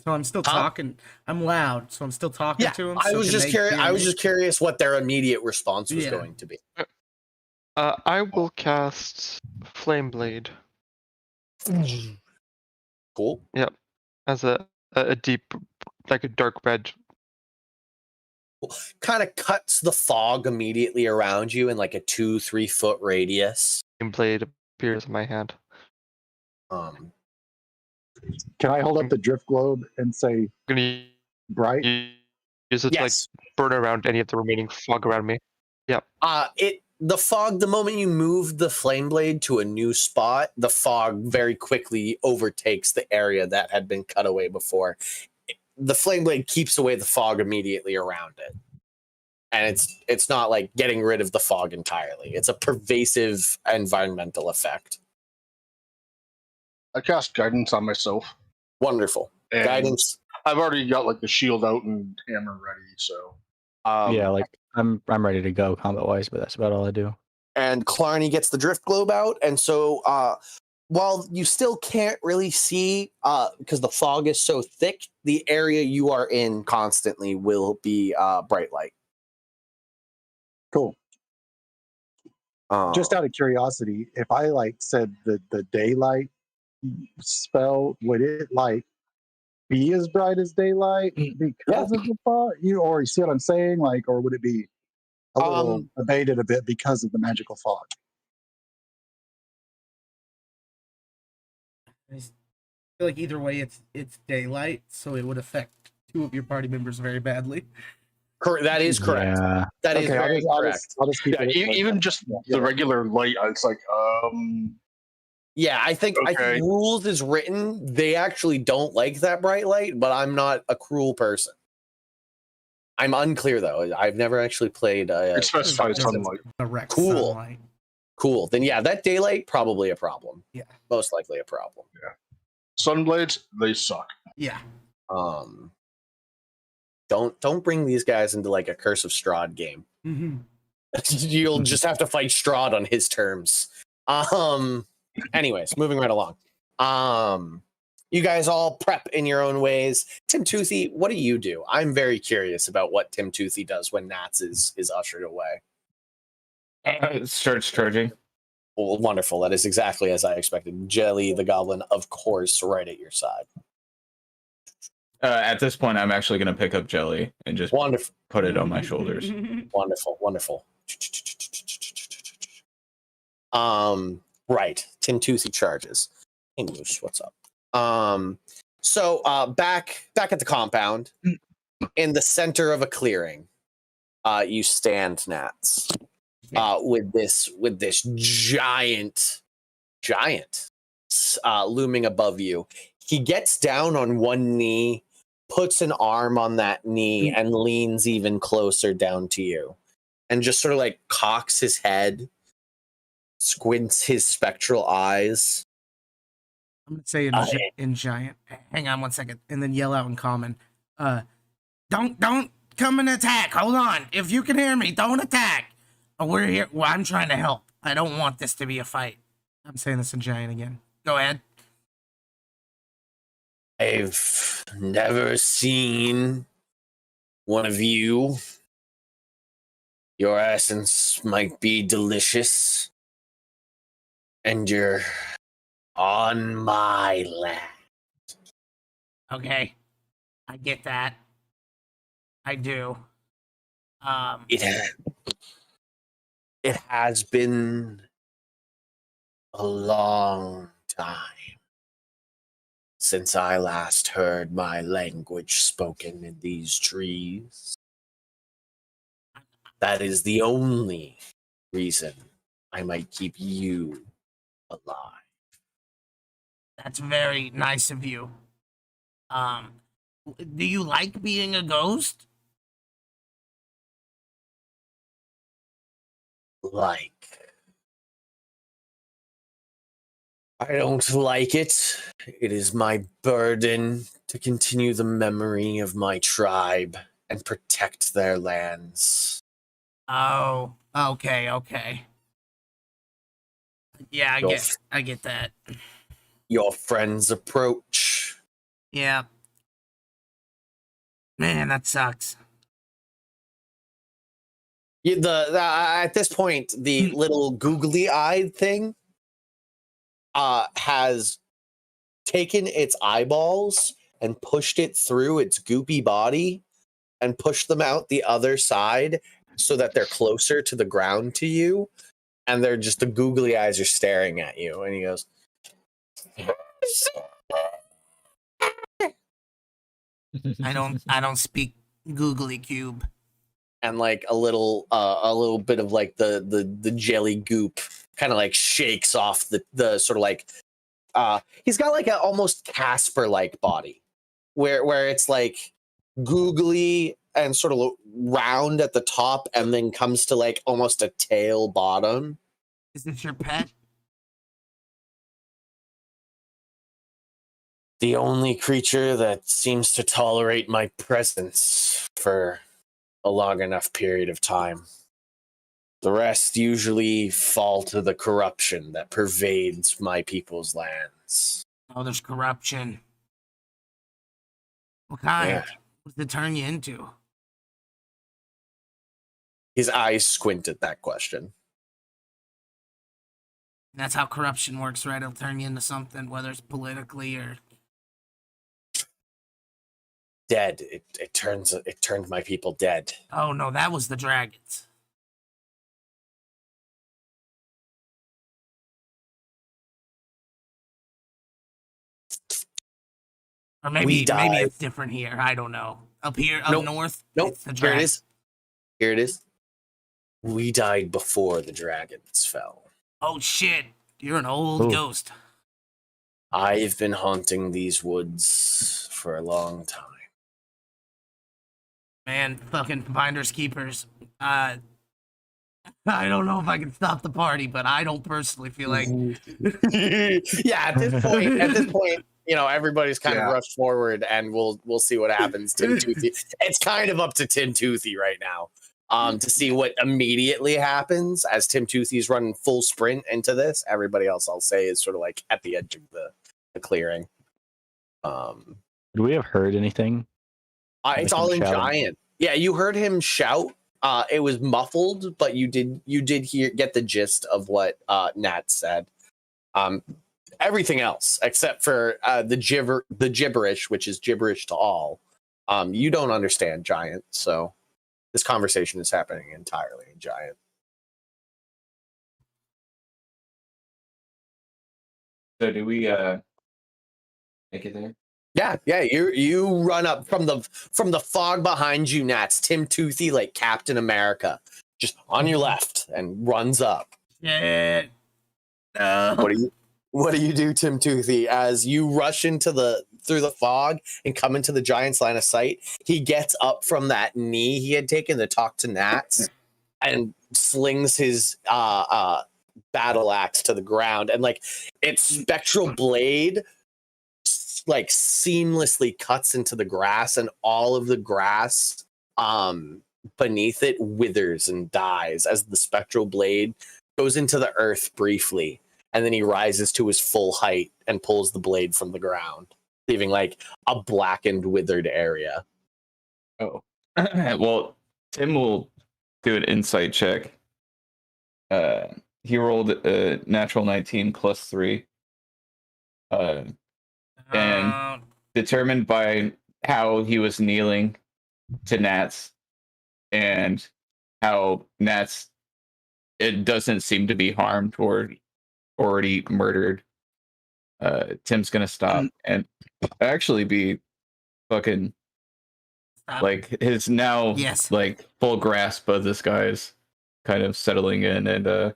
Speaker 2: So I'm still talking. I'm loud, so I'm still talking to him.
Speaker 3: I
Speaker 2: so
Speaker 3: was
Speaker 2: can
Speaker 3: just
Speaker 2: they
Speaker 3: curious.
Speaker 2: hear
Speaker 3: I was
Speaker 2: me?
Speaker 3: just curious what their immediate response was
Speaker 2: Yeah.
Speaker 3: going to be.
Speaker 6: I will cast Flame Blade
Speaker 3: Cool.
Speaker 6: as a deep, like a dark red.
Speaker 3: Kind of cuts the fog immediately around you in like a 2-3 foot radius.
Speaker 6: Flame Blade appears in my hand.
Speaker 3: Um,
Speaker 7: Can I hold up the drift globe and say
Speaker 6: I'm gonna
Speaker 7: bright?
Speaker 6: use it to like
Speaker 3: yes.
Speaker 6: burn around any of the remaining fog around me.
Speaker 3: The fog, the moment you move the flame blade to a new spot, the fog very quickly overtakes the area that had been cut away before. The flame blade keeps away the fog immediately around it. And it's not like getting rid of the fog entirely. It's a pervasive environmental effect.
Speaker 4: I cast guidance on myself.
Speaker 3: Wonderful.
Speaker 4: And
Speaker 3: Guidance.
Speaker 4: I've already got like the shield out and hammer ready, so
Speaker 1: Yeah, like I'm ready to go combat wise, but that's about all I do.
Speaker 3: And Clarny gets the drift globe out, and so while you still can't really see because the fog is so thick, the area you are in constantly will be bright light.
Speaker 7: Cool. Just out of curiosity, if I like said the daylight spell, would it like be as bright as daylight because of the fog? Or you see what I'm saying? Like, or would it be a little abated a bit because of the magical fog?
Speaker 2: I feel like either way, it's daylight, so it would affect two of your party members very badly.
Speaker 3: That is correct.
Speaker 1: Yeah.
Speaker 3: That is
Speaker 7: Okay,
Speaker 3: very correct.
Speaker 7: I'll just keep
Speaker 4: Yeah,
Speaker 7: it. like
Speaker 4: even
Speaker 7: that.
Speaker 4: just
Speaker 7: Yeah.
Speaker 4: the regular light, it's like,
Speaker 3: Yeah, I think
Speaker 4: Okay.
Speaker 3: rules is written. They actually don't like that bright light, but I'm not a cruel person. I'm unclear though. I've never actually played.
Speaker 4: it specifies
Speaker 2: There's a
Speaker 4: sunlight.
Speaker 2: direct
Speaker 3: Cool.
Speaker 2: sunlight.
Speaker 3: Cool. Then yeah, that daylight probably a problem.
Speaker 2: Yeah.
Speaker 3: Most likely a problem.
Speaker 4: Sunblades, they suck.
Speaker 2: Yeah.
Speaker 3: Don't bring these guys into like a Curse of Strahd game.
Speaker 2: Mm-hmm.
Speaker 3: You'll just have to fight Strahd on his terms. Anyways, moving right along. You guys all prep in your own ways. Tim Toothy, what do you do? I'm very curious about what Tim Toothy does when Nats is ushered away.
Speaker 5: Starts charging.
Speaker 3: Well, wonderful. That is exactly as I expected. Jelly the Goblin, of course, right at your side.
Speaker 5: At this point, I'm actually going to pick up Jelly and just
Speaker 3: Wonderful.
Speaker 5: put it on my shoulders.
Speaker 3: Wonderful, wonderful. Right. Tim Toothy charges. Hey Moose, what's up? So back at the compound, in the center of a clearing, you stand, Nats. With this giant looming above you. He gets down on one knee, puts an arm on that knee, and leans even closer down to you. And just sort of like cocks his head, squints his spectral eyes.
Speaker 2: I'm gonna say in giant. Hang on 1 second, and then yell out in common. Don't come and attack. Hold on. If you can hear me, don't attack. We're here. Well, I'm trying to help. I don't want this to be a fight. I'm saying this in giant again. Go ahead.
Speaker 3: I've never seen one of you. Your essence might be delicious, and you're on my land.
Speaker 2: Okay, I get that. I do.
Speaker 3: It has been a long time since I last heard my language spoken in these trees. That is the only reason I might keep you alive.
Speaker 2: That's very nice of you. Do you like being a ghost?
Speaker 3: I don't like it. It is my burden to continue the memory of my tribe and protect their lands.
Speaker 2: Oh, okay. Yeah, I get that.
Speaker 3: Your friend's approach.
Speaker 2: Yeah. Man, that sucks.
Speaker 3: At this point, the little googly-eyed thing has taken its eyeballs and pushed it through its goopy body and pushed them out the other side so that they're closer to the ground to you, and they're just the googly eyes are staring at you. And he goes,
Speaker 2: I don't speak googly cube.
Speaker 3: and like a little bit of like the jelly goop kind of like shakes off the sort of like he's got like a almost Casper like body where it's like googly and sort of round at the top and then comes to like almost a tail bottom.
Speaker 2: Is this your pet?
Speaker 3: The only creature that seems to tolerate my presence for a long enough period of time. The rest usually fall to the corruption that pervades my people's lands.
Speaker 2: Oh, there's corruption. What kind?
Speaker 3: Yeah.
Speaker 2: What does it turn you into?
Speaker 3: His eyes squint at that question.
Speaker 2: That's how corruption works, right? It'll turn you into something, whether it's politically or
Speaker 3: Dead. It turned my people dead.
Speaker 2: oh no, that was the dragons. Or maybe it's different here. I don't know. Up here, up
Speaker 3: Nope.
Speaker 2: north,
Speaker 3: Nope.
Speaker 2: it's the
Speaker 3: Here it is. Here it is. We died before the dragons fell.
Speaker 2: Oh shit! You're an old
Speaker 1: Ooh.
Speaker 2: ghost.
Speaker 3: I've been haunting these woods for a long time.
Speaker 2: Man, fucking finders keepers. I don't know if I can stop the party, but I don't personally feel like.
Speaker 3: Yeah, at this point, everybody's kind of rushed forward, and we'll see what happens. Tim Toothy. It's kind of up to Tim Toothy right now, to see what immediately happens as Tim Toothy's running full sprint into this. Everybody else, I'll say, is sort of like at the edge of the clearing.
Speaker 1: Would we have heard anything?
Speaker 3: It's
Speaker 1: Like
Speaker 3: all
Speaker 1: him
Speaker 3: in
Speaker 1: shouting?
Speaker 3: giant. Yeah, you heard him shout. It was muffled, but you did get the gist of what Nat said. Everything else, except for the gibberish, which is gibberish to all, you don't understand giant. So this conversation is happening entirely in giant.
Speaker 5: So do we make it there?
Speaker 3: Yeah. You run up from the fog behind you, Nats. Tim Toothy, like Captain America, just on your left, and runs up.
Speaker 2: Shit.
Speaker 3: What do you do, Tim Toothy, as you rush through the fog and come into the giant's line of sight? He gets up from that knee he had taken to talk to Nats and slings his battle axe to the ground, and like its spectral blade like seamlessly cuts into the grass, and all of the grass beneath it withers and dies as the spectral blade goes into the earth briefly, and then he rises to his full height and pulls the blade from the ground, leaving like a blackened, withered area.
Speaker 5: Oh. Well, Tim will do an insight check. He rolled a natural 19 plus 3. And determined by how he was kneeling to Nats and how Nats it doesn't seem to be harmed or already murdered. Tim's gonna stop and actually be fucking like his now like full grasp of this guy's kind of settling in, and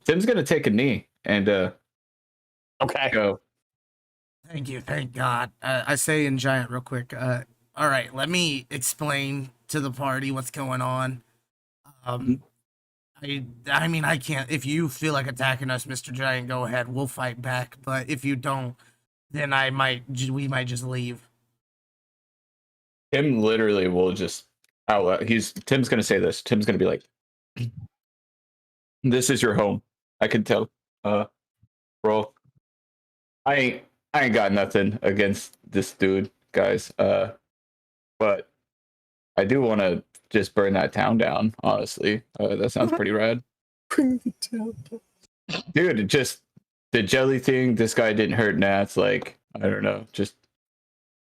Speaker 5: Tim's gonna take a knee and
Speaker 3: okay,
Speaker 5: go.
Speaker 2: Thank you, thank God. I say in giant real quick. All right, let me explain to the party what's going on. I mean, I can't. If you feel like attacking us, Mr. Giant, go ahead. We'll fight back. But if you don't, then we might just leave.
Speaker 5: Tim literally will just Tim's gonna say this. Tim's gonna be like, "This is your home. I can tell, bro. I ain't got nothing against this dude, guys. But I do want to just burn that town down. Honestly, that sounds pretty rad.
Speaker 3: Bring the town down,
Speaker 5: dude. Just the jelly thing. This guy didn't hurt Nats. Like, I don't know. Just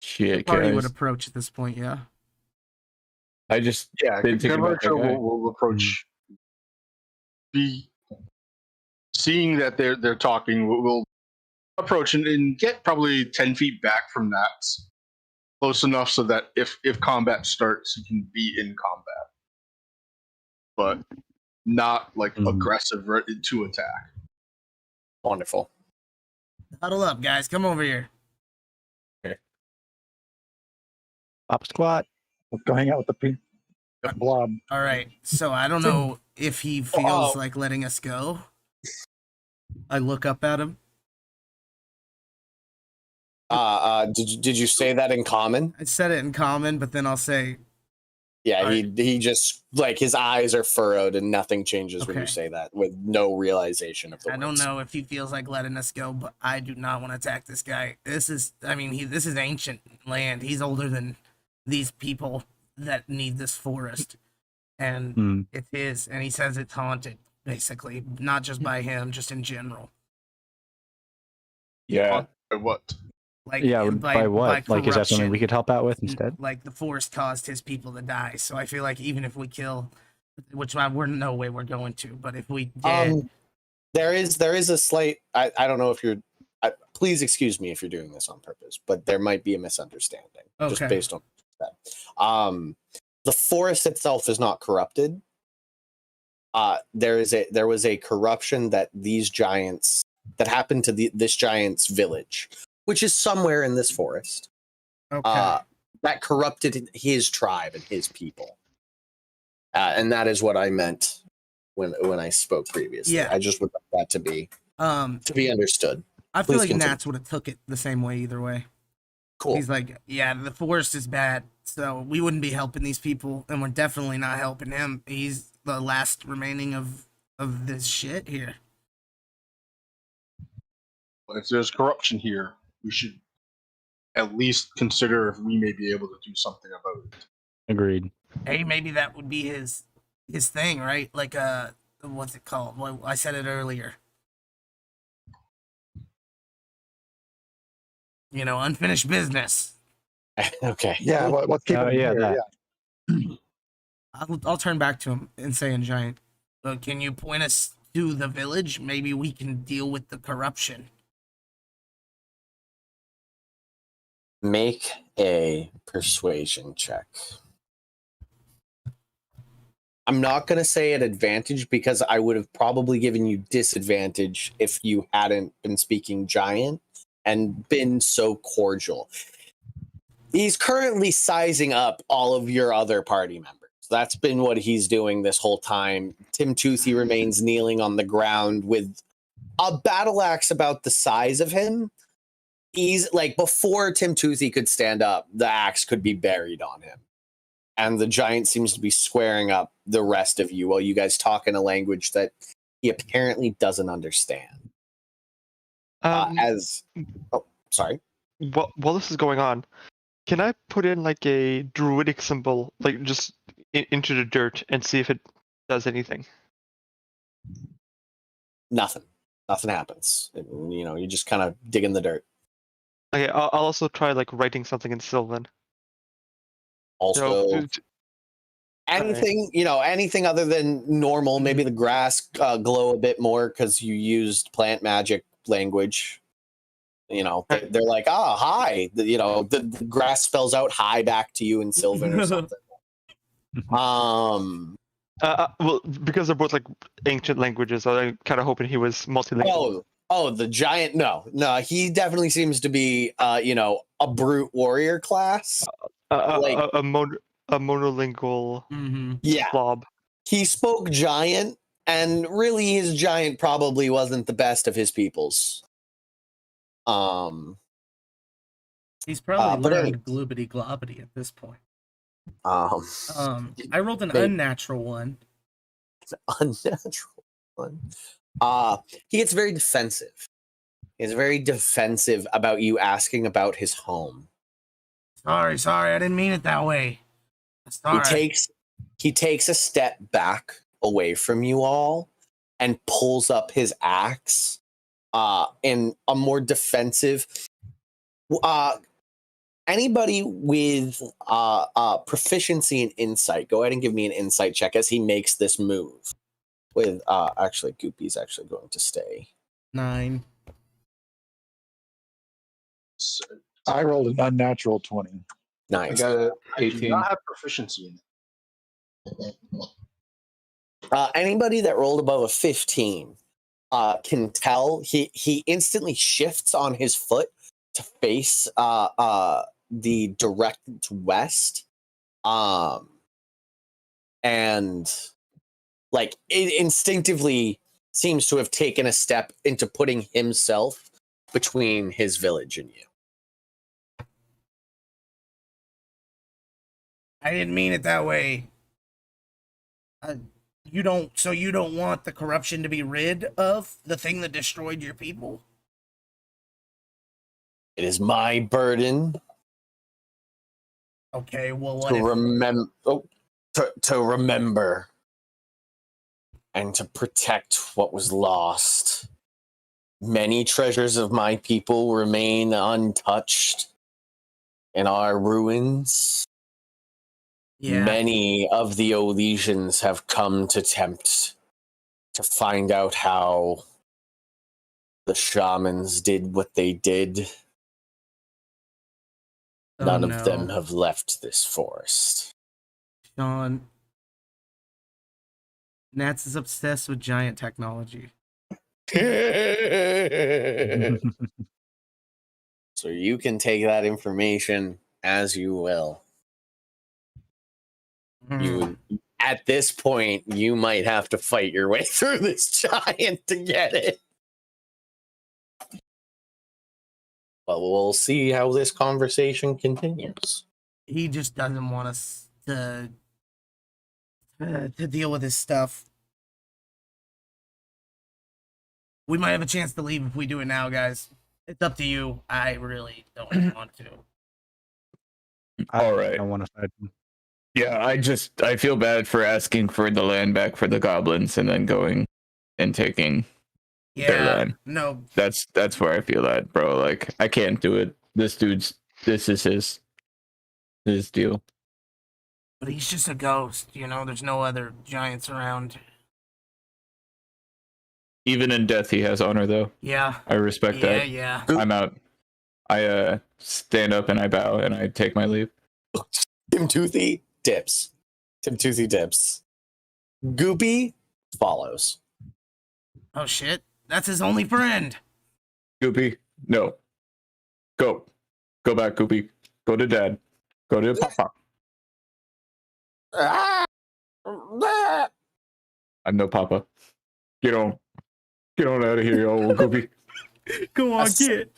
Speaker 5: shit.
Speaker 2: Party
Speaker 5: guys.
Speaker 2: would approach at this point, yeah.
Speaker 5: I just
Speaker 4: Converter will approach. Be seeing that they're talking. We'll approach and get probably 10 feet back from Nats, close enough so that if combat starts, you can be in combat, but not like aggressive to attack.
Speaker 3: Wonderful.
Speaker 2: Huddle up, guys. Come over here.
Speaker 5: Okay.
Speaker 1: Pop squat.
Speaker 7: Let's go hang out with the blob.
Speaker 2: All right. So I don't know if he feels like letting us go. I look up at him.
Speaker 3: Did you say that in common?
Speaker 2: I said it in common, but then I'll say,
Speaker 3: yeah, he just like his eyes are furrowed and nothing changes when you say that with no realization of the words.
Speaker 2: I don't know if he feels like letting us go, but I do not want to attack this guy. This is ancient land. He's older than these people that need this forest, and it's his. And he says it's haunted, basically, not just by him, just in general.
Speaker 5: Yeah.
Speaker 4: By what?
Speaker 2: Like,
Speaker 1: yeah, by what? Like, is that something
Speaker 2: corruption.
Speaker 1: we could help out with instead?
Speaker 2: Like, the forest caused his people to die, so I feel like even if we kill, which we're no way we're going to, but if we did,
Speaker 3: there is a slight. I don't know if you're. Please excuse me if you're doing this on purpose, but there might be a misunderstanding just based on that. the forest itself is not corrupted. There was a corruption that these giants that happened to this giant's village, which is somewhere in this forest.
Speaker 2: Okay.
Speaker 3: That corrupted his tribe and his people, and that is what I meant when I spoke previously.
Speaker 2: Yeah.
Speaker 3: I just would like that to be understood.
Speaker 2: I feel
Speaker 3: Please
Speaker 2: like
Speaker 3: continue.
Speaker 2: Nats would have took it the same way either way.
Speaker 3: Cool.
Speaker 2: He's like, yeah, the forest is bad, so we wouldn't be helping these people, and we're definitely not helping him. He's the last remaining of this shit here.
Speaker 4: If there's corruption here, we should at least consider if we may be able to do something about it.
Speaker 1: Agreed.
Speaker 2: Hey, maybe that would be his thing, right? Like what's it called? Well, I said it earlier. You know, unfinished business.
Speaker 3: Okay.
Speaker 7: Yeah, what's keeping him
Speaker 1: yeah,
Speaker 7: here?
Speaker 1: that.
Speaker 2: I'll turn back to him and say in giant, can you point us to the village? Maybe we can deal with the corruption.
Speaker 3: Make a persuasion check. I'm not going to say an advantage because I would have probably given you disadvantage if you hadn't been speaking giant and been so cordial. He's currently sizing up all of your other party members. That's been what he's doing this whole time. Tim Toothy remains kneeling on the ground with a battle axe about the size of him. He's like, before Tim Toothy could stand up, the axe could be buried on him. And the giant seems to be squaring up the rest of you while you guys talk in a language that he apparently doesn't understand. Sorry.
Speaker 6: While this is going on, can I put in like a druidic symbol, like just into the dirt and see if it does anything?
Speaker 3: Nothing happens. You just kind of dig in the dirt.
Speaker 6: Okay, I'll also try like writing something in Sylvan.
Speaker 3: Also, anything other than normal. Maybe the grass glow a bit more because you used plant magic language. They're like, hi. The grass spells out hi back to you in Sylvan or something.
Speaker 6: Well, because they're both like ancient languages, I'm kind of hoping he was multilingual.
Speaker 3: Oh, the giant. No, he definitely seems to be, a brute warrior class.
Speaker 6: A monolingual blob.
Speaker 3: He spoke giant, and really his giant probably wasn't the best of his peoples.
Speaker 2: He's probably
Speaker 3: but
Speaker 2: learned gloobity globbity at this point. I rolled an unnatural one.
Speaker 3: Unnatural one. He gets very defensive. He's very defensive about you asking about his home.
Speaker 2: Sorry, I didn't mean it that way. Sorry.
Speaker 3: He takes a step back away from you all and pulls up his axe in a more defensive. Anybody with proficiency in insight, go ahead and give me an insight check as he makes this move. With actually, Goopy's actually going to stay.
Speaker 2: 9.
Speaker 4: So,
Speaker 7: I rolled an unnatural 20.
Speaker 3: Nice.
Speaker 4: I got a
Speaker 8: 18.
Speaker 4: I do not have proficiency in it.
Speaker 3: Anybody that rolled above a 15 can tell he instantly shifts on his foot to face the direct west, and like it instinctively seems to have taken a step into putting himself between his village and you.
Speaker 2: I didn't mean it that way. You don't want the corruption to be rid of the thing that destroyed your people?
Speaker 3: It is my burden
Speaker 2: Okay, well, what
Speaker 3: to
Speaker 2: if...
Speaker 3: remember and to protect what was lost. Many treasures of my people remain untouched in our ruins.
Speaker 2: Yeah.
Speaker 3: Many of the Olesians have come to tempt to find out how the shamans did what they did. None of them have left this forest.
Speaker 2: Sean. Nats is obsessed with giant technology.
Speaker 3: So you can take that information as you will. You at this point, you might have to fight your way through this giant to get it. But we'll see how this conversation continues.
Speaker 2: He just doesn't want us to deal with his stuff. We might have a chance to leave if we do it now, guys. It's up to you. I really don't want to.
Speaker 5: All right.
Speaker 1: I don't want to fight him.
Speaker 5: Yeah, I feel bad for asking for the land back for the goblins and then going and taking their
Speaker 2: Yeah,
Speaker 5: land.
Speaker 2: no,
Speaker 5: That's where I feel that, bro. Like, I can't do it. This is his deal.
Speaker 2: but he's just a ghost, you know? There's no other giants around.
Speaker 5: Even in death, he has honor, though.
Speaker 2: Yeah,
Speaker 5: I respect that.
Speaker 2: yeah.
Speaker 5: I'm out. I stand up and I bow and I take my leave.
Speaker 3: Tim Toothy dips. Goopy follows.
Speaker 2: Oh shit, that's his only friend.
Speaker 5: Goopy, no. Go back, Goopy. Go to Dad. Go to Papa. I'm no Papa. Get on out of here, you old Goopy.
Speaker 2: Go on,
Speaker 3: get.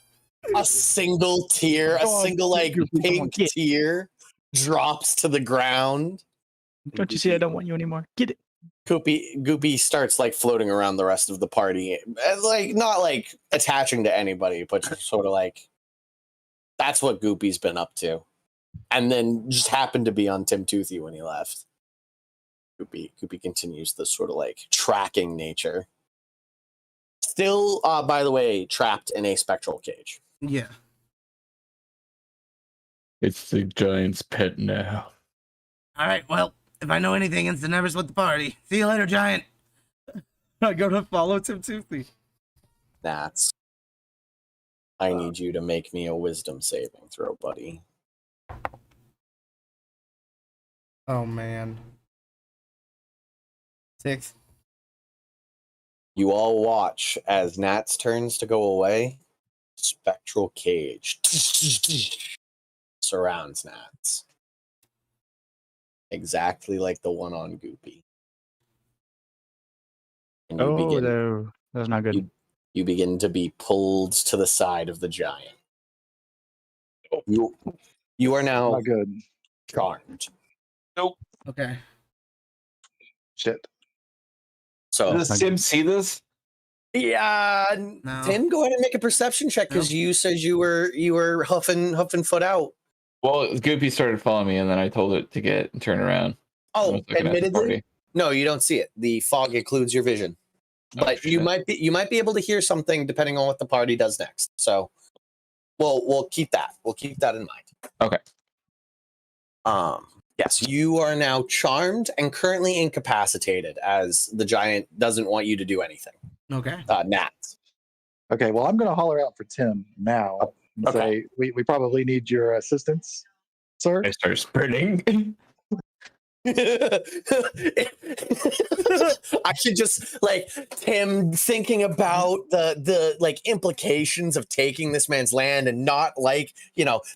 Speaker 3: A single tear, a single like pink tear drops to the ground.
Speaker 1: Don't you see I don't want you anymore? Get it.
Speaker 3: Goopy starts like floating around the rest of the party, like not like attaching to anybody, but just sort of like that's what Goopy's been up to, and then just happened to be on Tim Toothy when he left. Goopy continues this sort of like tracking nature. Still, by the way, trapped in a spectral cage.
Speaker 2: Yeah.
Speaker 5: It's the giant's pet now.
Speaker 2: All right, well, if I know anything, it's never split the party. See you later, giant. I go to follow Tim Toothy.
Speaker 3: That's. I need you to make me a wisdom saving throw, buddy.
Speaker 2: Oh, man. 6.
Speaker 3: You all watch as Nats turns to go away. Spectral cage surrounds Nats. Exactly like the one on Goopy. And you
Speaker 1: no. That's not good.
Speaker 3: You begin to be pulled to the side of the giant. You are now
Speaker 7: Not good.
Speaker 3: charmed.
Speaker 2: Okay.
Speaker 7: Shit.
Speaker 3: So
Speaker 5: Does Tim see this?
Speaker 3: yeah,
Speaker 2: No.
Speaker 3: Tim, go ahead and make a perception check because you said you were huffing foot out.
Speaker 5: Well, Goopy started following me, and then I told it to turn around. I
Speaker 3: Oh,
Speaker 5: was looking at the
Speaker 3: admittedly,
Speaker 5: party.
Speaker 3: no, you don't see it. The fog occludes your vision,
Speaker 5: Oh,
Speaker 3: but you
Speaker 5: shit.
Speaker 3: might be able to hear something depending on what the party does next. So, we'll keep that. We'll keep that in mind.
Speaker 5: Okay.
Speaker 3: Yes, you are now charmed and currently incapacitated as the giant doesn't want you to do anything.
Speaker 2: Okay.
Speaker 3: Nat.
Speaker 7: Okay, well, I'm going to holler out for Tim now and
Speaker 3: Okay.
Speaker 7: say, we probably need your assistance, sir.
Speaker 5: I start sprinting.
Speaker 3: I should just like Tim thinking about the like implications of taking this man's land and not like,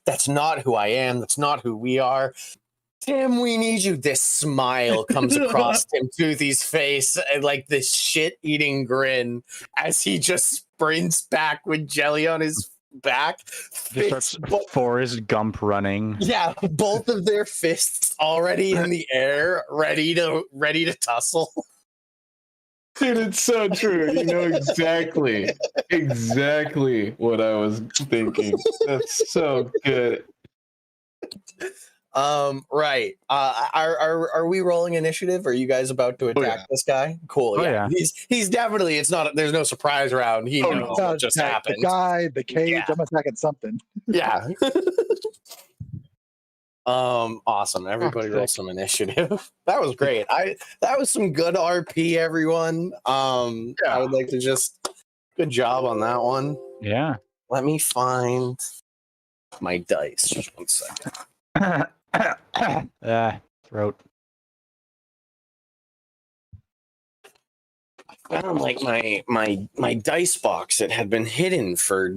Speaker 3: that's not who I am. That's not who we are. Tim, we need you. This smile comes across Tim Toothy's face and like this shit-eating grin as he just sprints back with jelly on his back.
Speaker 1: Just starts Forrest Gump running.
Speaker 3: Yeah, both of their fists already in the air, ready to tussle.
Speaker 5: Dude, it's so true. You know exactly what I was thinking. That's so good.
Speaker 3: Right. Are we rolling initiative? Are you guys about to attack this guy? Cool.
Speaker 1: Oh,
Speaker 3: yeah.
Speaker 1: yeah.
Speaker 3: He's definitely. It's not. There's no surprise around. He
Speaker 7: I'm
Speaker 3: knows
Speaker 7: gonna
Speaker 3: what just
Speaker 7: attack
Speaker 3: happened.
Speaker 7: The guy, the cage.
Speaker 3: Yeah.
Speaker 7: I'm attacking something.
Speaker 3: Yeah. Awesome. Everybody roll
Speaker 7: sick.
Speaker 3: some initiative. That was great. That was some good RP, everyone. I would like to just good job on that one.
Speaker 1: Yeah.
Speaker 3: Let me find my dice. Just 1 second.
Speaker 1: Throat.
Speaker 3: found like my dice box. It had been hidden for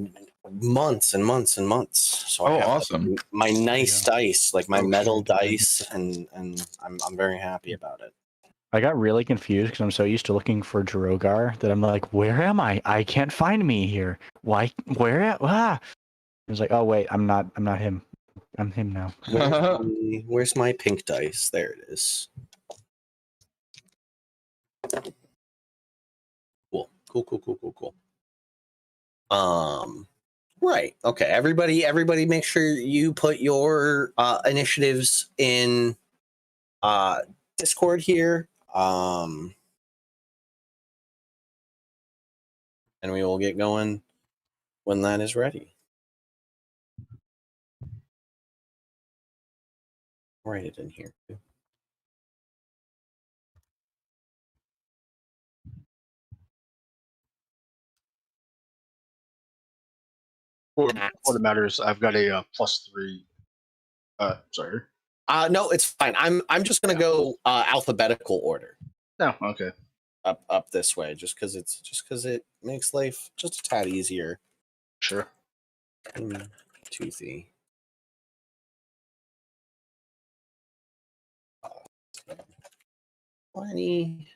Speaker 3: months and months and months. So I
Speaker 5: Oh,
Speaker 3: have
Speaker 5: awesome.
Speaker 3: my nice dice, like my
Speaker 4: Okay.
Speaker 3: metal dice, and I'm very happy about it.
Speaker 1: I got really confused because I'm so used to looking for Drogar that I'm like, where am I? I can't find me here. Why? Where? Ah! It was like, oh wait, I'm not him. I'm him now.
Speaker 3: Where's my pink dice? There it is. Cool. Right. Okay. Everybody make sure you put your initiatives in Discord here. And we will get going when that is ready. Write it in here too.
Speaker 4: What it matters, I've got a +3. Sorry.
Speaker 3: No, it's fine. I'm just gonna go alphabetical order.
Speaker 4: No, okay.
Speaker 3: Up this way, just because it makes life just a tad easier.
Speaker 4: Sure.
Speaker 3: Toothy. Plenty.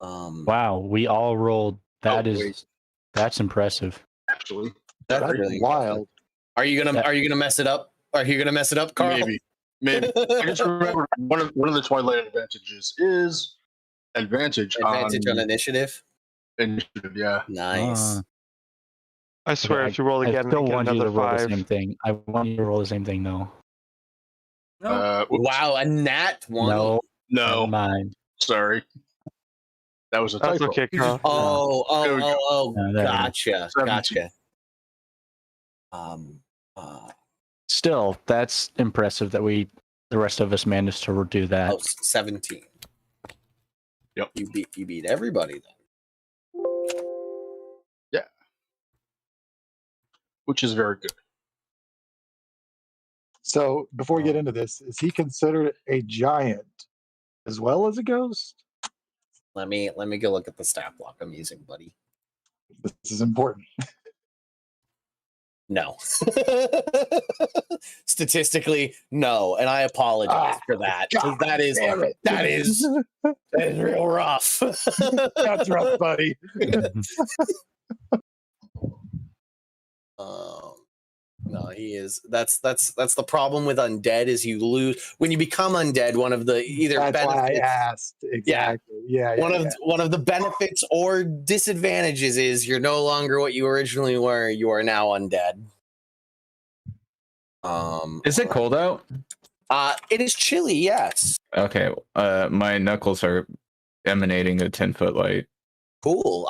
Speaker 1: Wow, we all rolled. That's impressive.
Speaker 4: Actually,
Speaker 3: That's
Speaker 7: That's
Speaker 3: really
Speaker 7: wild.
Speaker 3: Are you gonna mess it up? Are you gonna mess it up, Carl?
Speaker 4: maybe. I just remember one of the Twilight advantages is advantage
Speaker 3: on
Speaker 4: on
Speaker 3: initiative.
Speaker 4: initiative. Yeah.
Speaker 3: Nice.
Speaker 6: I swear, if you roll
Speaker 1: I
Speaker 6: again,
Speaker 1: still
Speaker 6: and get
Speaker 1: want you to
Speaker 6: another
Speaker 1: roll the
Speaker 6: 5.
Speaker 1: same thing. I want you to roll the same thing, though.
Speaker 3: Wow, a nat 20.
Speaker 1: No, never
Speaker 4: No.
Speaker 1: mind.
Speaker 4: Sorry. That was a
Speaker 6: That's
Speaker 4: typo.
Speaker 6: okay, Carl.
Speaker 3: Oh,
Speaker 1: No, there it is.
Speaker 3: gotcha.
Speaker 4: 17.
Speaker 1: Still, that's impressive that the rest of us managed to do that.
Speaker 3: 17.
Speaker 4: Yep.
Speaker 3: You beat everybody then.
Speaker 4: Yeah. Which is very good.
Speaker 7: So before we get into this, is he considered a giant as well as a ghost?
Speaker 3: Let me go look at the stat block I'm using, buddy.
Speaker 7: This is important.
Speaker 3: No. Statistically, no, and I apologize for that.
Speaker 7: God
Speaker 3: that is
Speaker 7: damn it.
Speaker 3: real rough.
Speaker 7: That's rough, buddy.
Speaker 3: No, he is. That's the problem with undead is you lose when you become undead. One of the either
Speaker 7: That's
Speaker 3: benefits,
Speaker 7: why I asked. Exactly. Yeah.
Speaker 3: one of the benefits or disadvantages is you're no longer what you originally were. You are now undead.
Speaker 5: Is it cold out?
Speaker 3: It is chilly. Yes.
Speaker 5: Okay. My knuckles are emanating a 10-foot light.
Speaker 3: Cool.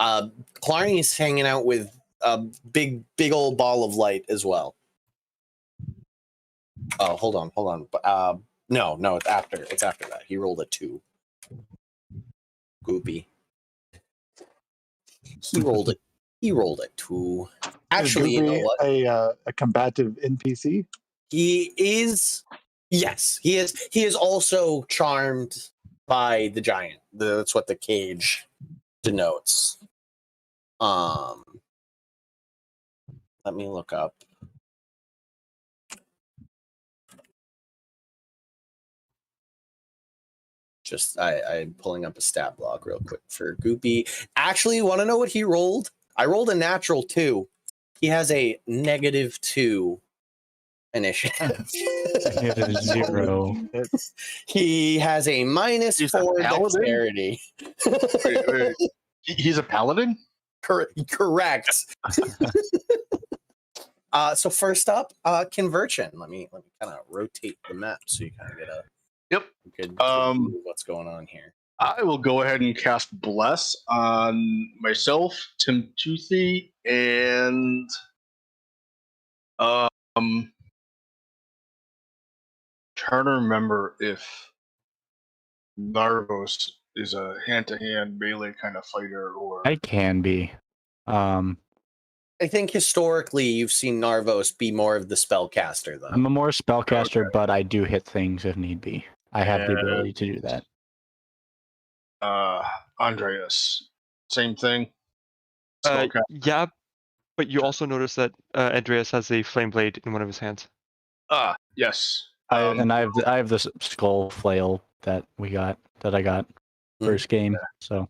Speaker 3: Clarny's hanging out with a big old ball of light as well. Oh, hold on. No, it's after that. He rolled a 2. Goopy. He rolled a 2. Actually, you know what?
Speaker 7: A combative NPC?
Speaker 3: He is. Yes, he is. He is also charmed by the giant. That's what the cage denotes. Let me look up. Just I'm pulling up a stat block real quick for Goopy. Actually, want to know what he rolled? I rolled a natural 2. He has a -2 initiative.
Speaker 1: 0.
Speaker 3: He has a -4 dexterity.
Speaker 4: Wait. He's a paladin?
Speaker 3: Correct. So first up, conversion. Let me kind of rotate the map so you kind of get a good view of what's going on here.
Speaker 4: I will go ahead and cast Bless on myself, Tim Toothy, and trying to remember if Narvos is a hand-to-hand melee kind of fighter or
Speaker 1: I can be.
Speaker 3: I think historically you've seen Narvos be more of the spellcaster, though.
Speaker 1: I'm a more spellcaster, but I do hit things if need be. I have the ability to do that.
Speaker 4: Andreas, same thing. Spellcast.
Speaker 6: Yeah, but you also notice that Andreas has a flame blade in one of his hands.
Speaker 4: Yes.
Speaker 1: I have this skull flail that I got first game. So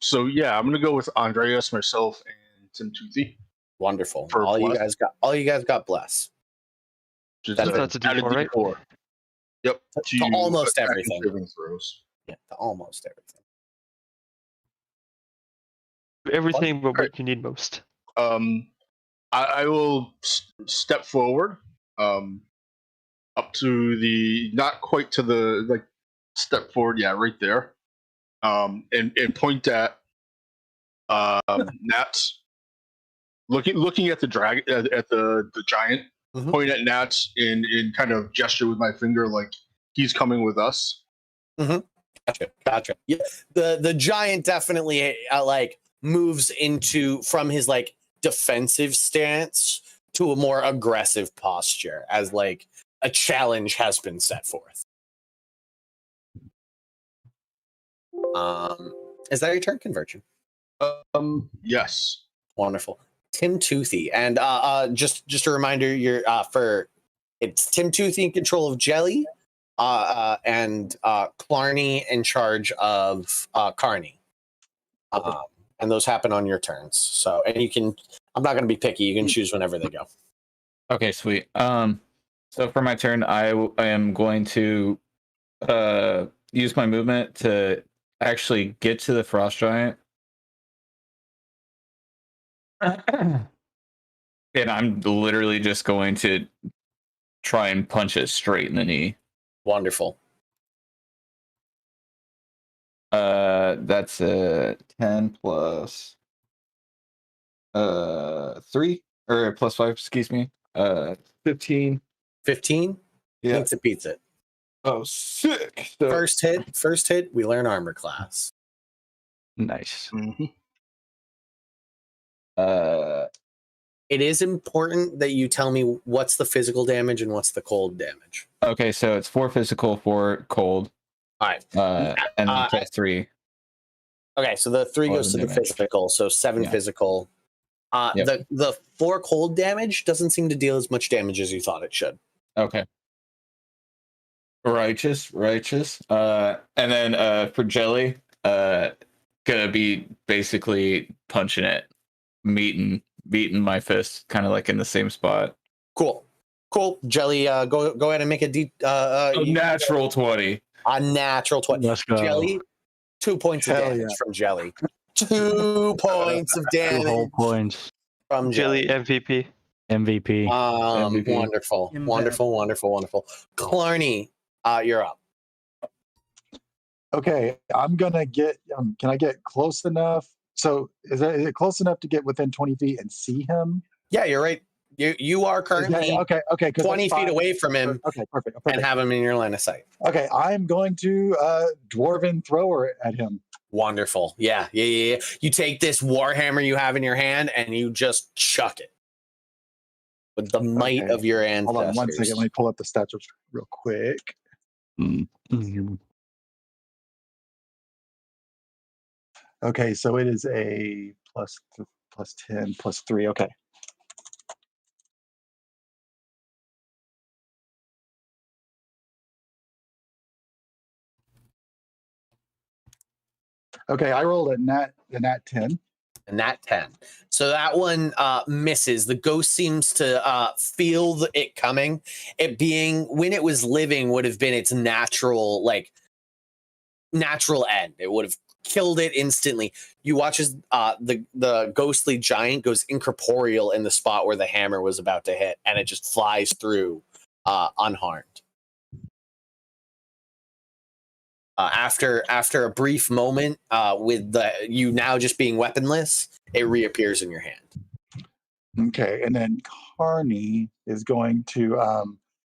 Speaker 4: So yeah, I'm gonna go with Andreas, myself, and Tim Toothy.
Speaker 3: Wonderful.
Speaker 4: For
Speaker 3: All you
Speaker 4: bless.
Speaker 3: guys got bless.
Speaker 4: Just
Speaker 3: That's
Speaker 6: a
Speaker 4: added
Speaker 6: D4, right?
Speaker 4: D4. Yep.
Speaker 3: To almost
Speaker 4: attack and
Speaker 3: everything.
Speaker 4: saving throws.
Speaker 3: Yeah, to almost everything.
Speaker 6: Everything but
Speaker 4: Alright.
Speaker 6: what you need most.
Speaker 4: I will step forward, up to the not quite to the like step forward, yeah, right there, and point at Nats. Looking at the dragon at the giant,
Speaker 3: Mhm.
Speaker 4: point at Nats and kind of gesture with my finger like he's coming with us.
Speaker 3: Gotcha. Yeah, the giant definitely like moves from his like defensive stance to a more aggressive posture as like a challenge has been set forth. Is that your turn, Conversion?
Speaker 4: Yes.
Speaker 3: Wonderful. Tim Toothy, and just a reminder, you're it's Tim Toothy in control of Jelly, and Clarny in charge of Carney. And those happen on your turns. So, and you can, I'm not going to be picky. You can choose whenever they go.
Speaker 5: Okay, sweet. So for my turn, I am going to use my movement to actually get to the frost giant. And I'm literally just going to try and punch it straight in the knee.
Speaker 3: Wonderful.
Speaker 5: That's a 10 plus 3 or plus 5, excuse me. 15.
Speaker 3: 15?
Speaker 5: Yeah.
Speaker 3: Thinks it beats it.
Speaker 5: Oh, sick. So,
Speaker 3: First hit, we learn armor class.
Speaker 1: nice.
Speaker 4: Mm-hmm.
Speaker 3: It is important that you tell me what's the physical damage and what's the cold damage.
Speaker 5: okay, so it's 4 physical, 4 cold.
Speaker 3: All right.
Speaker 5: And then plus 3.
Speaker 3: Okay, so the 3 goes to the
Speaker 5: damage.
Speaker 3: physical, so 7
Speaker 5: Yeah.
Speaker 3: physical.
Speaker 5: Yep.
Speaker 3: The 4 cold damage doesn't seem to deal as much damage as you thought it should.
Speaker 5: Okay. Righteous. And then for Jelly, gonna be basically punching it, meeting my fist, kind of like in the same spot.
Speaker 3: Cool. Jelly, go ahead and make a
Speaker 5: Natural 20.
Speaker 3: A natural 20.
Speaker 1: Let's go.
Speaker 3: Jelly, 2 points of
Speaker 7: Hell
Speaker 3: damage
Speaker 7: yeah.
Speaker 3: from Jelly. 2 points of
Speaker 1: 2 whole
Speaker 3: damage
Speaker 1: points.
Speaker 3: from
Speaker 6: Jelly
Speaker 3: Jelly.
Speaker 6: MVP.
Speaker 1: MVP.
Speaker 5: MVP.
Speaker 3: Wonderful.
Speaker 2: Impact.
Speaker 3: Wonderful. Clarny, you're up.
Speaker 7: Okay, I'm gonna get. Can I get close enough? So is it close enough to get within 20 feet and see him?
Speaker 3: Yeah, you're right. You are currently
Speaker 7: Okay. 'cause
Speaker 3: 20
Speaker 7: that's
Speaker 3: feet
Speaker 7: fine.
Speaker 3: away from him
Speaker 7: Okay, perfect.
Speaker 3: and have him in your line of sight.
Speaker 7: Okay, I'm going to dwarven thrower at him.
Speaker 3: Wonderful. Yeah. You take this warhammer you have in your hand and you just chuck it with the might
Speaker 7: Okay.
Speaker 3: of your ancestors.
Speaker 7: Hold on 1 second. Let me pull up the stats real quick. Okay, so it is a plus 10 plus 3. Okay. Okay, I rolled a nat 10.
Speaker 3: And that 10. So that one misses. The ghost seems to feel it coming. It being, when it was living, would have been its natural end. It would have killed it instantly. You watch as the ghostly giant goes incorporeal in the spot where the hammer was about to hit, and it just flies through unharmed. After a brief moment, with you now just being weaponless, it reappears in your hand.
Speaker 7: Okay, and then Carney is going to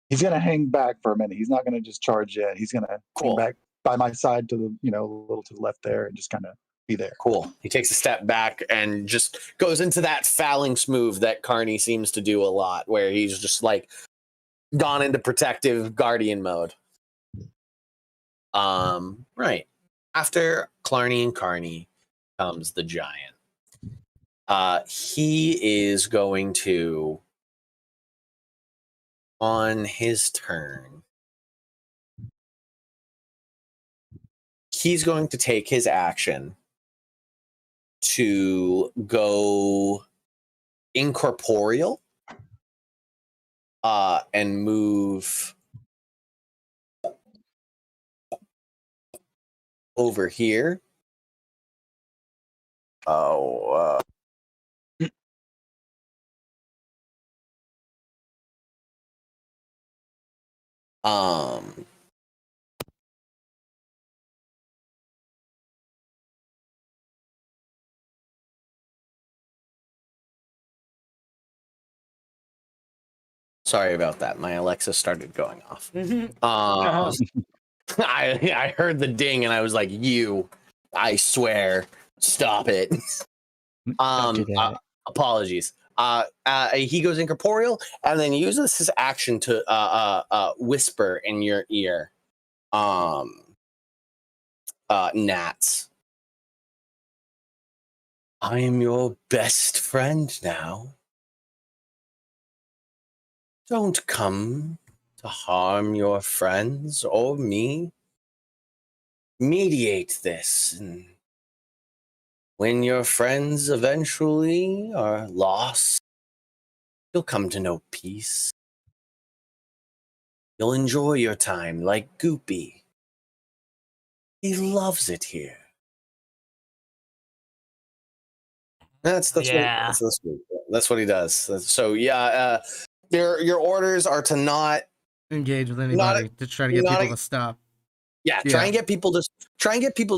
Speaker 7: he's going to hang back for a minute. He's not going to just charge in. He's going to hang back by my side to the a little to the left there and just kind of be there.
Speaker 3: Cool. He takes a step back and just goes into that phalanx move that Carney seems to do a lot, where he's just like gone into protective guardian mode. Right. After Clarny and Carney comes the giant. He is going to, on his turn, he's going to take his action to go incorporeal and move over here. Oh, sorry about that. My Alexa started going off. I heard the ding and I was like, "You, I swear, stop it."
Speaker 1: Don't do that.
Speaker 3: Apologies. He goes incorporeal and then uses his action to whisper in your ear, Nats. I am your best friend now. Don't come to harm your friends or me. Mediate this, and when your friends eventually are lost, you'll come to know peace. You'll enjoy your time like Goopy. He loves it here. That's what he does. So yeah, your orders are to not
Speaker 2: engage with anybody to try to get people to stop.
Speaker 3: Yeah, try and get people to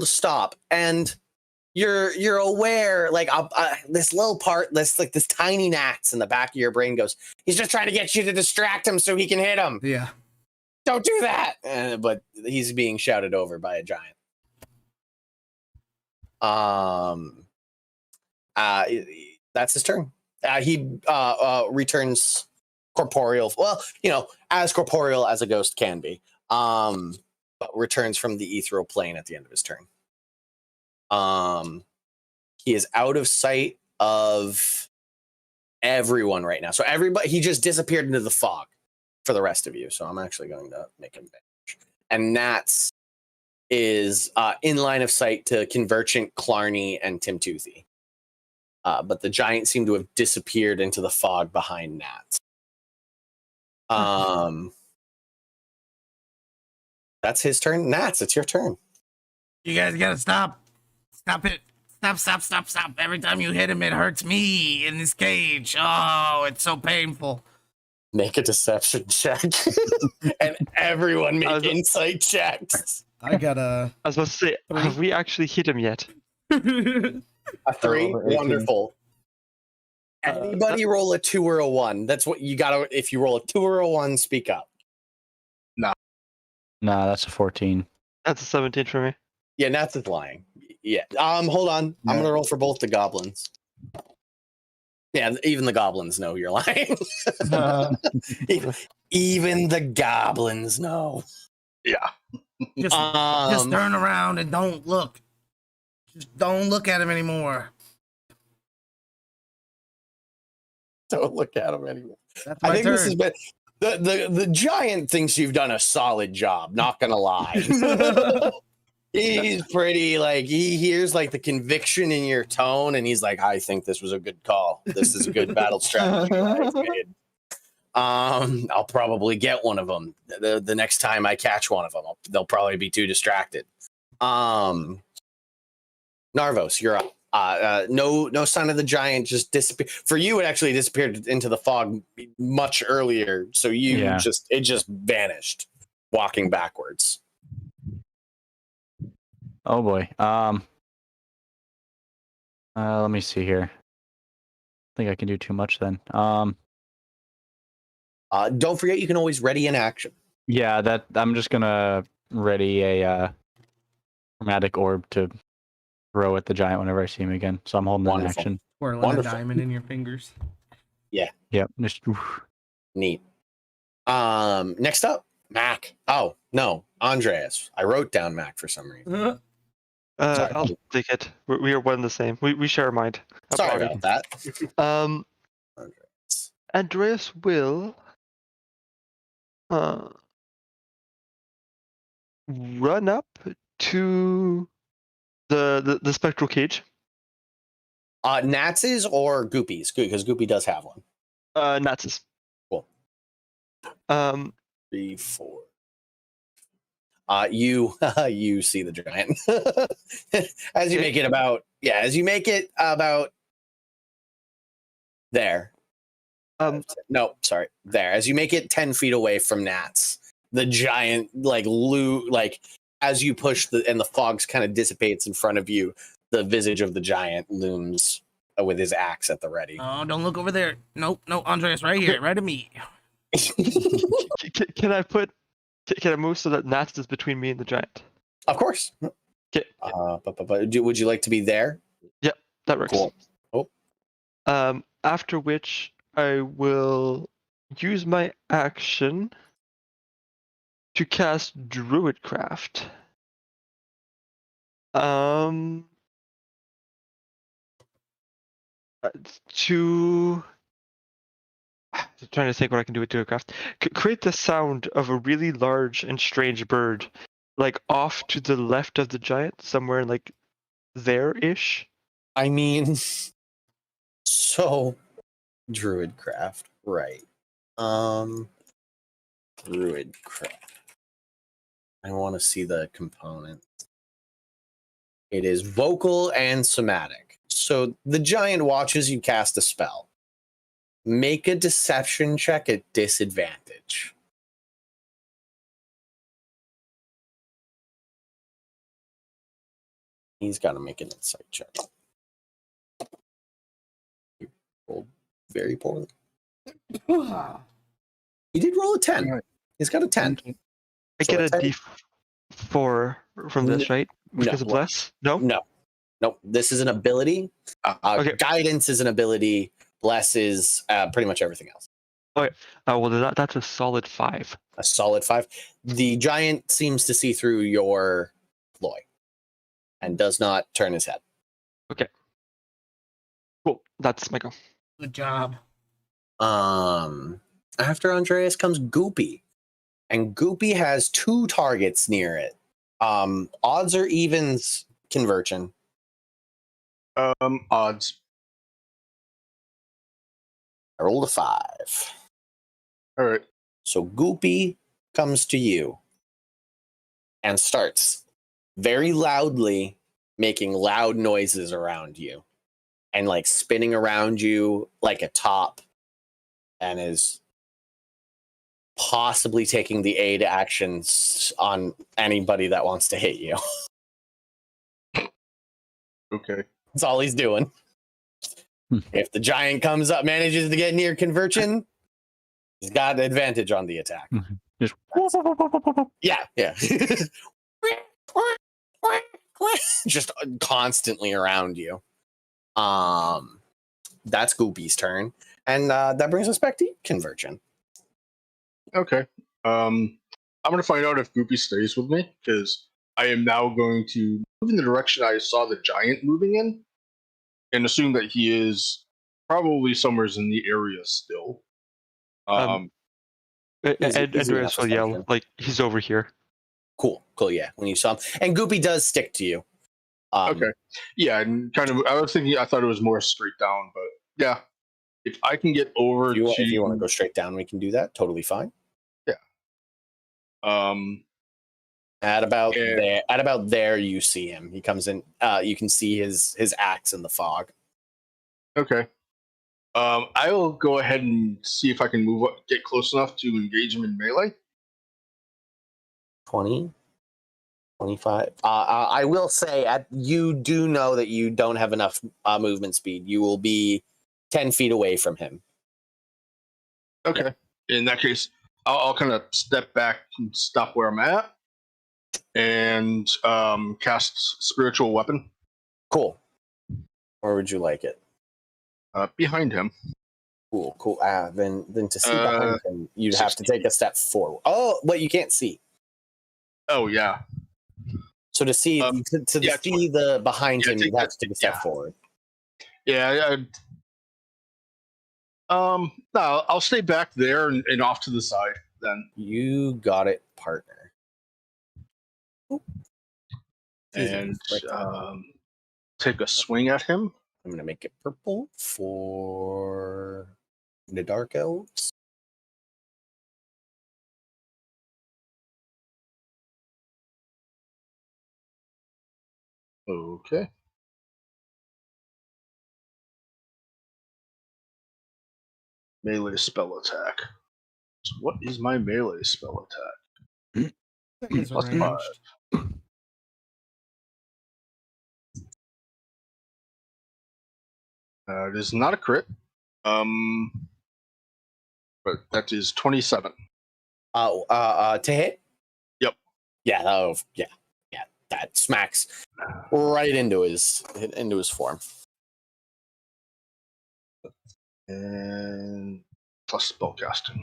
Speaker 3: stop. And you're aware, like this little part, this tiny gnats in the back of your brain goes, he's just trying to get you to distract him so he can hit him.
Speaker 2: Yeah,
Speaker 3: don't do that. But he's being shouted over by a giant. That's his turn. He returns corporeal. Well, as corporeal as a ghost can be. But returns from the ethereal plane at the end of his turn. He is out of sight of everyone right now. So he just disappeared into the fog for the rest of you. So I'm actually going to make him vanish. And Nats is in line of sight to Convergent, Clarny, and Tim Toothy. But the giant seemed to have disappeared into the fog behind Nats. That's his turn. Nats, it's your turn.
Speaker 2: You guys gotta stop. Stop it. Stop. Every time you hit him, it hurts me in this cage. Oh, it's so painful.
Speaker 3: Make a deception check. And everyone make insight checks.
Speaker 2: I was about
Speaker 6: to say, have we actually hit him yet?
Speaker 3: A 3? Wonderful. Anybody roll a 2 or a 1. That's what you gotta, if you roll a 2 or a 1, speak up.
Speaker 1: Nah, that's a 14.
Speaker 6: That's a 17 for me.
Speaker 3: Yeah, Nats is lying. Yeah. Hold on. I'm gonna roll for both the goblins. Yeah, even the goblins know you're lying. Even the goblins know.
Speaker 4: Yeah.
Speaker 2: Just turn around and don't look. Just don't look at him anymore.
Speaker 3: Don't look at him anymore.
Speaker 2: That's my turn.
Speaker 3: This has been the giant thinks you've done a solid job, not gonna lie. He's pretty, he hears the conviction in your tone, and he's like, I think this was a good call. This is a good battle strategy you guys made. I'll probably get one of them the next time I catch one of them. They'll probably be too distracted. Narvos, you're up. No sign of the giant. Just disappeared. For you, it actually disappeared into the fog much earlier. So it just vanished, walking backwards.
Speaker 1: Oh boy. Let me see here. I think I can do too much then.
Speaker 3: Don't forget you can always ready an action.
Speaker 1: Yeah, that I'm just gonna ready a chromatic orb to throw at the giant whenever I see him again. So I'm holding an action.
Speaker 2: Twirling a diamond in your fingers.
Speaker 3: Yeah.
Speaker 1: Yep.
Speaker 3: Neat. Next up, Mac. Oh, no. Andreas. I wrote down Mac for some reason. Sorry.
Speaker 6: I'll take it. We are one and the same. We share a mind. A
Speaker 3: Sorry
Speaker 6: body.
Speaker 3: about that.
Speaker 6: Andreas. Andreas will run up to the spectral cage.
Speaker 3: Nats's or Goopy's? Because Goopy does have one.
Speaker 6: Nats's.
Speaker 3: Cool. 3, 4. You see the giant as you make it about there. No, sorry, there. As you make it 10 feet away from Nats, the giant as you push and the fogs kind of dissipates in front of you, the visage of the giant looms with his axe at the ready.
Speaker 2: Oh, don't look over there. Nope, no, Andreas, right here, right at me.
Speaker 6: Can I move so that Nats is between me and the giant?
Speaker 3: Of course.
Speaker 6: Okay.
Speaker 3: Would you like to be there?
Speaker 6: Yep, that works.
Speaker 3: Cool. Oh.
Speaker 6: After which I will use my action to cast Druidcraft. Trying to think what I can do with Druidcraft. Create the sound of a really large and strange bird, like off to the left of the giant, somewhere like there-ish.
Speaker 3: I mean, so Druidcraft, right? Druidcraft. I want to see the components. It is vocal and somatic. So the giant watches you cast a spell. Make a deception check at disadvantage. He's got to make an insight check. He rolled very poorly. He did roll a 10. He's got a 10.
Speaker 6: I get a D4 from this, right? Because of Bless? No?
Speaker 3: No. This is an ability.
Speaker 6: Okay.
Speaker 3: Guidance is an ability. Bless is pretty much everything else.
Speaker 6: Okay. Well, that's a solid 5.
Speaker 3: A solid 5. The giant seems to see through your ploy and does not turn his head.
Speaker 6: Okay. Cool. That's my go.
Speaker 2: Good job.
Speaker 3: After Andreas comes Goopy. And Goopy has 2 targets near it. Odds or evens, Conversion?
Speaker 4: Odds.
Speaker 3: I rolled a 5.
Speaker 4: All right.
Speaker 3: So Goopy comes to you and starts very loudly making loud noises around you and like spinning around you like a top and is possibly taking the aid actions on anybody that wants to hit you.
Speaker 4: Okay.
Speaker 3: That's all he's doing. If the giant comes up, manages to get near Conversion, he's got an advantage on the attack.
Speaker 1: Just
Speaker 3: Yeah. Just constantly around you. That's Goopy's turn. And that brings us back to Conversion.
Speaker 4: Okay. I'm going to find out if Goopy stays with me, because I am now going to move in the direction I saw the giant moving in, and assume that he is probably somewhere in the area still.
Speaker 6: And Andreas will yell, like, he's over here.
Speaker 3: Cool, yeah. When you saw him. And Goopy does stick to you.
Speaker 4: Okay. Yeah, and kind of, I thought it was more straight down, but yeah. If I can get over
Speaker 3: if you want to go straight down, we can do that. Totally fine.
Speaker 4: Yeah.
Speaker 3: At about there, you see him. He comes in. You can see his axe in the fog.
Speaker 4: Okay. I will go ahead and see if I can get close enough to engage him in melee.
Speaker 3: 20, 25. I will say, you do know that you don't have enough movement speed. You will be 10 feet away from him.
Speaker 4: Okay. Yeah. In that case, I'll kind of step back and stop where I'm at and cast Spiritual Weapon.
Speaker 3: Cool. Where would you like it?
Speaker 4: Behind him.
Speaker 3: Cool. Then to see behind him, you'd have to
Speaker 4: 16.
Speaker 3: take a step forward. Oh, wait, you can't see.
Speaker 4: Oh yeah.
Speaker 3: So to see
Speaker 4: yeah,
Speaker 3: see the behind
Speaker 4: yeah,
Speaker 3: him,
Speaker 4: take
Speaker 3: you'd have
Speaker 4: that-
Speaker 3: to take a step
Speaker 4: yeah.
Speaker 3: forward.
Speaker 4: Yeah. No, I'll stay back there and off to the side then.
Speaker 3: You got it, partner.
Speaker 4: And
Speaker 3: Right there.
Speaker 4: take a swing at him.
Speaker 3: I'm gonna make it purple for the dark elves.
Speaker 4: Okay. Melee spell attack. So what is my melee spell attack?
Speaker 2: I think it's
Speaker 4: Plus
Speaker 2: arranged.
Speaker 4: 5. It is not a crit. But that is 27.
Speaker 3: To hit?
Speaker 4: Yep.
Speaker 3: Yeah, yeah. That smacks right into his form.
Speaker 4: And plus spellcasting.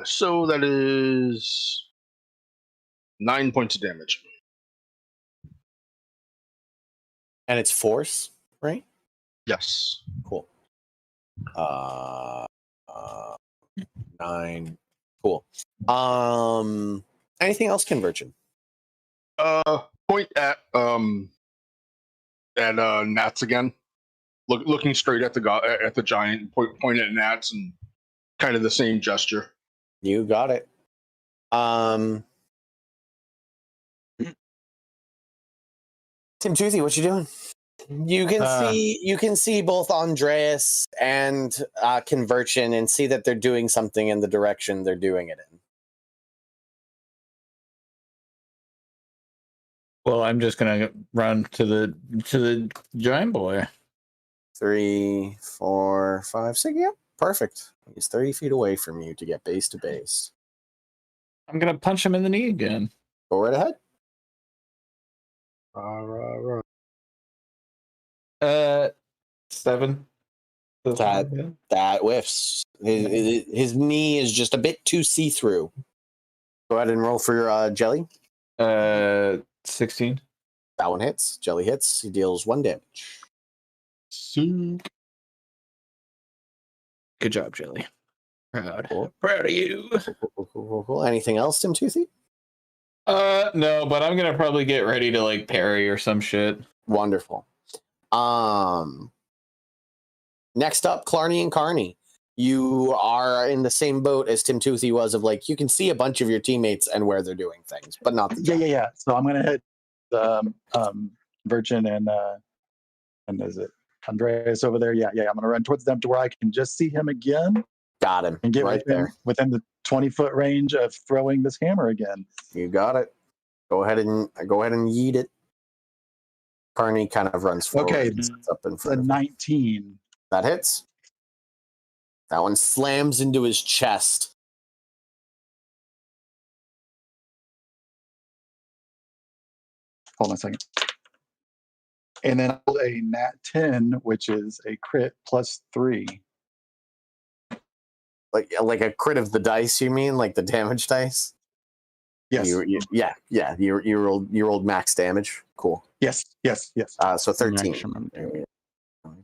Speaker 4: So that is 9 points of damage.
Speaker 3: And it's force, right?
Speaker 4: Yes.
Speaker 3: Cool. 9. Cool. Anything else, Convergent?
Speaker 4: Point at Nats again. Looking straight at the giant. Point at Nats and kind of the same gesture.
Speaker 3: You got it. Tim Toothy, what you doing? You can see both Andreas and Convergent and see that they're doing something in the direction they're doing it in.
Speaker 5: Well, I'm just gonna run to the giant boy.
Speaker 3: 3, 4, 5, 6. Yep, perfect. He's 30 feet away from you to get base to base.
Speaker 5: I'm gonna punch him in the knee again.
Speaker 3: Go right ahead.
Speaker 5: 7.
Speaker 3: That whiffs. His knee is just a bit too see-through. Go ahead and roll for your jelly.
Speaker 5: 16.
Speaker 3: That one hits. Jelly hits. He deals 1 damage.
Speaker 5: Good job, Jelly. Proud.
Speaker 3: Cool.
Speaker 5: Proud of you.
Speaker 3: Cool. Anything else, Tim Toothy?
Speaker 5: No, but I'm gonna probably get ready to like parry or some shit.
Speaker 3: Wonderful. Next up, Clarny and Carney. You are in the same boat as Tim Toothy was of like, you can see a bunch of your teammates and where they're doing things, but not the
Speaker 7: Yeah. So I'm gonna hit Virgin and is it Andreas over there? Yeah. I'm gonna run towards them to where I can just see him again
Speaker 3: Got him.
Speaker 7: and get
Speaker 3: right
Speaker 7: within the 20-foot range of throwing this hammer again.
Speaker 3: You got it. Go ahead and yeet it. Carney kind of runs forward.
Speaker 7: Okay,
Speaker 3: and sits up in
Speaker 7: the
Speaker 3: front of him.
Speaker 7: 19.
Speaker 3: That hits. That one slams into his chest.
Speaker 7: Hold on a second. And then a nat 10, which is a crit plus 3.
Speaker 3: Like a crit of the dice, you mean? Like the damage dice?
Speaker 7: Yes.
Speaker 3: You rolled max damage. Cool.
Speaker 7: Yes.
Speaker 3: So 13.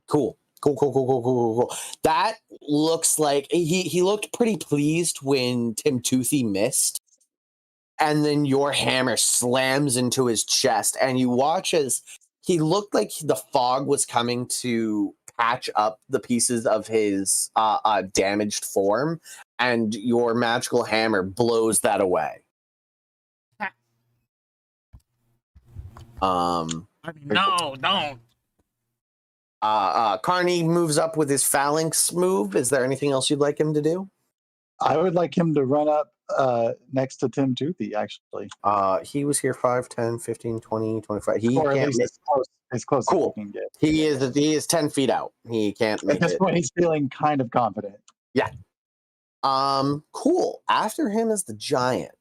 Speaker 3: Cool. That looks like he looked pretty pleased when Tim Toothy missed. And then your hammer slams into his chest, and you watch as he looked like the fog was coming to patch up the pieces of his damaged form, and your magical hammer blows that away.
Speaker 2: No, don't.
Speaker 3: Carney moves up with his phalanx move. Is there anything else you'd like him to do?
Speaker 7: I would like him to run up next to Tim Toothy, actually.
Speaker 3: He was here 5, 10, 15, 20, 25. He
Speaker 7: Or at
Speaker 3: can't
Speaker 7: least
Speaker 3: make
Speaker 7: as close
Speaker 3: Cool.
Speaker 7: as he can get.
Speaker 3: He is 10 feet out. He can't make
Speaker 7: At this
Speaker 3: it.
Speaker 7: point, he's feeling kind of confident.
Speaker 3: Cool. After him is the giant.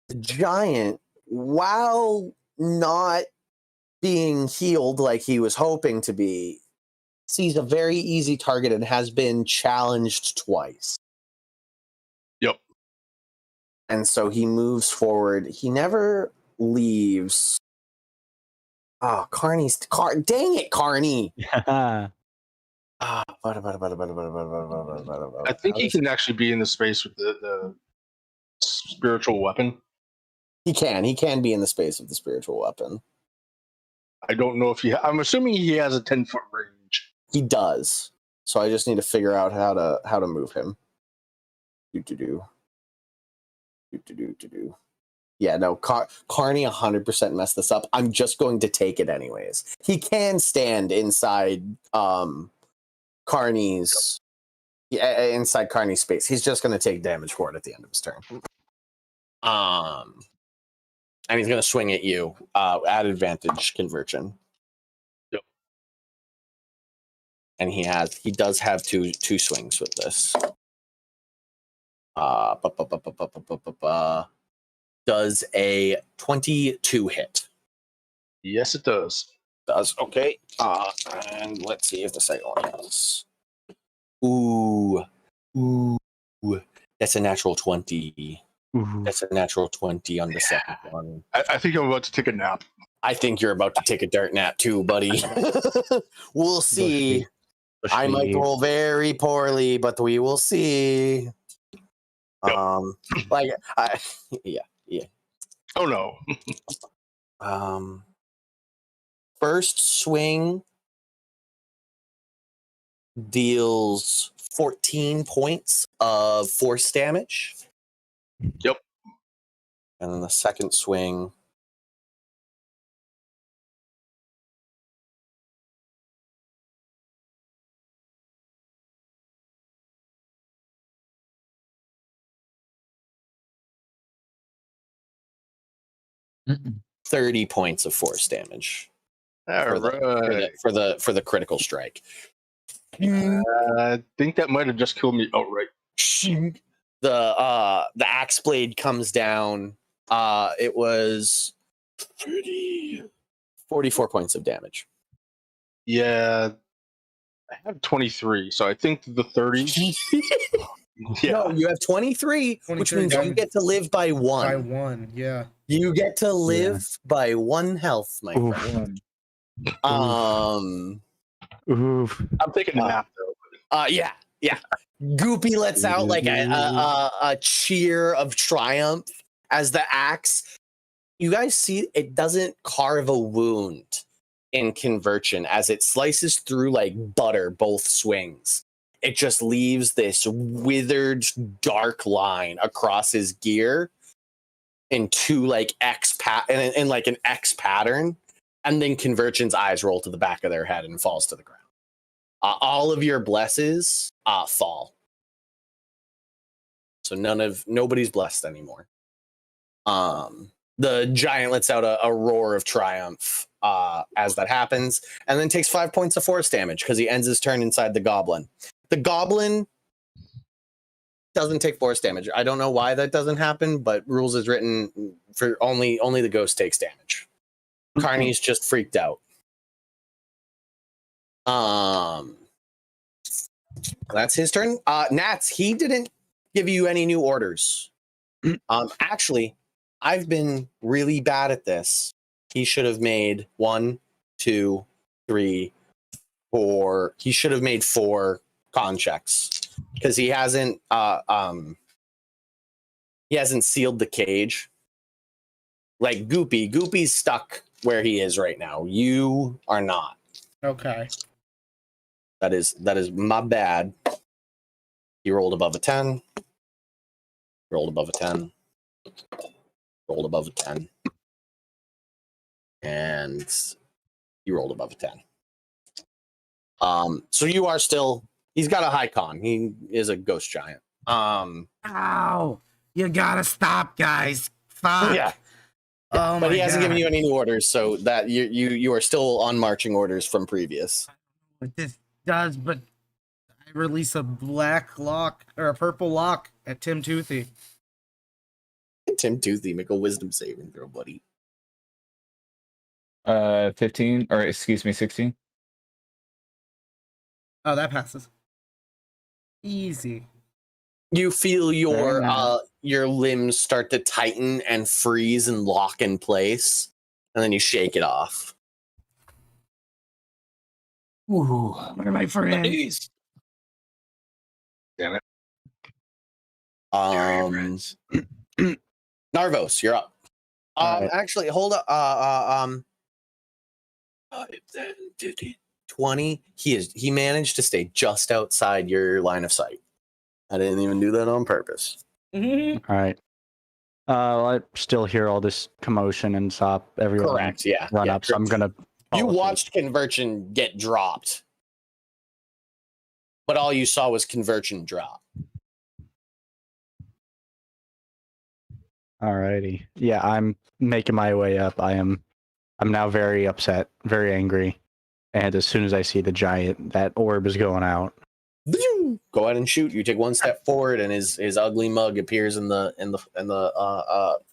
Speaker 3: The giant, while not being healed like he was hoping to be, sees a very easy target and has been challenged twice.
Speaker 4: Yep.
Speaker 3: And so he moves forward. He never leaves. Oh, dang it, Carney.
Speaker 1: Yeah.
Speaker 3: Ah,
Speaker 4: I think he can actually be in the space with the spiritual weapon.
Speaker 3: He can be in the space of the spiritual weapon.
Speaker 4: I don't know if I'm assuming he has a 10-foot range.
Speaker 3: He does. So I just need to figure out how to move him. Do. Yeah, no, Carney 100% messed this up. I'm just going to take it anyways. He can stand inside Carney's space. He's just going to take damage for it at the end of his turn. And he's going to swing at you at advantage conversion.
Speaker 4: Yep.
Speaker 3: And he does have two swings with this. Does a 22 hit?
Speaker 4: Yes, it does.
Speaker 3: Okay. And let's see if the second one has. Ooh. That's a natural 20.
Speaker 1: Ooh.
Speaker 3: That's a natural 20 on the second one.
Speaker 4: I think I'm about to take a nap.
Speaker 3: I think you're about to take a dirt nap too, buddy. We'll see. I might roll very poorly, but we will see.
Speaker 4: Yep.
Speaker 3: Yeah.
Speaker 4: Oh no.
Speaker 3: First swing deals 14 points of force damage.
Speaker 4: Yep.
Speaker 3: And then the second swing
Speaker 1: Mm-mm.
Speaker 3: 30 points of force damage
Speaker 4: All right.
Speaker 3: for the critical strike.
Speaker 4: I think that might have just killed me outright.
Speaker 3: The axe blade comes down. It was 44 points of damage.
Speaker 4: Yeah. I have 23, so I think the 30. Yeah.
Speaker 3: No, you have 23, which
Speaker 2: 23
Speaker 3: means you get to live by one.
Speaker 2: By one, yeah.
Speaker 3: You get to live by one health, my friend.
Speaker 1: Oof.
Speaker 4: I'm taking a nap though.
Speaker 3: Yeah. Goopy lets out like a cheer of triumph as the axe. You guys see it doesn't carve a wound in conversion as it slices through like butter both swings. It just leaves this withered dark line across his gear in two like in like an X pattern, and then Convergent's eyes roll to the back of their head and falls to the ground. All of your blesses fall, so nobody's blessed anymore. The giant lets out a roar of triumph as that happens, and then takes 5 points of force damage because he ends his turn inside the goblin. The goblin doesn't take force damage. I don't know why that doesn't happen, but rules is written for only the ghost takes damage. Carney's just freaked out. That's his turn. Nats, he didn't give you any new orders. Actually, I've been really bad at this. He should have made 1, 2, 3, 4. He should have made 4 con checks because he hasn't sealed the cage. Like Goopy's stuck where he is right now. You are not.
Speaker 2: Okay.
Speaker 3: That is my bad. He rolled above a 10. Rolled above a 10. Rolled above a 10. And you rolled above a 10. So you are still, he's got a high con. He is a ghost giant.
Speaker 2: Ow! You gotta stop, guys. Fuck.
Speaker 3: Yeah.
Speaker 2: Oh
Speaker 3: But
Speaker 2: my
Speaker 3: he hasn't
Speaker 2: God.
Speaker 3: given you any new orders, so that you are still on marching orders from previous.
Speaker 2: What this does, but I release a black lock or a purple lock at Tim Toothy.
Speaker 3: Tim Toothy, make a wisdom saving throw, buddy.
Speaker 5: 15, or excuse me, 16.
Speaker 2: Oh, that passes. Easy.
Speaker 3: You feel
Speaker 1: Very nice.
Speaker 3: your limbs start to tighten and freeze and lock in place, and then you shake it off.
Speaker 2: Ooh, where are my friends?
Speaker 4: Damn it.
Speaker 3: Narvos, you're up.
Speaker 1: Alright.
Speaker 3: Actually, hold up. 10, 15, 20. He managed to stay just outside your line of sight. I didn't even do that on purpose.
Speaker 2: Mhm.
Speaker 1: All right. I still hear all this commotion and stop everyone
Speaker 3: Correct. Yeah.
Speaker 1: run
Speaker 3: yeah,
Speaker 1: up. So I'm gonna.
Speaker 3: You
Speaker 1: follow suit.
Speaker 3: watched Conversion get dropped, but all you saw was Conversion drop.
Speaker 1: Alrighty. Yeah, I'm making my way up. I'm now very upset, very angry, and as soon as I see the giant, that orb is going out.
Speaker 3: Go ahead and shoot. You take one step forward, and his ugly mug appears in the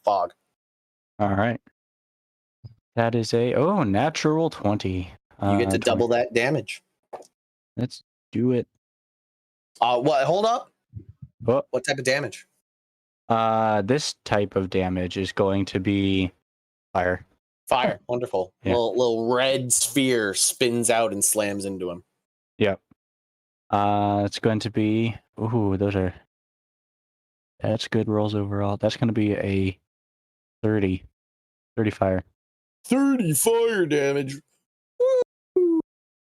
Speaker 3: fog.
Speaker 1: All right. That is a natural 20.
Speaker 3: You get to
Speaker 1: 20.
Speaker 3: double that damage.
Speaker 1: Let's do it.
Speaker 3: What? Hold up.
Speaker 1: Oh,
Speaker 3: What type of damage?
Speaker 1: this type of damage is going to be fire.
Speaker 3: Fire. Wonderful.
Speaker 1: Yeah.
Speaker 3: Little red sphere spins out and slams into him.
Speaker 1: Yep. It's going to be. Ooh, that's good rolls overall. That's going to be a 30 fire.
Speaker 3: 30 fire damage. Woo!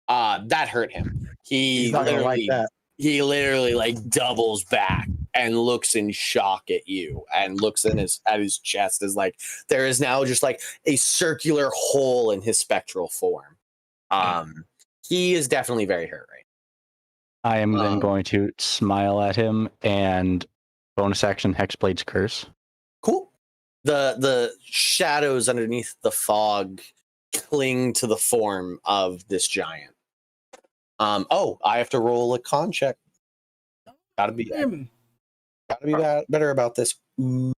Speaker 3: That hurt him.
Speaker 7: He's not gonna like that.
Speaker 3: He literally like doubles back and looks in shock at you and looks at his chest as like there is now just like a circular hole in his spectral form. He is definitely very hurt right now.
Speaker 1: I am then going to smile at him and bonus action Hexblade's Curse.
Speaker 3: Cool. The shadows underneath the fog cling to the form of this giant. I have to roll a con check. Gotta be better about this. Ooh,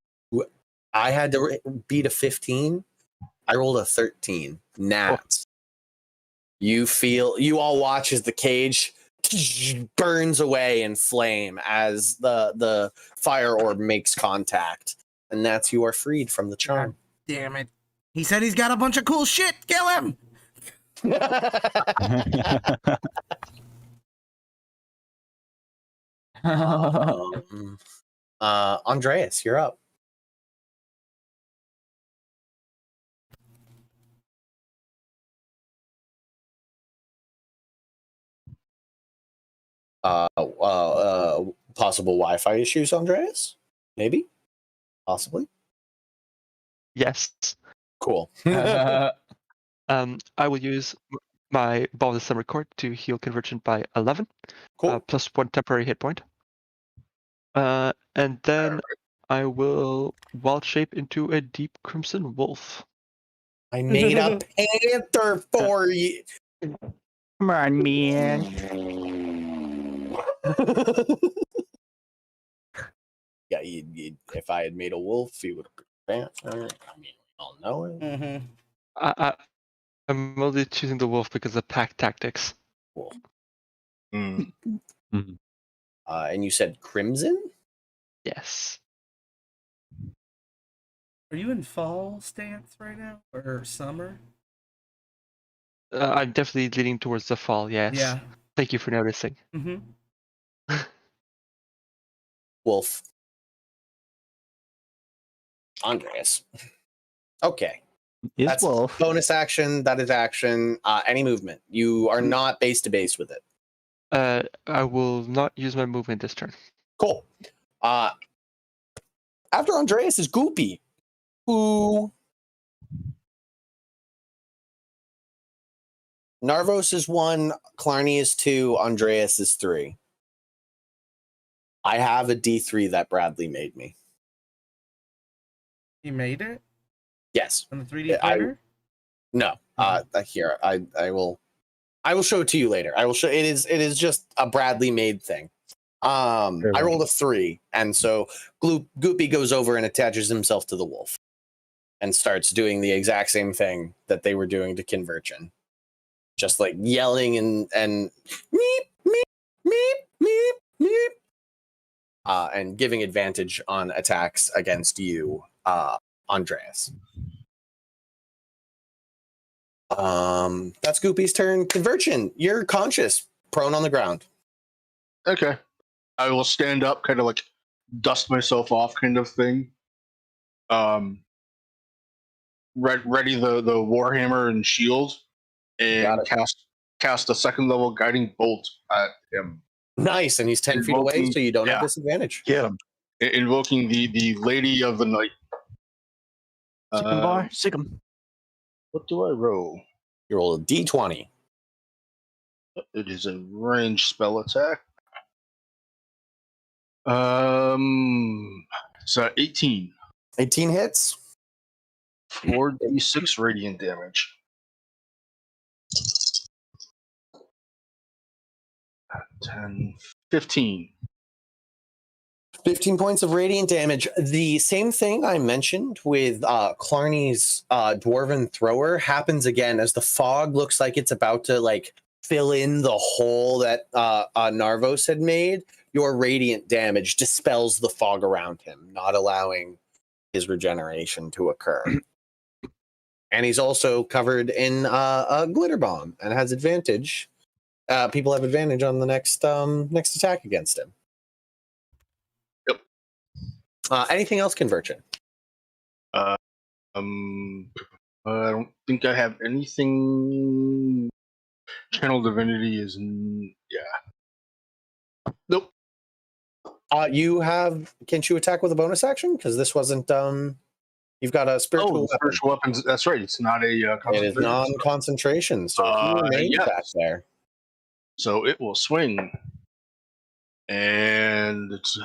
Speaker 3: I had to beat a 15. I rolled a 13. Nat. You all watch as the cage burns away in flame as the fire orb makes contact, and that's you are freed from the charm.
Speaker 2: God damn it. He said he's got a bunch of cool shit. Kill him.
Speaker 3: Andreas, you're up. Possible Wi-Fi issues, Andreas? Maybe? Possibly?
Speaker 6: Yes.
Speaker 3: Cool.
Speaker 6: I will use my bonus summer cord to heal Convergent by 11,
Speaker 3: Cool.
Speaker 6: plus 1 temporary hit point. And then I will wild shape into a deep crimson wolf.
Speaker 3: I made a panther for you.
Speaker 1: Come on, man.
Speaker 3: Yeah, if I had made a wolf, he would have been panther. I mean, we all know it.
Speaker 2: Mm-hmm.
Speaker 6: I'm only choosing the wolf because of pack tactics.
Speaker 3: Cool.
Speaker 4: Mm.
Speaker 3: And you said crimson?
Speaker 6: Yes.
Speaker 2: Are you in fall stance right now? Or summer?
Speaker 6: I'm definitely leaning towards the fall, yes.
Speaker 2: Yeah.
Speaker 6: Thank you for noticing.
Speaker 2: Mm-hmm.
Speaker 3: Wolf. Andreas. Okay.
Speaker 1: Is wolf.
Speaker 3: Bonus action. That is action. Any movement. You are not base to base with it.
Speaker 6: I will not use my movement this turn.
Speaker 3: Cool. After Andreas is Goopy, who Narvos is 1, Clarny is 2, Andreas is 3. I have a D3 that Bradley made me.
Speaker 2: You made it?
Speaker 3: Yes.
Speaker 2: On the 3D printer?
Speaker 3: No. Here, I will show it to you later. I will show it is just a Bradley made thing. I rolled a 3, and so Goopy goes over and attaches himself to the wolf and starts doing the exact same thing that they were doing to Convergent. Just like yelling and meep, meep, meep, meep, meep. And giving advantage on attacks against you, Andreas. That's Goopy's turn. Conversion, you're conscious, prone on the ground.
Speaker 4: Okay. I will stand up, kind of like dust myself off, kind of thing. Ready the warhammer and shield, and cast a second level guiding bolt at him.
Speaker 3: Nice, and he's 10 feet away, so you don't have disadvantage.
Speaker 7: Get him.
Speaker 4: Invoking the Lady of the Night.
Speaker 1: Sick him, boy. Sick him.
Speaker 4: What do I roll?
Speaker 3: You roll a d20.
Speaker 4: It is a range spell attack. So 18.
Speaker 3: 18 hits.
Speaker 4: 4d6 radiant damage. 10, 15.
Speaker 3: 15 points of radiant damage. The same thing I mentioned with Clarny's dwarven thrower happens again as the fog looks like it's about to like fill in the hole that Narvos had made. Your radiant damage dispels the fog around him, not allowing his regeneration to occur. And he's also covered in a glitter bomb and has advantage. People have advantage on the next attack against him.
Speaker 4: Yep.
Speaker 3: Anything else, Convergent?
Speaker 4: I don't think I have anything. Channel Divinity is Nope.
Speaker 3: Can't you attack with a bonus action? Because this wasn't. You've got a spiritual weapon.
Speaker 4: Spiritual weapons. That's right. It's not a
Speaker 3: It is non-concentration, so he remains back there.
Speaker 4: So it will swing, and it's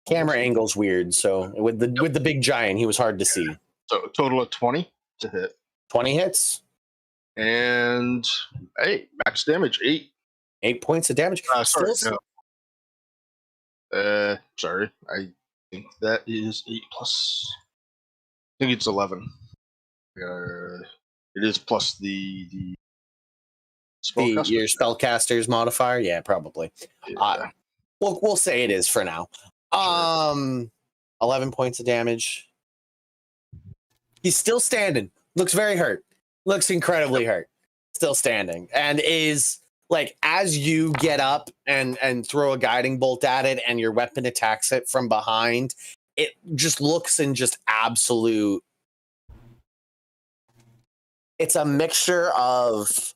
Speaker 3: camera angle's weird. So with the big giant, he was hard to see.
Speaker 4: So a total of 20 to hit.
Speaker 3: 20 hits,
Speaker 4: and max damage 8.
Speaker 3: 8 points of damage.
Speaker 4: Sorry, I think that is 8 plus. I think it's 11. It is plus the
Speaker 3: your spellcaster's modifier. Yeah, probably.
Speaker 4: Yeah.
Speaker 3: We'll say it is for now. 11 points of damage. He's still standing. Looks very hurt. Looks incredibly hurt. Still standing, and is like as you get up and throw a guiding bolt at it, and your weapon attacks it from behind. It just looks in just absolute. It's a mixture of.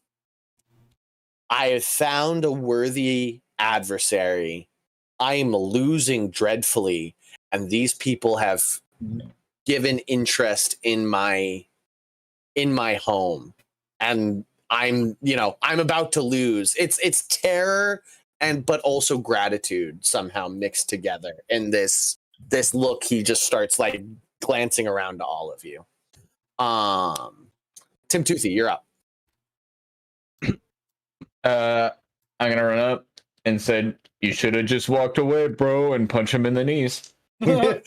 Speaker 3: I have found a worthy adversary. I am losing dreadfully, and these people have given interest in my home, and I'm about to lose. It's terror but also gratitude somehow mixed together in this look. He just starts like glancing around to all of you. Tim Toothy, you're up.
Speaker 5: I'm gonna run up and said, "You should have just walked away, bro," and punch him in the knees.
Speaker 3: For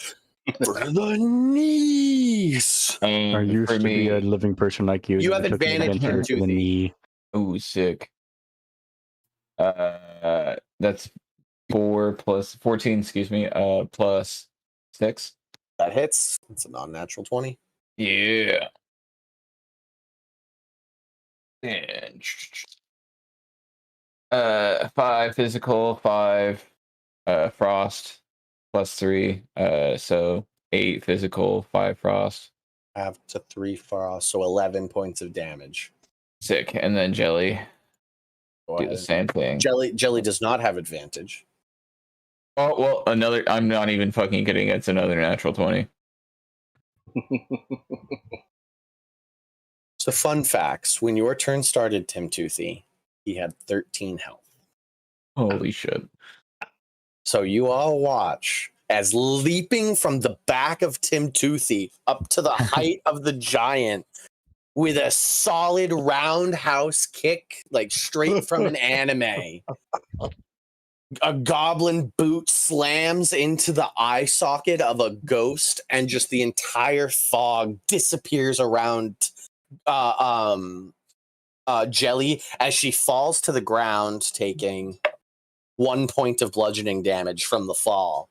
Speaker 3: the knees.
Speaker 1: I used to be a living person like you.
Speaker 3: You have advantage here,
Speaker 1: to the knee.
Speaker 5: Ooh, sick. That's 4 plus 14. Excuse me. Plus 6.
Speaker 3: That hits. It's a non-natural 20.
Speaker 5: Yeah. And 5 physical, 5 frost, plus 3. So 8 physical, 5 frost.
Speaker 3: Have to 3 frost, so 11 points of damage.
Speaker 5: Sick. And then jelly. Do the same thing.
Speaker 3: Jelly does not have advantage.
Speaker 5: Oh well, another. I'm not even fucking kidding. It's another natural 20.
Speaker 3: So fun facts: when your turn started, Tim Toothy, he had 13 health.
Speaker 5: Holy shit!
Speaker 3: So you all watch as leaping from the back of Tim Toothy up to the height of the giant with a solid roundhouse kick, like straight from an anime. A goblin boot slams into the eye socket of a ghost, and just the entire fog disappears around Jelly as she falls to the ground, taking 1 point of bludgeoning damage from the fall.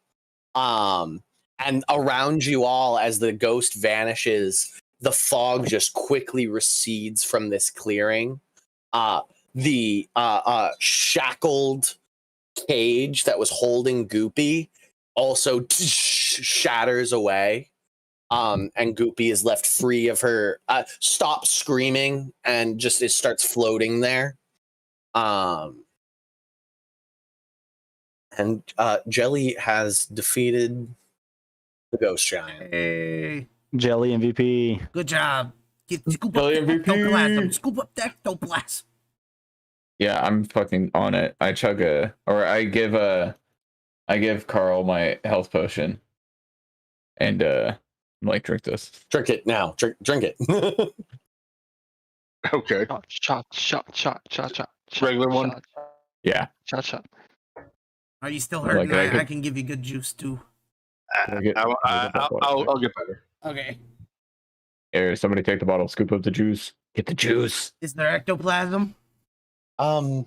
Speaker 3: And around you all, as the ghost vanishes, the fog just quickly recedes from this clearing. The shackled cage that was holding Goopy also shatters away. And Goopy is left free of her, stops screaming and just starts floating there. And Jelly has defeated the ghost giant.
Speaker 2: Hey,
Speaker 1: Jelly MVP.
Speaker 2: good job. Scoop up
Speaker 5: Jelly
Speaker 2: the
Speaker 5: MVP.
Speaker 2: ectoplasm. Scoop up the ectoplasm.
Speaker 5: Yeah, I'm fucking on it. I give Carl my health potion. And I'm like, drink this.
Speaker 3: Drink it now. Drink it.
Speaker 4: Okay.
Speaker 6: Shot.
Speaker 4: Regular one?
Speaker 5: Yeah.
Speaker 6: Shot.
Speaker 2: Are you still
Speaker 5: Like,
Speaker 2: hurting?
Speaker 5: I
Speaker 2: I
Speaker 5: could-
Speaker 2: can give you good juice too.
Speaker 5: Can I
Speaker 4: I'll get better.
Speaker 2: Okay.
Speaker 5: Here, somebody take the bottle, scoop up the juice. Get the juice.
Speaker 2: Is there ectoplasm?
Speaker 3: Roll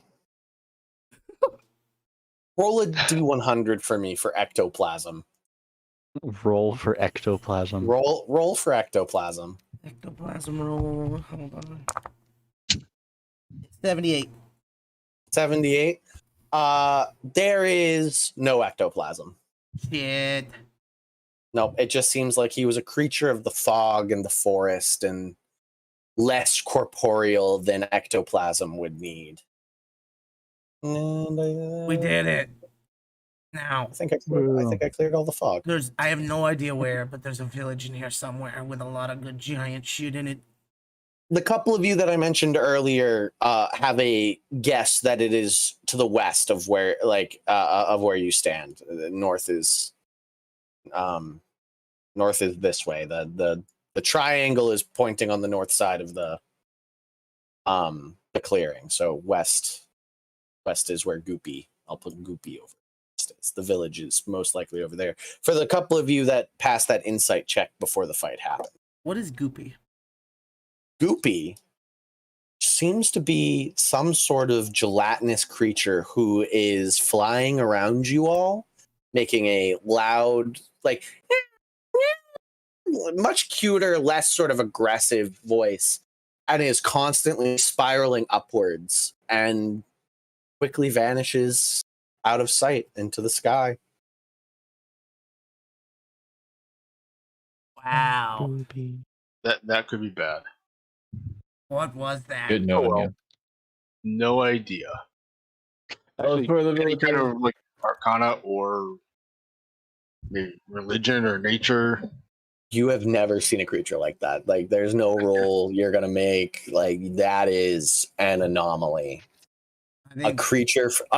Speaker 3: a D100 for me for ectoplasm.
Speaker 1: Roll for ectoplasm.
Speaker 3: Roll for ectoplasm.
Speaker 2: Ectoplasm roll. Hold on. 78.
Speaker 3: 78. There is no ectoplasm.
Speaker 2: Shit.
Speaker 3: Nope, it just seems like he was a creature of the fog and the forest and less corporeal than ectoplasm would need. And
Speaker 2: We did it. Now,
Speaker 3: I think I cleared all the fog.
Speaker 2: I have no idea where, but there's a village in here somewhere with a lot of good giant shit in it.
Speaker 3: The couple of you that I mentioned earlier have a guess that it is to the west of where, of where you stand. North is this way. The triangle is pointing on the north side of the clearing. So west is where Goopy. I'll put Goopy over. The village is most likely over there. For the couple of you that passed that insight check before the fight happened.
Speaker 2: What is Goopy?
Speaker 3: Goopy seems to be some sort of gelatinous creature who is flying around you all, making a loud, much cuter, less sort of aggressive voice, and is constantly spiraling upwards and quickly vanishes out of sight into the sky.
Speaker 2: Wow.
Speaker 4: That could be bad.
Speaker 2: What was that?
Speaker 5: Good knowing
Speaker 4: well.
Speaker 5: you.
Speaker 4: No idea.
Speaker 6: Actually,
Speaker 5: for the
Speaker 4: Any kind of arcana or maybe religion or nature.
Speaker 3: You have never seen a creature like that. There's no roll you're gonna make. That is an anomaly.
Speaker 2: I
Speaker 3: A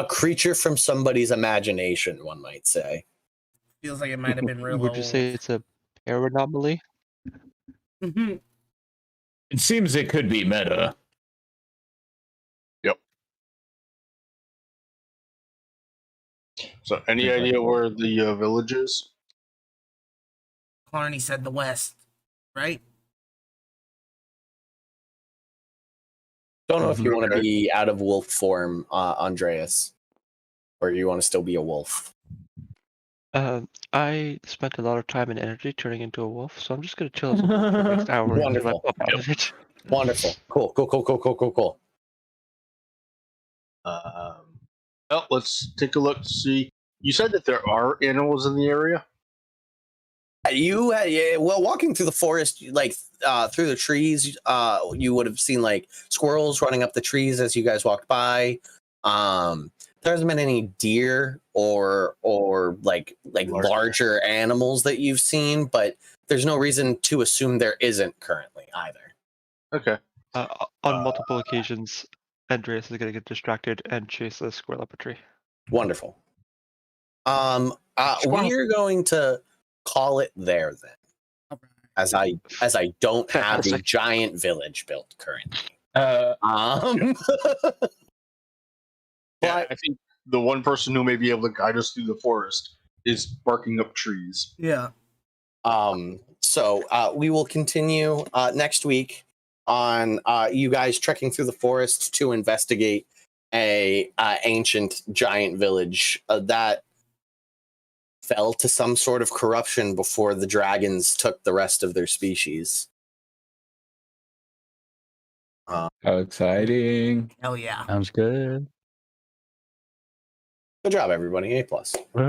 Speaker 3: creature from somebody's imagination, one might say.
Speaker 2: feels like it might have been real
Speaker 6: Would you say it's a paranomaly?
Speaker 2: old.
Speaker 5: It seems it could be meta.
Speaker 4: So, any idea where the village is?
Speaker 2: Clarny said the west, right?
Speaker 3: Don't know if you want to
Speaker 4: Okay.
Speaker 3: be out of wolf form, Andreas, or you want to still be a wolf.
Speaker 6: I spent a lot of time and energy turning into a wolf, so I'm just gonna chill as a wolf for the next hour until I
Speaker 3: Wonderful.
Speaker 6: pop out of it.
Speaker 3: Wonderful. Cool.
Speaker 4: Well, let's take a look to see. You said that there are animals in the area.
Speaker 3: Well, walking through the forest, through the trees, you would have seen squirrels running up the trees as you guys walked by. There hasn't been any deer or larger animals that you've seen, but there's no reason to assume there isn't currently either.
Speaker 4: Okay.
Speaker 6: On multiple occasions, Andreas is gonna get distracted and chase a squirrel up a tree.
Speaker 3: Wonderful. We are going to call it there then, as I don't have a
Speaker 6: Fantastic.
Speaker 3: giant village built currently.
Speaker 4: Yeah,
Speaker 3: But
Speaker 4: I think the one person who may be able to guide us through the forest is barking up trees.
Speaker 2: Yeah.
Speaker 3: so we will continue next week. on you guys trekking through the forest to investigate a ancient giant village that fell to some sort of corruption before the dragons took the rest of their species.
Speaker 5: How exciting.
Speaker 2: Hell yeah.
Speaker 1: Sounds good.
Speaker 3: Good job, everybody. A+.